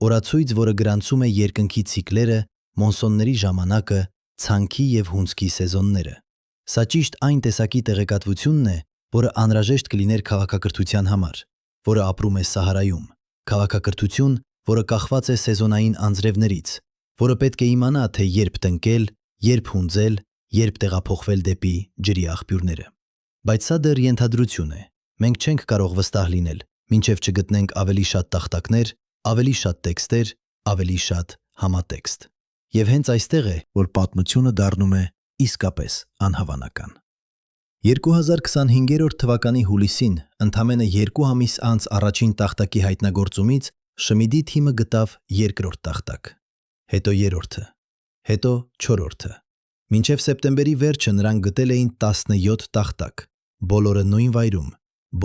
Օրացույց, որը գրանցում է երկնքի ցիկլերը, մոնսոնների ժամանակը, ցանքի և հունձքի սեզոնները։ Սա ճիշտ այն տեսակի տեղեկատվությունն է, որը անհրաժեշտ կլիներ քաղաքակրթության համար, որը ապրում է Սահարայում, քաղաքակրթություն, որը կախված է սեզոնային անձրևներից, որը պետք է իմանա, թե երբ տնկել, երբ հունձել, երբ տեղափոխվել դեպի ջրի աղբյուրները։ Բայց սա դեռ ենթադրություն է։ Մենք չենք կարող վստահ լինել, մինչև չգտնենք ավելի շատ տախտակներ, ավելի շատ տեքստեր, ավելի շատ համատեքստ։ Եվ հենց այստեղ է, որ պատմությունը դառնում է իսկապես անհավանական։ 2025 թվականի հուլիսին, ընդամենը 2 ամիս անց առաջին տախտակի հայտնագործումից, Շմիդի թիմը գտավ երկրորդ տախտակ, հետո երրորդը, հետո չորրորդը։ Մինչև սեպտեմբերի վերջը նրանք գտել էին 17 տախտակ, բոլորը նույն վայրում,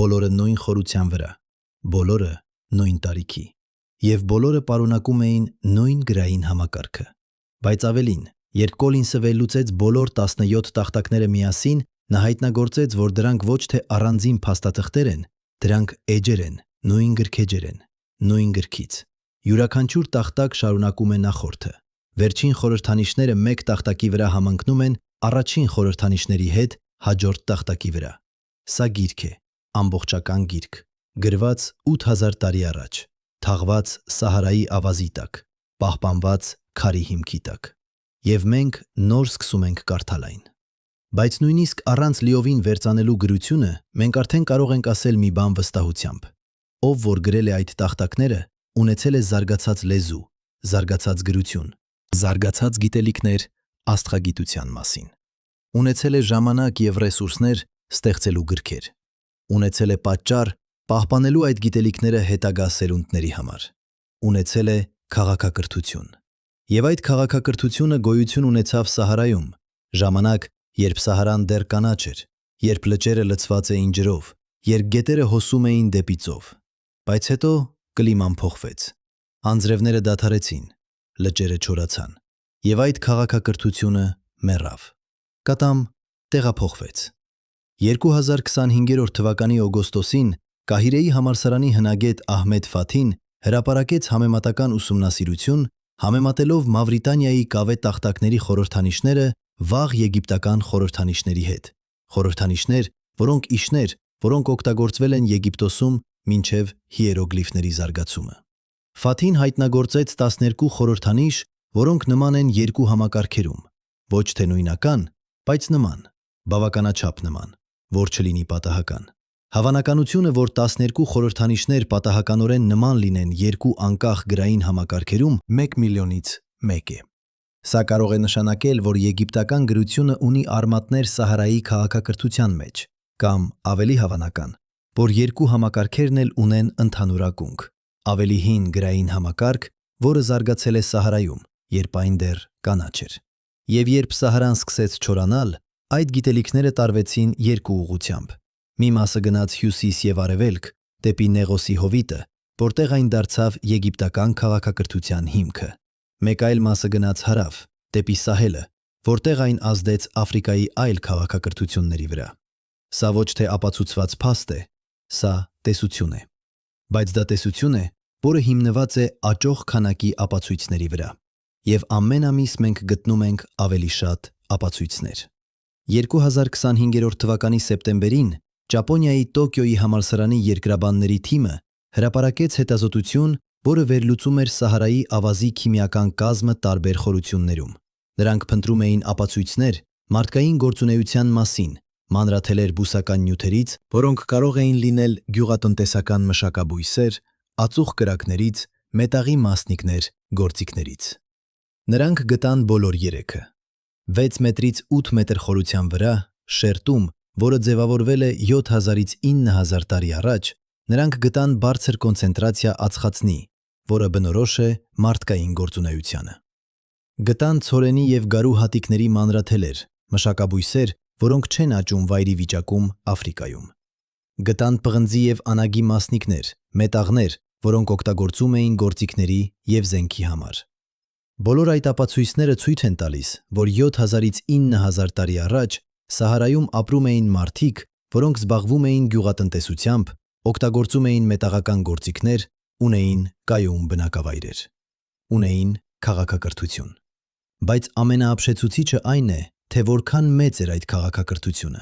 բոլորը նույն խորության վրա, բոլորը նույն տարիքի։ Եվ բոլորը պարունակում էին նույն գրային համակարգը։ Բայց ավելին, երբ Կոլինսը վերլուծեց բոլոր 17 տախտակները միասին, նա հայտնագործեց, որ դրանք ոչ թե առանձին փաստաթղթեր են, դրանք էջեր են, նույն գրքեջեր են, նույն գրքից։ Յուրաքանչյուր տախտակ շարունակում է նախորդը։ Վերջին խորհրդանիշները մեկ տախտակի վրա համընկնում են առաջին խորհրդանիշների հետ հաջորդ տախտակի վրա։ Սա գիրք է, ամբողջական գիրք, գրված 8000 տարի առաջ, թաղված Սահարայի ավազի տակ, պահպանված քարի հիմքի տակ։ Եվ մենք նոր սկսում ենք կարդալ այն։ Բայց նույնիսկ առանց լիովին վերծանելու գրությունը, մենք արդեն կարող ենք ասել մի բան վստահությամբ։ Ով որ գրել է այդ տախտակները, ունեցել է զարգացած լեզու, զարգացած գրություն, զարգացած գիտելիքներ աստղագիտության մասին։ Ունեցել է ժամանակ և ռեսուրսներ ստեղծելու գրքեր։ Ունեցել է պատճառ պահպանելու այդ գիտելիքները հետագա սերունդների համար։ Ունեցել է քաղաքակրթություն։ Եվ այդ քաղաքակրթությունը գոյություն ունեցավ Սահարայում, ժամանակ, երբ Սահարան դեռ կանաչ էր, երբ լճերը լցված էին ջրով, երբ գետերը հոսում էին դեպի ծով։ Բայց հետո կլիման փոխվեց։ Անձրևները դադարեցին, լճերը չորացան, եւ այդ քաղաքակրթությունը մեռավ։ Կատամ տեղափոխվեց։ 2025 թվականի օգոստոսին Կահիրեի համալսարանի հնագետ Ահմեդ Ֆաթին հրապարակեց համեմատական ուսումնասիրություն, համեմատելով Մավրիտանիայի կավե տախտակների խորհրդանիշները վաղ եգիպտական խորհրդանիշների հետ։ Խորհրդանիշներ, որոնք իշներ, որոնք օգտագործվել են Եգիպտոսում մինչև հիերոգլիֆների զարգացումը։ Ֆաթին հայտնագործեց 12 խորհրդանիշ, որոնք նման են երկու համակարգերում, ոչ թե նույնական, բայց նման, բավականաչափ նման, որ չլինի պատահական։ Հավանականությունը, որ 12 խորհրդանիշներ պատահականորեն նման լինեն երկու անկախ գրային համակարգերում 1 միլիոնից 1 է։ Սա կարող է նշանակել, որ եգիպտական գրությունը ունի արմատներ Սահարայի քաղաքակրթության մեջ, կամ ավելի հավանական, որ երկու համակարգերն էլ ունեն ընդհանուր ակունք, ավելի հին գրային համակարգ, որը զարգացել է Սահարայում, երբ այն դեռ կանաչ էր։ Եվ երբ Սահարան սկսեց չորանալ, այդ գիտելիքները տարվեցին երկու ուղղությամբ։ Մի մասը գնաց հյուսիս եւ արևելք, դեպի Նեղոսի հովիտը, որտեղ այն դարձավ եգիպտական քաղաքակրթության հիմքը։ Մեկ այլ մասը գնաց հարավ, դեպի Սահելը, որտեղ այն ազդեց Աֆրիկայի այլ քաղաքակրթությունների վրա։ Սա ոչ թե ապացուցված փաստ է, սա տեսություն է։ Բայց դա տեսություն է, որը հիմնված է աճող քանակի ապացույցների վրա։ Եվ ամեն ամիս մենք գտնում ենք ավելի շատ ապացույցներ։ 2025 թվականի սեպտեմբերին Ճապոնիայի Տոկիոյի համալսարանի երկրաբանների թիմը հրապարակեց հետազոտություն, որը վերլուծում էր Սահարայի ավազի քիմիական կազմը տարբեր խորություններում։ Նրանք փնտրում էին ապացույցներ մարդկային գործունեության մասին, մանրաթելեր բուսական նյութերից, որոնք կարող էին լինել գյուղատնտեսական մշակաբույսեր, ածուխ կրակներից, մետաղի մասնիկներ, գործիքներից։ Նրանք գտան բոլոր երեքը։ 6 մետրից 8 մետր խորության վրա, շերտում, որը ձևավորվել է 7000-ից 9000 տարի առաջ, նրանք գտան բարձր կոնցենտրացիա ածխածնի, որը բնորոշ է մարդկային գործունեությանը։ Գտան ցորենի եւ գարու հատիկների մանրաթելեր, մշակաբույսեր, որոնք չեն աճում վայրի վիճակում Աֆրիկայում։ Գտան պղնձի եւ անագի մասնիկներ, մետաղներ, որոնք օգտագործում էին գործիքների եւ զենքի համար։ Բոլոր այդ ապացույցները ցույց են տալիս, որ 7000-ից 9000 տարի առաջ Սահարայում ապրում էին մարդիկ, որոնք զբաղվում էին գյուղատնտեսությամբ, օգտագործում էին մետաղական գործիքներ, ունեին կայուն բնակավայրեր, ունեին քաղաքակրթություն։ Բայց ամենաապշեցուցիչը այն է, թե որքան մեծ էր այդ քաղաքակրթությունը։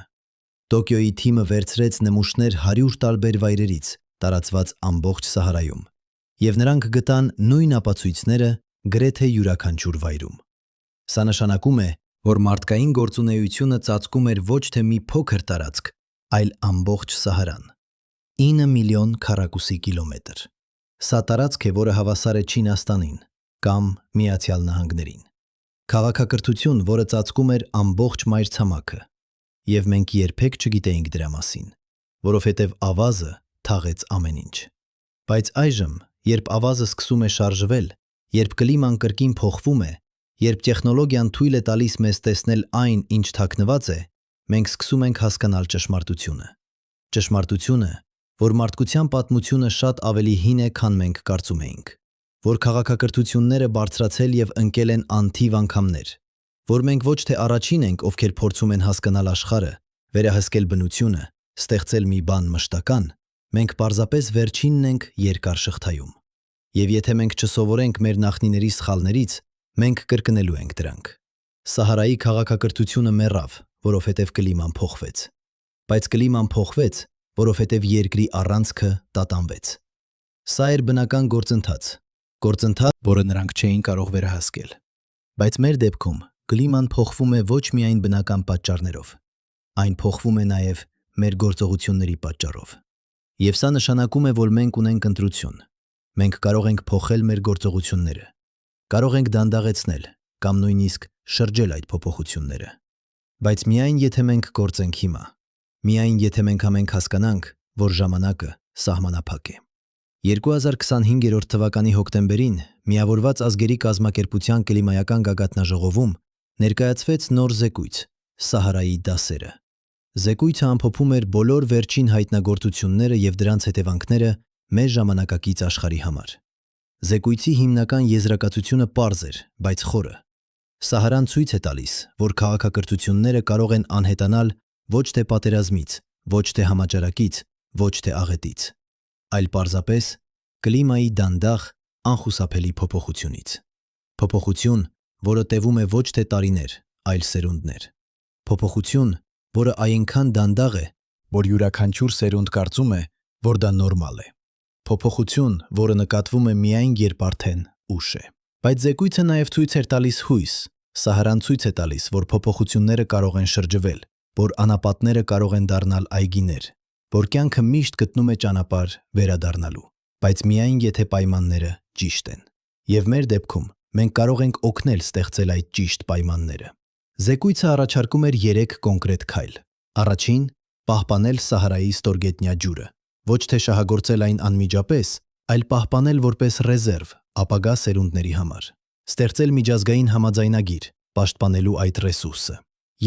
Տոկիոյի թիմը վերցրեց նմուշներ 100 տարբեր վայրերից, տարածված ամբողջ Սահարայում, եւ նրանք գտան նույն ապացույցները գրեթե յուրաքանչյուր վայրում։ Սա նշանակում է, որ մարդկային գործունեությունը ծածկում էր ոչ թե մի փոքր տարածք, այլ ամբողջ Սահարան։ 9 միլիոն քառակուսի կիլոմետր։ Սա տարածք է, որը հավասար է Չինաստանին կամ Միացյալ Նահանգներին։ Քաղաքակրթություն, որը ծածկում էր ամբողջ մայրցամաքը, եւ մենք երբեք չգիտեինք դրա մասին, որովհետեւ ավազը թաղեց ամեն ինչ։ Բայց այժմ, երբ ավազը սկսում է շարժվել, երբ կլիման կրկին փոխվում է, երբ տեխնոլոգիան թույլ է տալիս մեզ տեսնել այն, ինչ թաքնված է, մենք սկսում ենք հասկանալ ճշմարտությունը։ Ճշմարտությունը, որ մարդկության պատմությունը շատ ավելի հին է, քան մենք կարծում էինք, որ քաղաքակրթությունները բարձրացել եւ ընկել են անթիվ անգամներ, որ մենք ոչ թե առաջին ենք, ովքեր փորձում են հասկանալ աշխարհը, վերահսկել բնությունը, ստեղծել մի բան մշտական, մենք պարզապես վերջինն ենք երկար շղթայում։ Եվ եթե մենք չսովորենք մեր նախնիների սխալներից, մենք կրկնելու ենք դրանք։ Սահարայի քաղաքակրթությունը մեռավ, որովհետև կլիման փոխվեց։ Բայց կլիման փոխվեց, որովհետև երկրի առանցքը տատանվեց։ Սա էր բնական գործընթաց, որը նրանք չէին կարող վերահսկել։ Բայց մեր դեպքում կլիման փոխվում է ոչ միայն բնական պատճառներով, այն փոխվում է նաև մեր գործողությունների պատճառով։ Եվ սա նշանակում է, որ մենք ունենք ընտրություն։ Մենք կարող ենք փոխել մեր գործողությունները, կարող ենք դանդաղեցնել կամ նույնիսկ շրջել այդ փոփոխությունները։ Բայց միայն եթե մենք գործենք հիմա, միայն եթե մենք ամենք հասկանանք, որ ժամանակը սահմանափակ է։ 2025 թվականի հոկտեմբերին Միավորված ազգերի կազմակերպության կլիմայական գագաթնաժողովում ներկայացվեց նոր զեկույց՝ Սահարայի դասերը։ Զեկույցը ամփոփում էր բոլոր վերջին հայտնագործությունները եւ դրանց հետևանքները մեր ժամանակակից աշխարհի համար։ Զեկույցի հիմնական եզրակացությունը պարզ էր, բայց խորը։ Սահարան ցույց է տալիս, որ քաղաքակրթությունները կարող են անհետանալ ոչ թե պատերազմից, ոչ թե համաճարակից, ոչ թե աղետից, այլ պարզապես կլիմայի դանդաղ, անխուսափելի փոփոխությունից։ Փոփոխություն, որը տևում է ոչ թե տարիներ, այլ սերունդներ։ Փոփոխություն, որը այնքան դանդաղ է, որ յուրաքանչյուր սերունդ կարծում է, որ դա նորմալ է։ Փոփոխություն, որը նկատվում է միայն երբ արդեն ուշ է։ Բայց զեկույցը նաև ցույց էր տալիս հույս։ Սահարան ցույց է տալիս, որ փոփոխությունները կարող են շրջվել, որ անապատները կարող են դառնալ այգիներ, որ կյանքը միշտ գտնում է ճանապարհ վերադառնալու, բայց միայն եթե պայմանները ճիշտ են։ Եվ մեր դեպքում մենք կարող ենք օգնել ստեղծել այդ ճիշտ պայմանները։ Զեկույցը առաջարկում էր 3 կոնկրետ քայլ։ Առաջին՝ պահպանել Սահարայի ստորգետնյա ջուրը, ոչ թե շահագործել այն անմիջապես, այլ պահպանել որպես ռեզերվ ապագա սերունդների համար։ Ստեղծել միջազգային համաձայնագիր, պաշտպանելու այդ ռեսուրսը։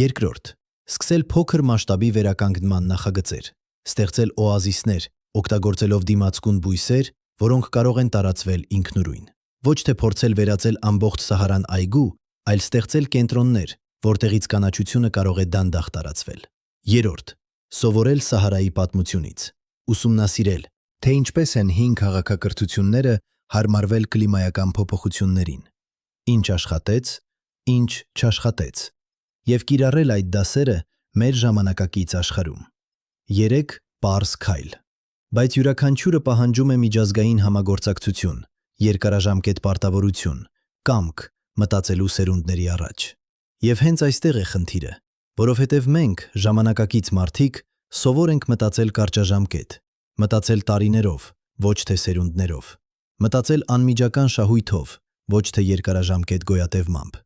Երկրորդ, սկսել փոքր մասշտաբի վերականգնման նախագծեր, ստեղծել օազիսներ, օգտագործելով դիմացկուն բույսեր, որոնք կարող են տարածվել ինքնուրույն։ Ոչ թե փորձել վերածել ամբողջ Սահարան այգու, այլ ստեղծել կենտրոններ, որտեղից կանաչությունը կարող է դանդաղ տարածվել։ Երրորդ, սովորել Սահարայի պատմությունից, ուսումնասիրել, թե ինչպես են հին քաղաքակրթությունները հարմարվել կլիմայական փոփոխություններին, ինչ աշխատեց, ինչ չաշխատեց, եւ կիրառել այդ դասերը մեր ժամանակակից աշխարհում։ 3. Պարզ քայլ։ Բայց յուրաքանչյուրը պահանջում է միջազգային համագործակցություն, երկարաժամկետ պարտավորություն, կամք մտածելու սերունդների առաջ։ Եվ հենց այստեղ է խնդիրը, որովհետև մենք, ժամանակակից մարդիկ, սովոր ենք մտածել կարճաժամկետ, մտածել տարիներով, ոչ թե սերունդներով, մտածել անմիջական շահույթով, ոչ թե երկարաժամկետ գոյատևմամբ։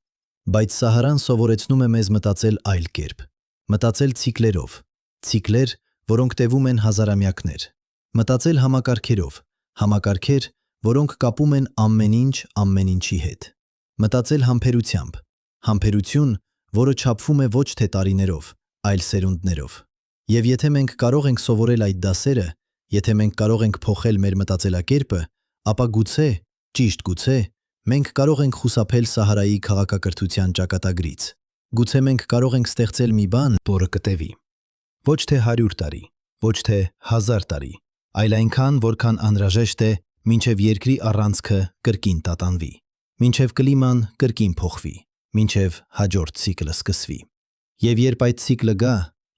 Բայց Սահարան սովորեցնում է մեզ մտածել այլ կերպ, մտածել ցիկլերով, ցիկլեր, որոնք տևում են հազարամյակներ, մտածել համակարգերով, համակարգեր, որոնք կապում են ամեն ինչ ամեն ինչի հետ, մտածել համբերությամբ, համբերություն, որը չափվում է ոչ թե տարիներով, այլ սերունդներով։ Եվ եթե մենք կարող ենք սովորել այդ դասերը, եթե մենք կարող ենք փոխել մեր մտածելակերպը, ապա գուցե, ճիշտ գուցե, մենք կարող ենք խուսափել Սահարայի քաղաքակրթության ճակատագրից։ Գուցե մենք կարող ենք ստեղծել մի բան, որը կտևի։ Ոչ թե 100 տարի, ոչ թե 1000 տարի, այլ այնքան, որքան անհրաժեշտ է, մինչև երկրի առանցքը կրկին տատանվի, մինչև կլիման կրկին փոխվի, մինչև հաջորդ ցիկլը սկսվի։ Եվ երբ այդ ցիկլը գա,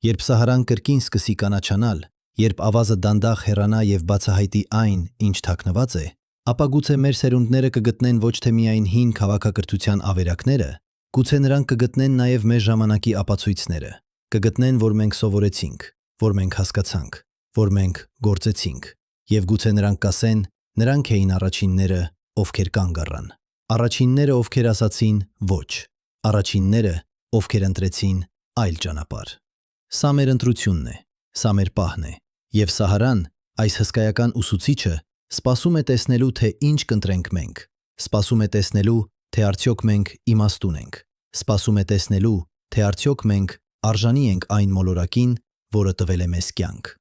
երբ Սահարան կրկին սկսի կանաչանալ, երբ ավազը դանդաղ հեռանա եւ բացահայտի այն, ինչ թաքնված է, ապա գուցե մեր սերունդները կգտնեն ոչ թե միայն հին քաղաքակրթության ավերակները, գուցե նրանք կգտնեն նաեւ մեր ժամանակի ապացույցները, կգտնեն, որ մենք սովորեցինք, որ մենք հասկացանք, որ մենք գործեցինք, եւ գուցե նրանք կասեն, նրանք էին առաջինները, ովքեր կանգ առան, առաջինները, ովքեր ասացին ոչ, առաջինները, ովքեր ընտրեցին այլ ճանապարհ։ Սա մեր ընտրությունն է, սա մեր պահն է, եւ Սահարան, այս հսկայական ուսուցիչը, սպասում է տեսնելու, թե ինչ կընտրենք մենք, սպասում է տեսնելու, թե արդյոք մենք իմաստուն ենք, սպասում է տեսնելու, թե արդյոք մենք արժանի ենք այն մոլորակին, որը տվել է մեզ կյանք։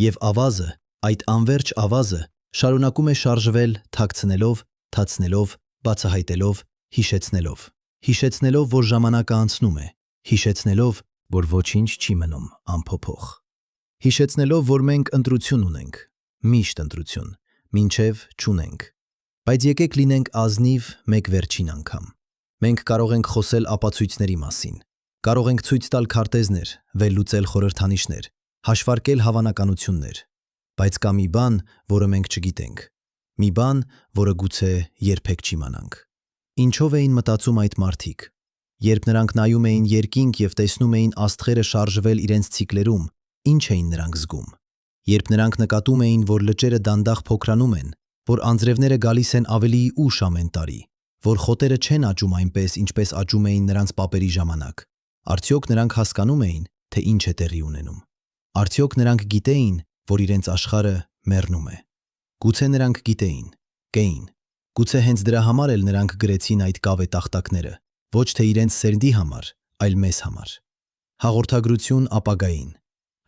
Եվ ավազը, այդ անվերջ ավազը, շարունակում է շարժվել, թաքցնելով, թացնելով, բացահայտելով, հիշեցնելով, որ ժամանակը անցնում է, հիշեցնելով, որ ոչինչ չի մնում անփոփոխ, հիշեցնելով, որ մենք ընտրություն ունենք, միշտ ընտրություն, մինչև չունենք։ Բայց եկեք լինենք ազնիվ մեկ վերջին անգամ։ Մենք կարող ենք խոսել ապացույցների մասին, կարող ենք ցույց տալ քարտեզներ, վերլուծել խորհրդանիշներ, հաշվարկել հավանականություններ, բայց կա մի բան, որը մենք չգիտենք, մի բան, որը գուցե երբեք չիմանանք։ Ինչով էին մտածում այդ մարդիկ, երբ նրանք նայում էին երկինք եւ տեսնում էին աստղերը շարժվել իրենց ցիկլերում, ինչ էին նրանք զգում։ Երբ նրանք նկատում էին, որ լճերը դանդաղ փոքրանում են, որ անձրևները գալիս են ավելի ուշ ամեն տարի, որ խոտերը չեն աճում այնպես, ինչպես աճում էին նրանց պապերի ժամանակ, արդյոք նրանք հասկանում էին, թե ինչ է տեղի ունենում։ Արդյոք նրանք գիտեին, որ իրենց աշխարհը մեռնում է։ Գուցե նրանք գիտեին, կեին։ Գուցե հենց դրա համար էլ նրանք գրեցին այդ կավե տախտակները, ոչ թե իրենց սերնդի համար, այլ մեզ համար։ Հաղորդագրություն ապագային։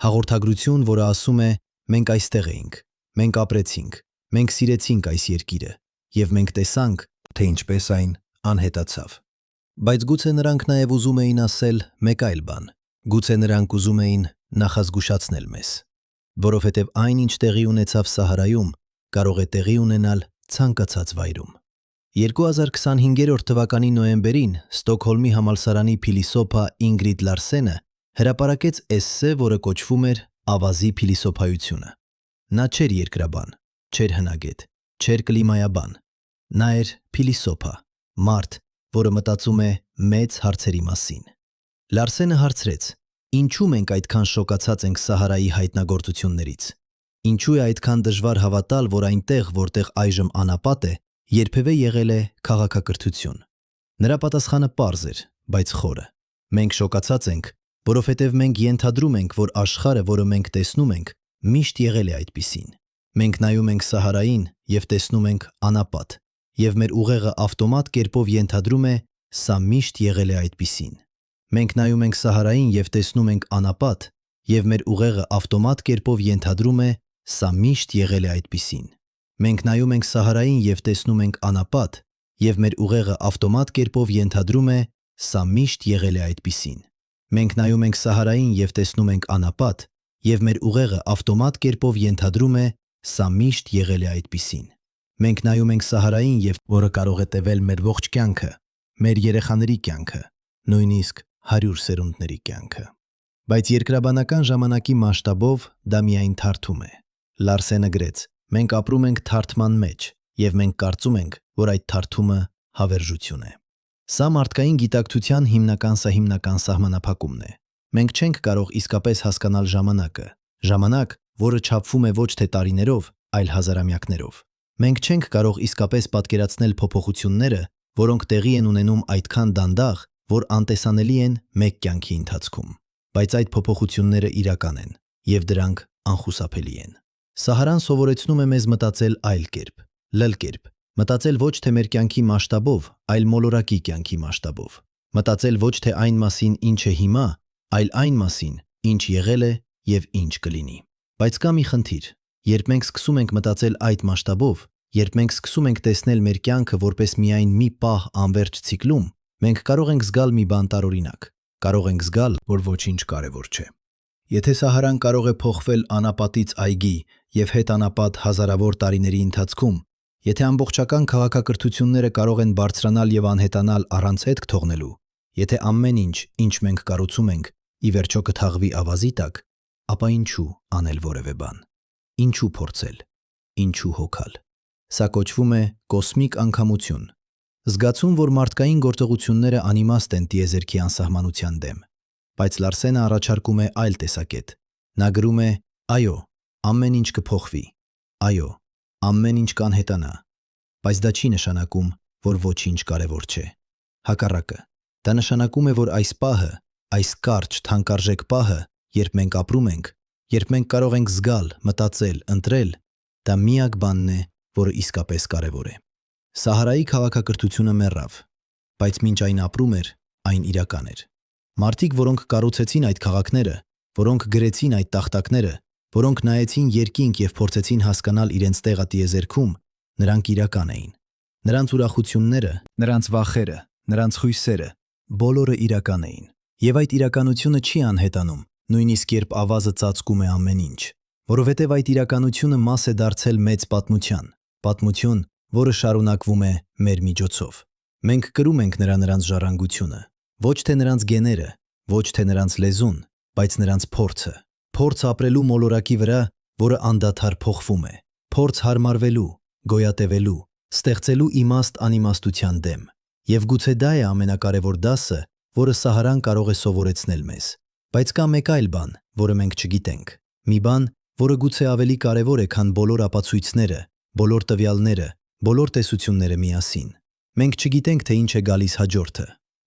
Հաղորդագրություն, որը ասում է. մենք այստեղ էինք, մենք ապրեցինք, մենք սիրեցինք այս երկիրը, եւ մենք տեսանք, թե ինչպես այն անհետացավ։ Բայց գուցե նրանք նաեւ ուզում էին ասել մեկ այլ բան։ Գուցե նրանք ուզում էին նախազգուշացնել մեզ, որովհետեւ այն, ինչ տեղի ունեցավ Սահարայում, կարող է տեղի ունենալ ցանկացած վայրում։ 2025 թվականի նոյեմբերին Ստոկհոլմի համալսարանի փիլիսոփա Ինգրիդ Լարսենը հրապարակեց էսսե, որը կոչվում էր «Ավազի փիլիսոփայությունը»։ Նա չէր երկրաբան, չէր հնագետ, չէր կլիմայաբան։ Նա էր փիլիսոփա, մարդ, որը մտածում է մեծ հարցերի մասին։ Լարսենը հարցրեց. ինչու մենք այդքան շոկացած ենք Սահարայի հայտնագործություններից։ Ինչու է այդքան դժվար հավատալ, որ այնտեղ, որտեղ այժմ անապատ է, երբևէ եղել է քաղաքակրթություն։ Նրա պատասխանը պարզ էր, բայց խորը։ Մենք շոկացած ենք, որովհետև մենք ենթադրում ենք, որ աշխարհը, որը մենք տեսնում ենք, միշտ եղել է այդպիսին։ Մենք նայում ենք Սահարային եւ տեսնում ենք անապատ, եւ մեր ուղեղը ավտոմատ կերպով ենթադրում է, Սա միշտ եղել է այդպիսին։ Մենք նայում ենք Սահարային և տեսնում ենք անապատ, և մեր ուղեղը ավտոմատ կերպով ենթադրում է. սա միշտ եղել է այդպիսին։ Մենք նայում ենք Սահարային և տեսնում ենք անապատ, և մեր ուղեղը ավտոմատ կերպով ենթադրում է. սա միշտ եղել է այդպիսին։ Մենք նայում ենք Սահարային և տեսնում ենք անապատ, և մեր ուղեղը ավտոմատ կերպով ենթադրում է. սա միշտ եղել է այդպիսին։ Մենք նայում ենք Սահարային, որը կարող է տևել մեր ողջ կյանքը, մեր երեխաների կյանքը, նույնիսկ 100 սերունդների կյանքը։ Բայց երկրաբանական ժամանակի մասշտաբով դա միայն թարթում է։ Լարսենը գրեց. մենք ապրում ենք թարթման մեջ, և մենք կարծում ենք, որ այդ թարթումը հավերժություն է։ Սա մարդկային գիտակցության հիմնական սահմանափակումն է։ Մենք չենք կարող իսկապես հասկանալ ժամանակը, ժամանակ, որը չափվում է ոչ թե տարիներով, այլ հազարամյակներով։ Մենք չենք կարող իսկապես պատկերացնել փոփոխությունները, որոնք տեղի են ունենում այդքան դանդաղ, որ անտեսանելի են մեկ կյանքի ընթացքում։ Բայց այդ փոփոխությունները իրական են, և դրանք անխուսափելի են։ Սահարան սովորեցնում է մեզ մտածել այլ կերպ, լլ կերպ, մտածել ոչ թե մեր կյանքի մասշտաբով, այլ մոլորակի կյանքի մասշտաբով, մտածել ոչ թե այն մասին, ինչ է հիմա, այլ այն մասին, ինչ եղել է և ինչ կլինի։ Բայց կա մի խնդիր. երբ մենք սկսում ենք մտածել այդ մասշտաբով, երբ մենք սկսում ենք տեսնել մեր կյանքը որպես միայն մի պահ անվերջ ցիկլում, մենք կարող ենք զգալ մի բան տարօրինակ, կարող ենք զգալ, որ ոչինչ կարևոր չէ։ Եթե Սահարան կարող է փոխվել անապատից այգի և հետանապատ հազարավոր տարիների ընթացքում, եթե ամբողջական քաղաքակրթությունները կարող են բարձրանալ և անհետանալ առանց հետք թողնելու, եթե ամեն ինչ, ինչ մենք կառուցում ենք, ի վերջո կթաղվի ավազի տակ, ապա ինչու անել որևէ բան։ Ինչու փորձել։ Ինչու հոգալ։ Սա կոչվում է կոսմիկ անգամություն։ Զգացում, որ մարդկային գործողությունները անիմաստ են տիեզերքի անսահմանության դեմ։ Բայց Լարսենը առաջարկում է այլ տեսակետ։ Նա գրում է. այո, ամեն ինչ կփոխվի։ Այո, ամեն ինչ կանհետանա։ Բայց դա չի նշանակում, որ ոչինչ կարևոր չէ։ Հակառակը, դա նշանակում է, որ այս պահը, այս կարճ, թանկարժեք պահը, երբ մենք ապրում ենք, երբ մենք կարող ենք զգալ, մտածել, ընտրել, դա միակ բանն է, որը իսկապես կարևոր է։ Սահարայի քաղաքակրթությունը մեռավ, բայց մինչ այն ապրում էր, այն իրական էր։ Մարդիկ, որոնք կառուցեցին այդ քաղաքները, որոնք գրեցին այդ տախտակները, որոնք նայեցին երկինք և փորձեցին հասկանալ իրենց տեղը տիեզերքում, նրանք իրական էին։ Նրանց ուրախությունները, նրանց վախերը, նրանց խույսերը, բոլորը իրական էին։ Եվ այդ իրականությունը չի անհետանում, նույնիսկ երբ ավազը ծածկում է ամեն ինչ, որովհետև այդ իրականությունը մաս է դարձել մեծ պատմության, պատմություն, որը շարունակվում է մեր միջոցով։ Մենք կրում ենք նրանց ժառանգությունը, ոչ թե նրանց գեները, ոչ թե նրանց լեզուն, բայց նրանց փորձը։ Փորձ ապրելու մոլորակի վրա, որը անդադար փոխվում է։ Փորձ հարմարվելու, գոյատևելու, ստեղծելու իմաստ անիմաստության դեմ։ Եվ գուցե դա է ամենակարևոր դասը, որը Սահարան կարող է սովորեցնել մեզ։ Բայց կա մեկ այլ բան, որը մենք չգիտենք։ Մի բան, որը գուցե ավելի կարևոր է, քան բոլոր ապացույցները, բոլոր տվյալները, բոլոր տեսությունները միասին։ Մենք չգիտենք, թե ինչ է գալիս հաջորդը։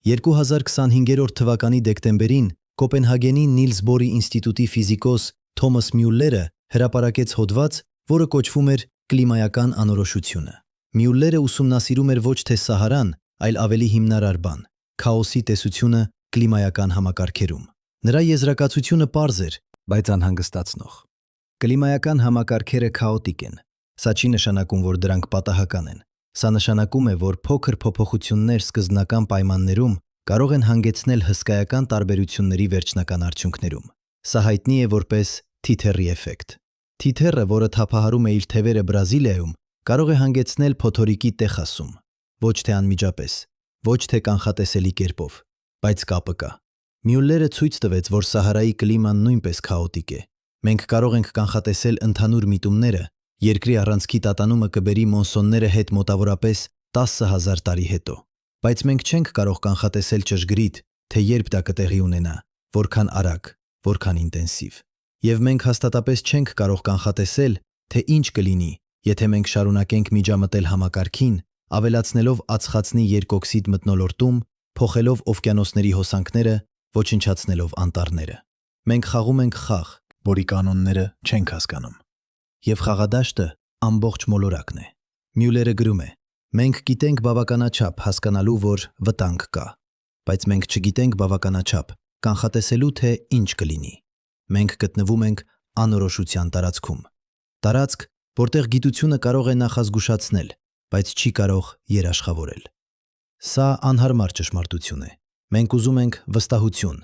2025 թվականի դեկտեմբերին Կոպենհագենի Նիլս Բորի ինստիտուտի ֆիզիկոս Թոմաս Մյուլլերը հրապարակեց հոդված, որը կոչվում էր «Կլիմայական անորոշությունը»։ Մյուլլերը ուսումնասիրում էր ոչ թե Սահարան, այլ ավելի հիմնարար բան՝ քաոսի տեսությունը կլիմայական համակարգերում։ Նրա եզրակացությունը պարզ էր, բայց անհանգստացնող։ Կլիմայական համակարգերը քաոտիկ են։ Սա չի նշանակում, որ դրանք պատահական են։ Սա նշանակում է, որ փոքր փոփոխություններ սկզբնական պայմաններում կարող են հանգեցնել հսկայական տարբերությունների վերջնական արդյունքներում։ Սա հայտնի է որպես թիթեռի էֆեկտ։ Թիթեռը, որը թափահարում է իր թևերը Բրազիլիայում, կարող է հանգեցնել փոթորիկի Տեխասում։ Ոչ թե անմիջապես, ոչ թե կանխատեսելի կերպով, բայց կապը կա։ Մյուլլերը ցույց տվեց, որ Սահարայի կլիման նույնպես քաոտիկ է։ Մենք կարող ենք կանխատեսել ընդհանուր միտումները, երկրի առանցքի տատանումը կբերի մոնսոնները հետ մոտավորապես 10,000 տարի հետո։ Բայց մենք չենք կարող կանխատեսել ճշգրիտ, թե երբ դա կտեղի ունենա, որքան արագ, որքան ինտենսիվ։ Եվ մենք հաստատապես չենք կարող կանխատեսել, թե ինչ կլինի, եթե մենք շարունակենք միջամտել համակարգին, ավելացնելով ածխածնի երկօքսիդ մթնոլորտում, փոխելով օվկիանոսների հոսանքները, ոչնչացնելով անտառները։ Մենք խաղում ենք խաղ, որի կանոնները չենք հասկանում։ Եվ խաղադաշտը ամբողջ մոլորակն է։ Մյուլլերը գրում է. Մենք գիտենք բավականաչափ հասկանալու, որ վտանգ կա, բայց մենք չգիտենք բավականաչափ կանխատեսելու, թե ինչ կլինի։ Մենք գտնվում ենք անորոշության տարածքում։ Տարածք, որտեղ գիտությունը կարող է նախազգուշացնել, բայց չի կարող երաշխավորել։ Սա անհարմար ճշմարտություն է։ Մենք ուզում ենք վստահություն,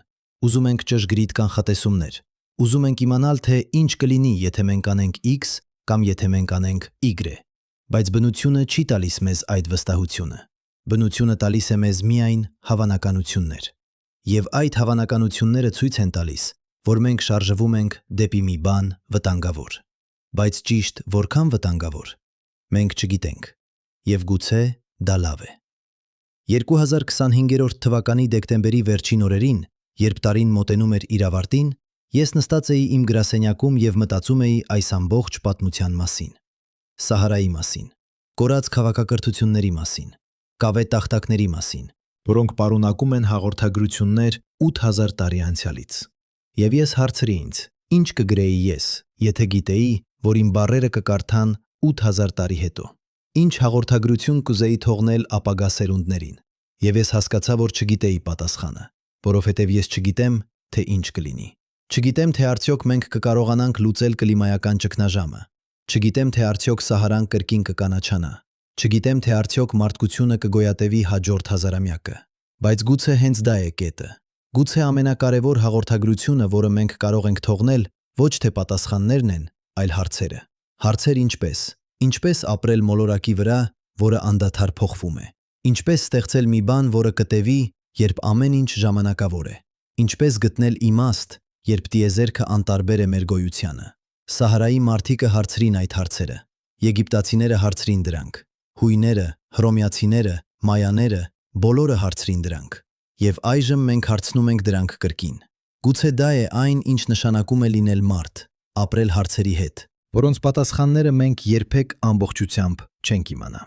ուզում ենք ճշգրիտ կանխատեսումներ, ուզում ենք իմանալ, թե ինչ կլինի, եթե մենք անենք X կամ եթե մենք անենք Y, բայց բնությունը չի տալիս մեզ այդ վստահությունը։ Բնությունը տալիս է մեզ միայն հավանականություններ։ Եվ այդ հավանականությունները ցույց են տալիս, որ մենք շարժվում ենք դեպի մի բան վտանգավոր։ Բայց ճիշտ որքան վտանգավոր, մենք չգիտենք։ Եվ գուցե դա լավ է։ 2025 թվականի դեկտեմբերի վերջին օրերին, երբ տարին մոտենում էր իր ավարտին, ես նստած էի իմ գրասենյակում և մտածում էի այս ամբողջ պատմության մասին։ Սահարայի մասին, կորած քաղաքակրթությունների մասին, կավե տախտակների մասին, որոնք պարունակում են հաղորդագրություններ 8000 տարի անցյալից։ Եվ ես հարցրի ինձ, ինչ կգրեի ես, եթե գիտեի, որ իմ բառերը կկարդան 8000 տարի հետո։ Ինչ հաղորդագրություն կուզեի թողնել ապագա սերունդներին։ Եվ ես հասկացա, որ չգիտեի պատասխանը, որովհետև ես չգիտեմ, թե ինչ կլինի։ Չգիտեմ, թե արդյոք մենք կկարողանանք լուծել կլիմայական ճգնաժամը։ Չգիտեմ, թե արդյոք Սահարան կրկին կկանաչանա։ Չգիտեմ, թե արդյոք մարդկությունը կգոյատևի հաջորդ հազարամյակը։ Բայց գուցե հենց դա է կետը։ Գուցե ամենակարևոր հաղորդագրությունը, որը մենք կարող ենք թողնել, ոչ թե պատասխաններն են, այլ հարցերը։ Հարցեր ինչպես ապրել մոլորակի վրա, որը անդադար փոխվում է։ Ինչպես ստեղծել մի բան, որը կտևի, երբ ամեն ինչ ժամանակավոր է։ Ինչպես գտնել իմաստ, երբ տիեզերքը անտարբեր է մեր գոյությանը։ Սահարայի մարդիկը հարցրին այդ հարցերը։ Եգիպտացիները հարցրին դրանք։ Հույները, հռոմեացիները, մայաները, բոլորը հարցրին դրանք։ Եվ այժմ մենք հարցնում ենք դրանք կրկին։ Գուցե դա է այն, ինչ նշանակում է լինել մարդ, ապրել հարցերի հետ, որոնց պատասխանները մենք երբեք ամբողջությամբ չենք իմանա։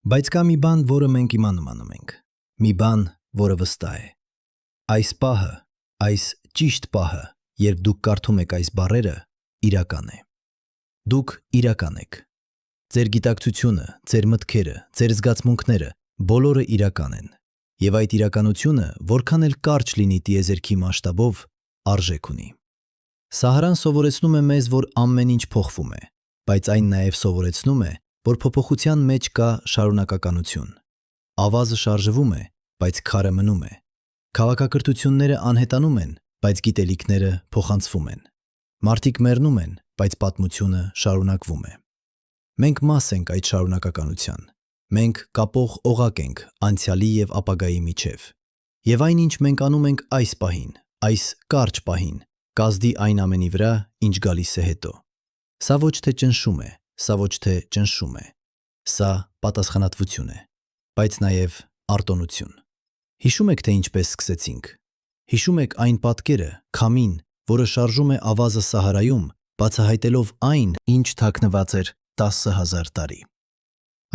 Բայց կա մի բան, որը մենք իմանում ենք։ Մի բան, որը վստահ է։ Այս պահը, այս ճիշտ պահը, երբ դուք կարդում եք այս բառերը, իրական է։ Դուք իրական եք։ Ձեր գիտակցությունը, ձեր մտքերը, ձեր զգացմունքները, բոլորը իրական են։ Եվ այդ իրականությունը, որքան էլ կարճ լինի տիեզերքի մասշտաբով, արժեք ունի։ Սահարան սովորեցնում է մեզ, որ ամեն ինչ փոխվում է, բայց այն նաև սովորեցնում է, որ փոփոխության մեջ կա շարունակականություն։ Ավազը շարժվում է, բայց քարը մնում է։ Քաղաքակրթությունները անհետանում են, բայց գիտելիքները փոխանցվում են։ Մարդիկ մեռնում են, բայց պատմությունը շարունակվում է։ Մենք մաս ենք այդ շարունակականության։ Մենք կապող օղակ ենք անցյալի և ապագայի միջև։ Եվ այն, ինչ մենք անում ենք այս պահին, այս կարճ պահին, կազդի այն ամենի վրա, ինչ գալիս է հետո։ Սա ոչ թե ճնշում է, սա ոչ թե ճնշում է։ Սա պատասխանատվություն է, բայց նաև արտոնություն։ Հիշում եք, թե ինչպես սկսեցինք։ Հիշում եք այն պատկերը, քամին, որը շարժում է ավազը Սահարայում, բացահայտելով այն, ինչ թաքնված էր 10,000 տարի։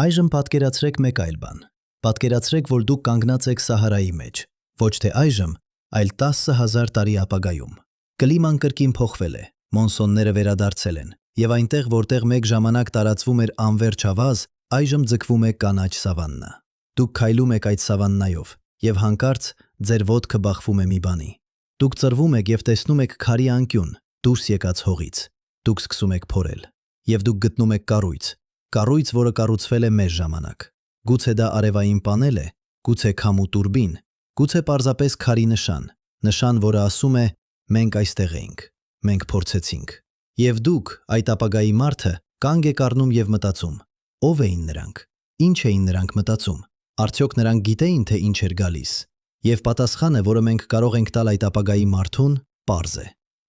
Այժմ պատկերացրեք մեկ այլ բան։ Պատկերացրեք, որ դուք կանգնած եք Սահարայի մեջ, ոչ թե այժմ, այլ 10,000 տարի ապագայում։ Կլիման կրկին փոխվել է, մոնսոնները վերադարձել են, և այնտեղ, որտեղ մեկ ժամանակ տարածվում էր անվերջ ավազ, այժմ ձգվում է կանաչ սավաննա։ Դուք քայլում եք այդ սավաննայով, և հանկարծ ձեր ոտքը բախվում է մի բանի։ Դուք ծռվում եք և տեսնում եք քարի անկյուն, դուրս եկած հողից։ Դուք սկսում եք փորել, և դուք գտնում եք կառույց, որը կառուցվել է մեր ժամանակ։ Գուցե դա արևային պանել է, գուցե քամու տուրբին, գուցե պարզապես քարի նշան, որը ասում է մենք այստեղ էինք, մենք փորձեցինք։ Եվ դուք, այդ ապագայի մարդը, կանգ եք առնում և մտածում. ով էին նրանք, ինչ էին նրանք մտածում, արդյոք նրանք գիտեին, թե ինչ էր գալիս։ Եվ պատասխանը, որը մենք կարող ենք տալ այդ ապագայի մարդուն, պարզ է.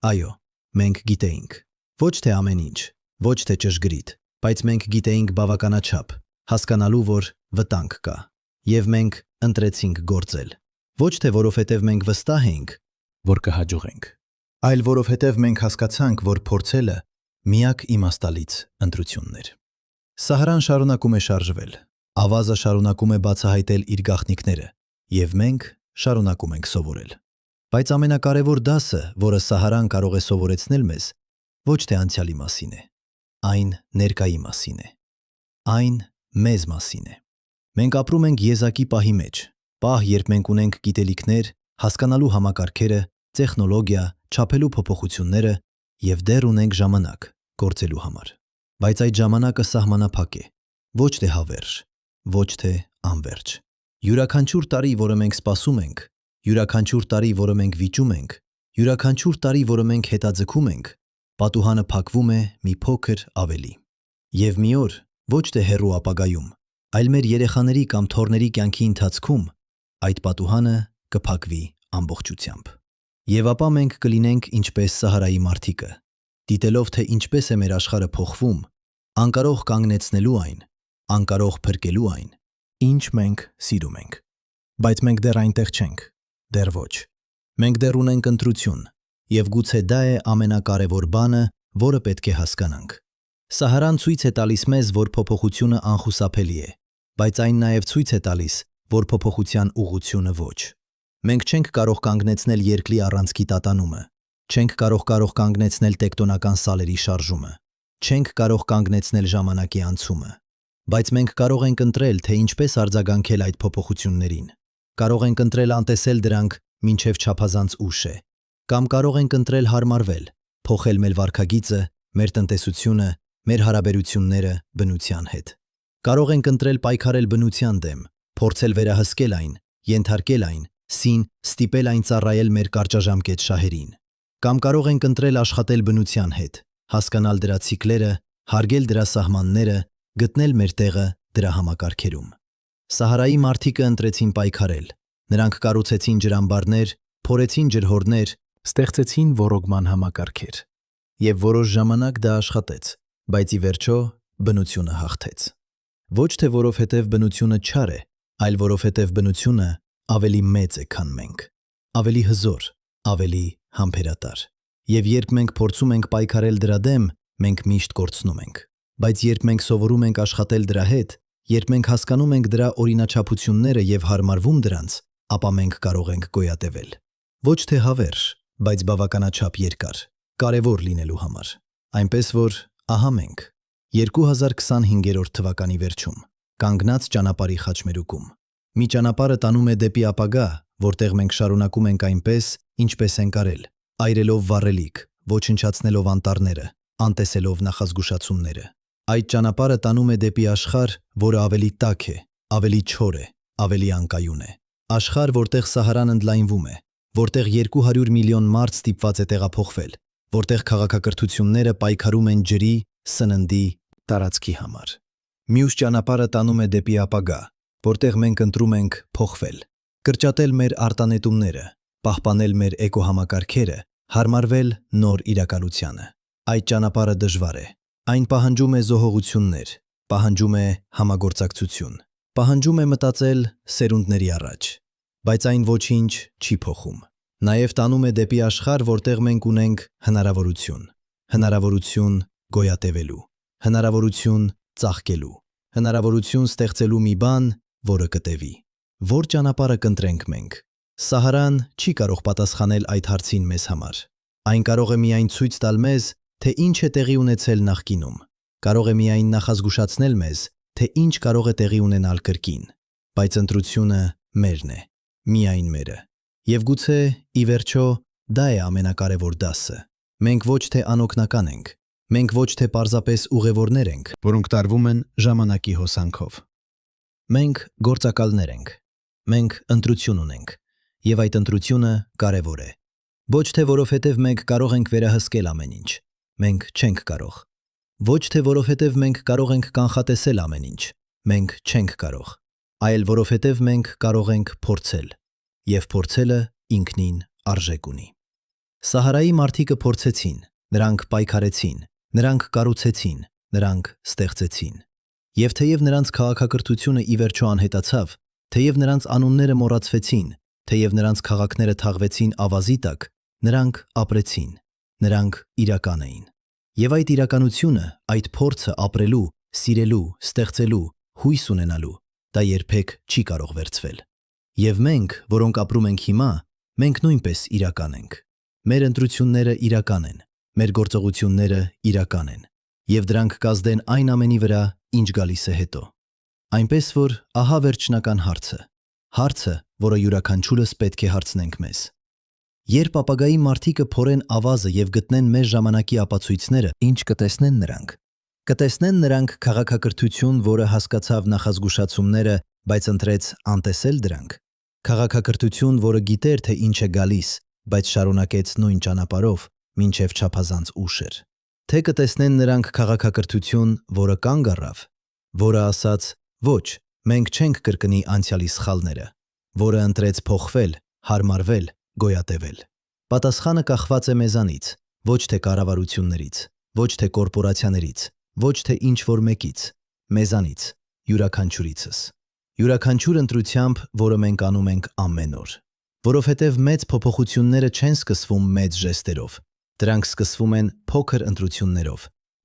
այո, մենք գիտեինք։ Ոչ թե ամեն ինչ, ոչ թե ճշգրիտ, բայց մենք գիտեինք բավականաչափ, հասկանալու, որ վտանգ կա։ Եվ մենք ընտրեցինք գործել։ Ոչ թե որովհետև մենք վստահ էինք, որ կհաջողենք, այլ որովհետև մենք հասկացանք, որ փորձելը միակ իմաստալից ընտրությունն էր։ Սահարան շարունակում է շարժվել, ավազը շարունակում է բացահայտել իր գաղտնիքները, և մենք շարունակում ենք սովորել։ Բայց ամենակարևոր դասը, որը Սահարան կարող է սովորեցնել մեզ, ոչ թե անցյալի մասին է, այն ներկայի մասին է, այն մեզ մասին է։ Մենք ապրում ենք եզակի պահի մեջ, պահ, երբ մենք ունենք գիտելիքներ, հասկանալու համակարգերը, տեխնոլոգիա, չափելու փոփոխությունները եւ դեռ ունենք ժամանակ գործելու համար։ Բայց այդ ժամանակը սահմանափակ է, ոչ թե հավերժ, ոչ թե անվերջ։ Յուրաքանչյուր տարի, որը մենք սպասում ենք, յուրաքանչյուր տարի, որը մենք վիճում ենք, յուրաքանչյուր տարի, որը մենք հետաձգում ենք, պատուհանը փակվում է մի փոքր ավելի։ Եվ մի օր, ոչ թե հեռու ապագայում, այլ մեր երեխաների կամ թոռների կյանքի ընթացքում այդ պատուհանը կփակվի ամբողջությամբ։ Եվ ապա մենք կլինենք ինչպես Սահարայի մարդիկը, դիտելով թե ինչպես է մեր աշխարհը փոխվում, անկարող կանգնեցնելու այն, անկարող փրկելու այն, ինչ մենք սիրում ենք։ Բայց մենք դեռ այնտեղ չենք, դեռ ոչ։ Մենք դեռ ունենք ընտրություն, եւ գուցե դա է ամենակարևոր բանը, որը պետք է հասկանանք։ Սահարան ցույց է տալիս մեզ, որ փոփոխությունը անխուսափելի է, բայց այն նաև ցույց է տալիս, որ փոփոխության ուղղությունը ոչ։ Մենք չենք կարող կանգնեցնել երկրի առանցքի տատանումը, չենք կարող կանգնեցնել տեկտոնական սալերի շարժումը, չենք կարող կանգնեցնել ժամանակի անցումը, բայց մենք կարող ենք ընտրել, թե ինչպես արձագանքել այդ փոփոխություններին։ Կարող ենք ընտրել անտեսել դրանք, մինչև չափազանց ուշ է, կամ կարող ենք ընտրել հարմարվել, փոխել մեր վարքագիծը, մեր տնտեսությունը, մեր հարաբերությունները բնության հետ։ Կարող ենք ընտրել պայքարել բնության դեմ, փորձել վերահսկել այն, ենթարկել այն, սին ստիպել այն ծառայել մեր կարճաժամկետ շահերին։ Կամ կարող ենք ընտրել աշխատել բնության հետ, հասկանալ դրա ցիկլերը, հարգել դրա սահմանները, գտնել մեր տեղը դրա համակարգերում։ Սահարայի մարդիկը ընտրեցին պայքարել։ Նրանք կառուցեցին ջրամբարներ, փորեցին ջրհորներ, ստեղծեցին ոռոգման համակարգեր։ Եվ որոշ ժամանակ դա աշխատեց, բայց ի վերջո բնությունը հաղթեց։ Ոչ թե որովհետև բնությունը չար է, այլ որովհետև բնությունը ավելի մեծ է, քան մենք, ավելի հզոր, ավելի համբերատար։ Եվ երբ մենք փորձում ենք պայքարել դրա դեմ, մենք միշտ կորցնում ենք։ Բայց երբ մենք սովորում ենք աշխատել դրա հետ, երբ մենք հասկանում ենք դրա օրինաչափությունները եւ հարմարվում դրանց, ապա մենք կարող ենք գոյատևել։ Ոչ թե հավերժ, բայց բավականաչափ երկար, կարևոր լինելու համար։ Այնպես որ, ահա մենք 2025 թվականի վերջում, կանգնած ճանապարհի խաչմերուկում։ Մի ճանապարհը տանում է դեպի ապագա, որտեղ մենք շարունակում ենք այնպես, ինչպես ենք արել, այրելով վառելիք, ոչնչացնելով անտառները, անտեսելով նախազգուշացումները։ Այդ ճանապարհը տանում է դեպի աշխարհ, որը ավելի տաք է, ավելի չոր է, ավելի անկայուն է։ Աշխարհ, որտեղ Սահարան ընդլայնվում է, որտեղ 200 միլիոն մարդ ստիպված է տեղափոխվել, որտեղ քաղաքակրթությունները պայքարում են ջրի, սննդի, տարածքի համար։ Մյուս ճանապարհը տանում է դեպի ապագա, որտեղ մենք ընտրում ենք փոխվել, կրճատել մեր արտանետումները, պահպանել մեր էկոհամակարգերը, հարմարվել նոր իրականությանը։ Այդ ճանապարհը դժվար է։ Այն պահանջում է զոհողություններ, պահանջում է համագործակցություն, պահանջում է մտածել սերունդների առաջ, բայց այն ոչինչ չի փոխում։ Նաև տանում է դեպի աշխարհ, որտեղ մենք ունենք հնարավորություն գոյատևելու, հնարավորություն ծաղկելու, հնարավորություն ստեղծելու մի բան, որը կտևի։ Որ ճանապարհը կընտրենք մենք։ Սահարան չի կարող պատասխանել այդ հարցին մեզ համար։ Այն կարող է միայն ցույց տալ մեզ, թե ինչ է տեղի ունեցել նախկինում։ Կարող է միայն նախազգուշացնել մեզ, թե ինչ կարող է տեղի ունենալ կրկին։ Բայց ընտրությունը մերն է, միայն մերը։ Եվ գուցե, ի վերջո, դա է ամենակարևոր դասը։ Մենք ոչ թե անօգնական ենք, մենք ոչ թե պարզապես ուղևորներ ենք, որոնք տարվում են ժամանակի հոսանքով։ Մենք գործակալներ ենք, մենք ընտրություն ունենք, եւ այդ ընտրությունը կարևոր է։ Ոչ թե որովհետև մենք կարող ենք վերահսկել ամեն ինչ, մենք չենք կարող։ Ոչ թե որովհետև մենք կարող ենք կանխատեսել ամեն ինչ, մենք չենք կարող, այլ որովհետև մենք կարող ենք փորձել, եւ փորձելը ինքնին արժեք ունի։ Սահարայի մարդիկը փորձեցին, նրանք պայքարեցին, նրանք կառուցեցին, նրանք ստեղծեցին։ Եվ թեև նրանց քաղաքակրթությունը ի վերջո անհետացավ, թեև նրանց անունները մոռացվեցին, թեև նրանց քաղաքները թաղվեցին ավազի տակ, նրանք ապրեցին, նրանք իրական էին։ Եվ այդ իրականությունը, այդ փորձը ապրելու, սիրելու, ստեղծելու, հույս ունենալու, դա երբեք չի կարող վերցվել։ Եվ մենք, որոնք ապրում ենք հիմա, մենք նույնպես իրական ենք։ Մեր ընտրությունները իրական են, մեր գործողությունները իրական են, եւ դրանք կազդեն այն ամենի վրա, ինչ գալիս է հետո։ Այնպես որ ահա վերջնական հարցը, հարցը, որը յուրաքանչյուրս պետք է հարցնենք մեզ։ Երբ ապագայի մարդիկը փորեն ավազը եւ գտնեն մեր ժամանակի ապացույցները, ինչ կտեսնեն նրանք։ Կտեսնեն նրանք քաղաքակրթություն, որը հասկացավ նախազգուշացումները, բայց ընտրեց անտեսել դրանք։ Քաղաքակրթություն, որը գիտեր, թե ինչ է գալիս, բայց շարունակեց նույն ճանապարհով, մինչև չափազանց ուշ էր։ Թե կտեսնեն նրանք քաղաքակրթություն, որը կանգ առավ, որը ասաց. ոչ, մենք չենք կրկնի անցյալի սխալները, որը ընտրեց փոխվել, հարմարվել, գոյատևել։ Պատասխանը կախված է մեզանից, ոչ թե կառավարություններից, ոչ թե կորպորացիաներից, ոչ թե ինչ-որ մեկից, մեզանից, յուրաքանչյուրիցս։ Յուրաքանչյուր ընտրությամբ, որը մենք անում ենք ամեն օր։ Որովհետև մեծ փոփոխությունները չեն սկսվում մեծ ժեստերով, դրանք սկսվում են փոքր ընտրություններով,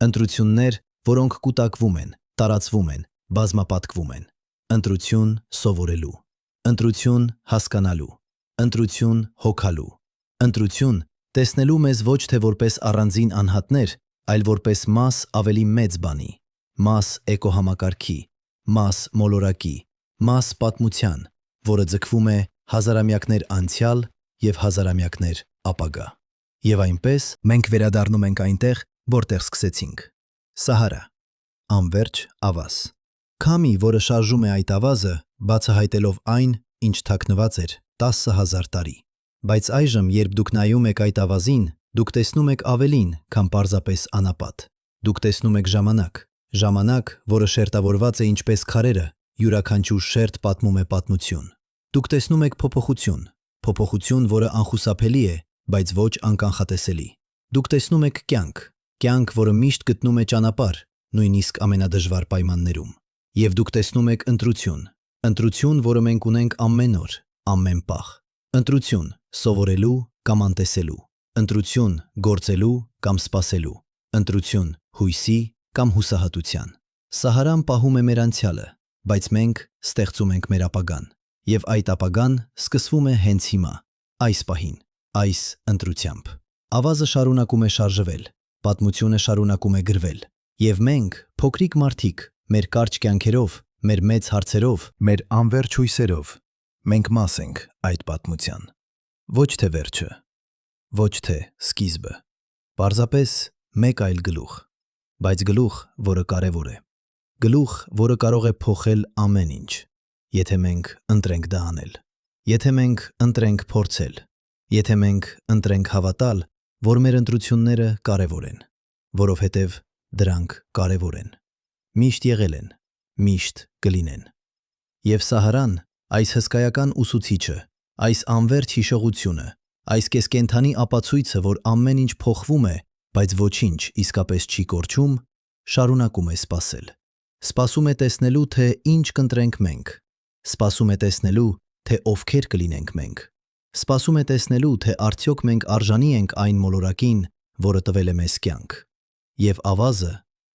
ընտրություններ, որոնք կուտակվում են, տարածվում են, բազմապատկվում են։ Ընտրություն սովորելու, ընտրություն հասկանալու, ընտրություն հոգալու, ընտրություն տեսնելու մեզ ոչ թե որպես առանձին անհատներ, այլ որպես մաս ավելի մեծ բանի, մաս էկոհամակարգի, մաս մոլորակի, մաս պատմության, որը ձգվում է հազարամյակներ անցյալ և հազարամյակներ ապագա։ Եվ այնպես մենք վերադառնում ենք այնտեղ, որտեղ սկսեցինք։ Սահարա, անվերջ ավազ։ Քամի, որը շարժում է այդ ավազը, բացահայտելով այն, ինչ թաքնված էր 10,000 տարի։ Բայց այժմ, երբ դուք նայում եք այդ ավազին, դուք տեսնում եք ավելին, քան պարզապես անապատ։ Դուք տեսնում եք ժամանակ, ժամանակ, որը շերտավորված է ինչպես քարերը, յուրաքանչյուր շերտ պատմում է պատմություն։ Դուք տեսնում եք փոփոխություն, փոփոխություն, որը անխուսափելի է, բայց ոչ անկանխատեսելի։ Դուք տեսնում եք կյանք, կյանք, որը միշտ գտնում է ճանապարհ, նույնիսկ ամենադժվար պայմաններում։ Եվ դուք տեսնում եք ընտրություն, ընտրություն, որը մենք ունենք ամեն օր, ամեն պահ։ Ընտրություն սովորելու կամ անտեսելու, ընտրություն գործելու կամ սպասելու, ընտրություն հույսի կամ հուսահատության։ Սահարան պահում է մեր անցյալը, բայց մենք ստեղծում ենք մեր ապագան, եւ այդ ապագան սկսվում է հենց հիմա, այս պահին, այս ընտրությամբ։ Ավազը շարունակում է շարժվել, պատմությունը շարունակում է գրվել, եւ մենք, փոքրիկ մարդիկ, մեր կարճ կյանքերով, մեր մեծ հարցերով, մեր անվերջ հույսերով, մենք մաս ենք այդ պատմության։ Ոչ թե վերջը, ոչ թե սկիզբը, պարզապես մեկ այլ գլուխ, բայց գլուխ, որը կարևոր է, գլուխ, որը կարող է փոխել ամեն ինչ, եթե մենք ընտրենք դա անել, եթե մենք ընտրենք փորձել, եթե մենք ընտրենք հավատալ, որ մեր ընտրությունները կարևոր են, որովհետև դրանք կարևոր են, միշտ եղել են, միշտ կլինեն։ Եվ Սահարան, այս հսկայական ուսուցիչը, այս անվերջ հիշողությունը, այս կեսկենդանի ապացույցը, որ ամեն ինչ փոխվում է, բայց ոչինչ իսկապես չի կորչում, շարունակում է սպասել։ Սպասում է տեսնելու, թե ինչ կընտրենք մենք, սպասում է տեսնելու, թե ովքեր կլինենք մենք, սպասում է տեսնելու, թե արդյոք մենք արժանի ենք այն մոլորակին, որը տվել է մեզ կյանք։ Եվ ավազը,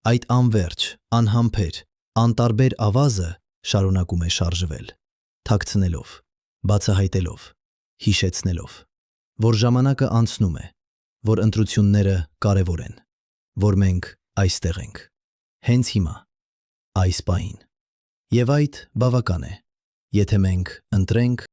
այդ անվերջ, անհամբեր, անտարբեր ավազը շարունակում է շարժվել, թաքցնելով, բացահայտելով, հիշեցնելով, որ ժամանակը անցնում է, որ ընտրությունները կարևոր են, որ մենք այստեղ ենք, հենց հիմա, այս պահին։ Եվ այդ բավական է, եթե մենք ընտրենք